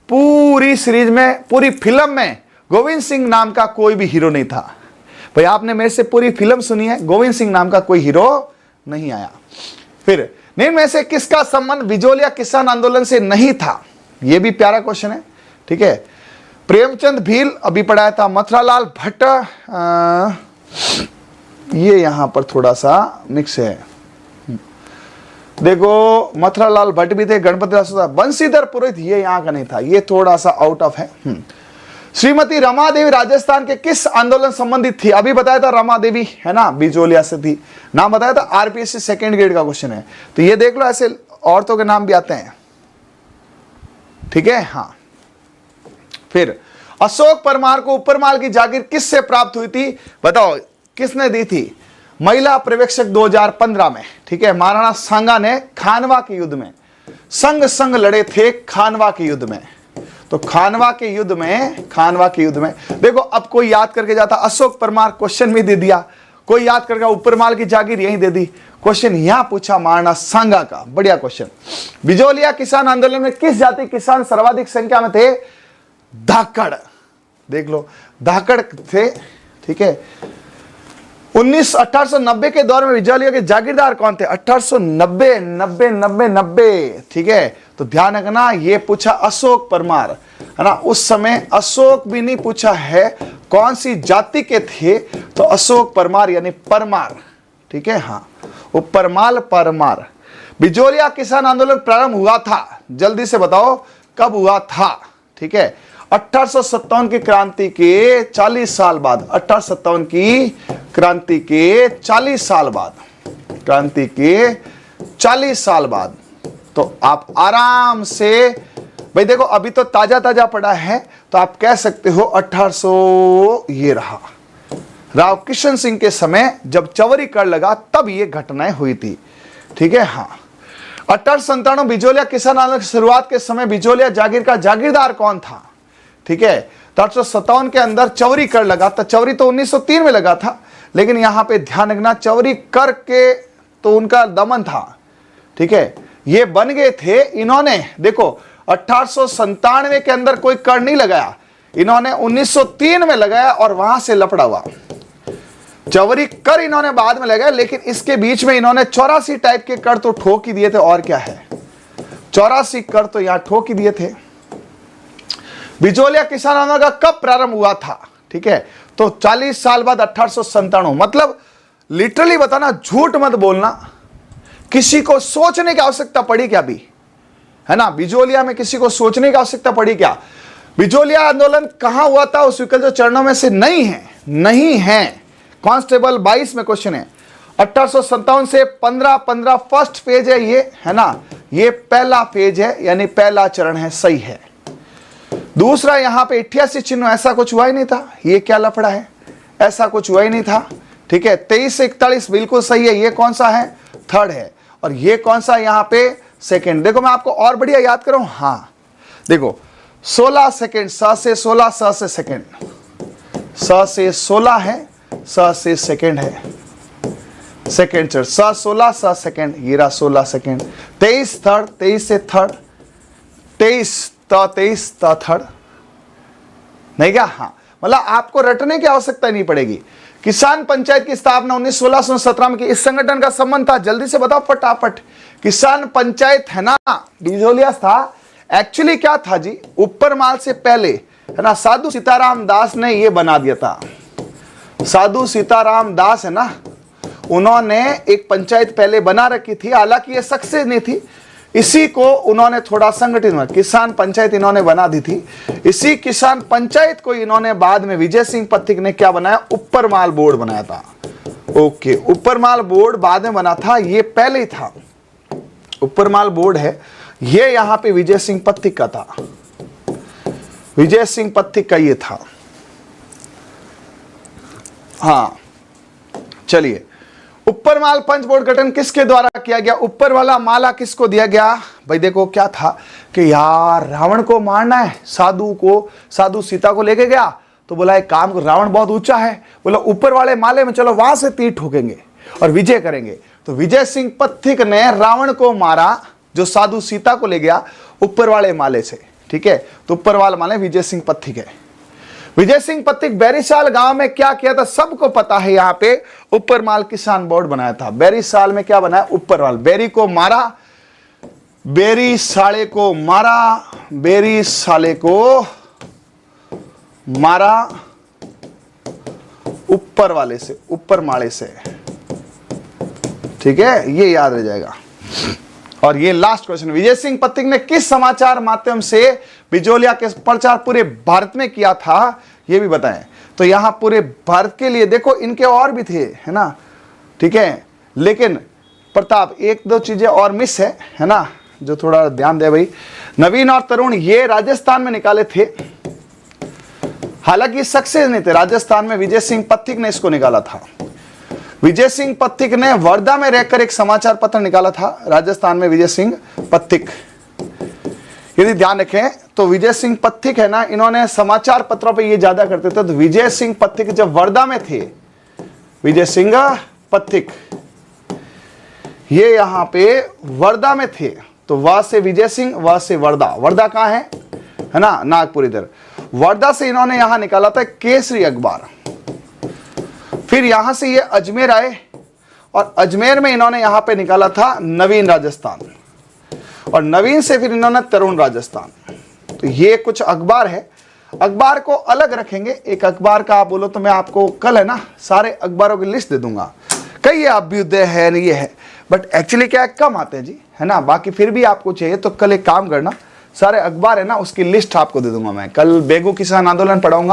Speaker 1: पूरी सीरीज में, पूरी फिल्म में गोविंद सिंह नाम का कोई भी हीरो नहीं था। भाई आपने मेरे से पूरी फिल्म सुनी है, गोविंद सिंह नाम का कोई हीरो नहीं आया। फिर निम्न में से किसका संबंध बिजोलिया किसान आंदोलन से नहीं था? यह भी प्यारा क्वेश्चन है। ठीक है, प्रेमचंद भील अभी पढ़ाया था, मथुरालाल भट्ट, ये यहां पर थोड़ा सा मिक्स है। देखो मथुरालाल भट्ट भी थे, गणपति दास, बंशीधर पुरोहित ये यहां का नहीं था, ये थोड़ा सा आउट ऑफ है। श्रीमती रमा देवी राजस्थान के किस आंदोलन संबंधित थी? अभी बताया था रमा देवी, है ना, बिजोलिया से थी, नाम बताया था। आरपीएससी सेकेंड ग्रेड का क्वेश्चन है, तो ये देख लो, ऐसे औरतों के नाम भी आते हैं। ठीक है, हाँ। फिर अशोक परमार को ऊपरमाल की जागीर किससे प्राप्त हुई थी? बताओ किसने दी थी? महिला पर्यवेक्षक 2015 में। ठीक है, महाराणा सांगा ने खानवा के युद्ध में संग लड़े थे, खानवा के युद्ध में। तो खानवा के युद्ध में देखो, अब कोई याद करके जाता, अशोक परमार क्वेश्चन भी दे दिया, कोई याद करके ऊपरमाल की जागीर यही दे दी। क्वेश्चन यहां पूछा महाराणा सांगा का, बढ़िया क्वेश्चन। बिजोलिया किसान आंदोलन में किस जाति किसान सर्वाधिक संख्या में थे? धाकड़, देख लो धाकड़ थे। ठीक है, 1890 के दौर में बिजोलिया के जागीरदार कौन थे? 1890। ठीक है, तो ध्यान रखना, ये पूछा अशोक परमार, है ना। उस समय अशोक भी नहीं पूछा है, कौन सी जाति के थे? तो अशोक परमार यानी परमार। ठीक है, हाँ, वो परमार। बिजोलिया किसान आंदोलन प्रारंभ हुआ था, जल्दी से बताओ कब हुआ था? ठीक है, 1857 की क्रांति के 40 साल बाद, 1857 की क्रांति के 40 साल बाद, क्रांति के 40 साल बाद। तो आप आराम से, भाई देखो अभी तो ताजा पड़ा है, तो आप कह सकते हो 1800, ये रहा राव किशन सिंह के समय जब चौरी कर लगा, तब ये घटनाएं हुई थी। ठीक है, हाँ। 1897 बिजोलिया किसान आंदोलन की शुरुआत के समय बिजोलिया जागीर का जागीरदार कौन था? ठीक है, तो 1857 के अंदर चौरी कर लगा था। चौरी तो 1903 में लगा था, लेकिन यहां पे ध्यान रखना, चौरी करके तो उनका दमन था। ठीक है, ये बन गए थे इन्होंने, देखो 1897 के अंदर कोई कर नहीं लगाया, इन्होंने 1903 में लगाया और वहां से लपड़ा हुआ। चवरी कर इन्होंने बाद में लगाया, लेकिन इसके बीच में इन्होंने 84 टाइप के कर तो ठोक ही दिए थे। और क्या है, 84 कर तो यहां ठोक ही दिए थे। बिचौलिया किसान आंदोलन का कब प्रारंभ हुआ था? ठीक है, तो 40 साल बाद 1897। मतलब लिटरली बताना, झूठ मत बोलना। किसी को सोचने की आवश्यकता पड़ी क्या अभी, है ना? बिचौलिया में किसी को सोचने की आवश्यकता पड़ी क्या? बिचौलिया आंदोलन कहां हुआ था? उस विकल्प जो चरणों में से नहीं है, नहीं है। कांस्टेबल 22 में क्वेश्चन है। 1857 से 15 फर्स्ट पेज है ये, है ना? ये पहला पेज है, यानी पहला चरण है, सही है। दूसरा यहां पे 88 चिन्ह, ऐसा कुछ हुआ ही नहीं था। ये क्या लफड़ा है, ऐसा कुछ हुआ ही नहीं था। ठीक है, 23 से 41 बिल्कुल सही है। ये कौन सा है? थर्ड है। और ये कौन सा यहां पे? सेकंड। देखो मैं आपको और बढ़िया याद करूं, हाँ देखो 16 सेकंड, स से 16, स से सेकंड, स से 16 है, स से सेकंड है, सेकंड चरण, स 16, स सेकंड, ये रहा 16 सेकंड। 23 थर्ड, 23 से थर्ड, 23 त थर्ड, नहीं क्या? हाँ, मतलब आपको रटने की आवश्यकता नहीं पड़ेगी। किसान पंचायत की स्थापना 1617 में की। इस संगठन का संबंध था, जल्दी से बताओ फटाफट। किसान पंचायत है ना, बिचौलिया था। एक्चुअली क्या था जी, ऊपर माल से पहले, है ना, साधु सीताराम दास ने ये बना दिया था। साधु सीताराम दास है ना, उन्होंने एक पंचायत पहले बना रखी थी, हालांकि ये सक्सेस नहीं थी। इसी को उन्होंने थोड़ा संगठित में किसान पंचायत इन्होंने बना दी थी। इसी किसान पंचायत को इन्होंने बाद में विजय सिंह पथिक ने क्या बनाया? ऊपर माल बोर्ड बनाया था। ओके, ऊपर माल बोर्ड बाद में बना था, ये पहले ही था। ऊपर माल बोर्ड है, ये यहां पे विजय सिंह पथिक का था। विजय सिंह पथिक का ये था। हाँ चलिए, ऊपर माल पंच बोर्ड गठन किसके द्वारा किया गया? ऊपर वाला माला किसको दिया गया? भाई देखो क्या था कि यार रावण को मारना है, साधु सीता को लेके गया, तो बोला एक काम, रावण बहुत ऊंचा है, बोला ऊपर वाले माले में चलो वहां से तीर ठोकेंगे और विजय करेंगे। तो विजय सिंह पथिक ने रावण को मारा, जो साधु सीता को ले गया ऊपर वाले माले से। ठीक है, तो ऊपर वाले माले विजय सिंह पथिक है। विजय सिंह पथिक बैरीसाल गांव में क्या किया था? सबको पता है। यहां पे ऊपर माल किसान बोर्ड बनाया था। बैरीसाल में क्या बनाया? ऊपर माल। बेरी को मारा, बेरी साले को मारा, बेरी साले को मारा ऊपर वाले से, ऊपर माले से। ठीक है, ये याद रह जाएगा। और ये लास्ट क्वेश्चन, विजय सिंह पथिक ने किस समाचार माध्यम से बिचौलिया के प्रचार पूरे भारत में किया था? ये भी बताएं। तो यहां पूरे भारत के लिए देखो, इनके और भी थे, है ना? ठीक है, लेकिन प्रताप एक दो चीजें और मिस है ना, जो थोड़ा ध्यान दे भाई। नवीन और तरुण ये राजस्थान में निकाले थे, हालांकि सक्सेस नहीं थे। राजस्थान में विजय सिंह पथिक ने इसको निकाला था। विजय सिंह पथिक ने वर्धा में रहकर एक समाचार पत्र निकाला था। राजस्थान में विजय सिंह पथिक, यदि ध्यान रखें तो विजय सिंह पथिक है ना, इन्होंने समाचार पत्रों पे ये ज्यादा करते थे। तो विजय सिंह पथिक जब वर्धा में थे, विजय सिंह पथिक ये यहां पे वर्धा में थे, तो वह से विजय सिंह, वह से वर्धा। वर्धा कहां है ना, नागपुर इधर। वर्धा से इन्होंने यहां निकाला था केसरी अखबार। फिर यहां से ये अजमेर आए और अजमेर में इन्होंने यहां पे निकाला था नवीन राजस्थान, और नवीन से फिर इन्होंने तरुण राजस्थान। तो ये कुछ अखबार है, अखबार को अलग रखेंगे। एक अखबार का आप बोलो तो मैं आपको कल है ना सारे अखबारों की लिस्ट दे दूंगा। कई अभ्युदय है, ये है, बट एक्चुअली क्या है, कम आते हैं जी, है ना। बाकी फिर भी आपको चाहिए तो कल एक काम करना, सारे अखबार है ना उसकी लिस्ट आपको दे दूंगा मैं। कल बेगू किसान आंदोलन पढ़ाऊंगा।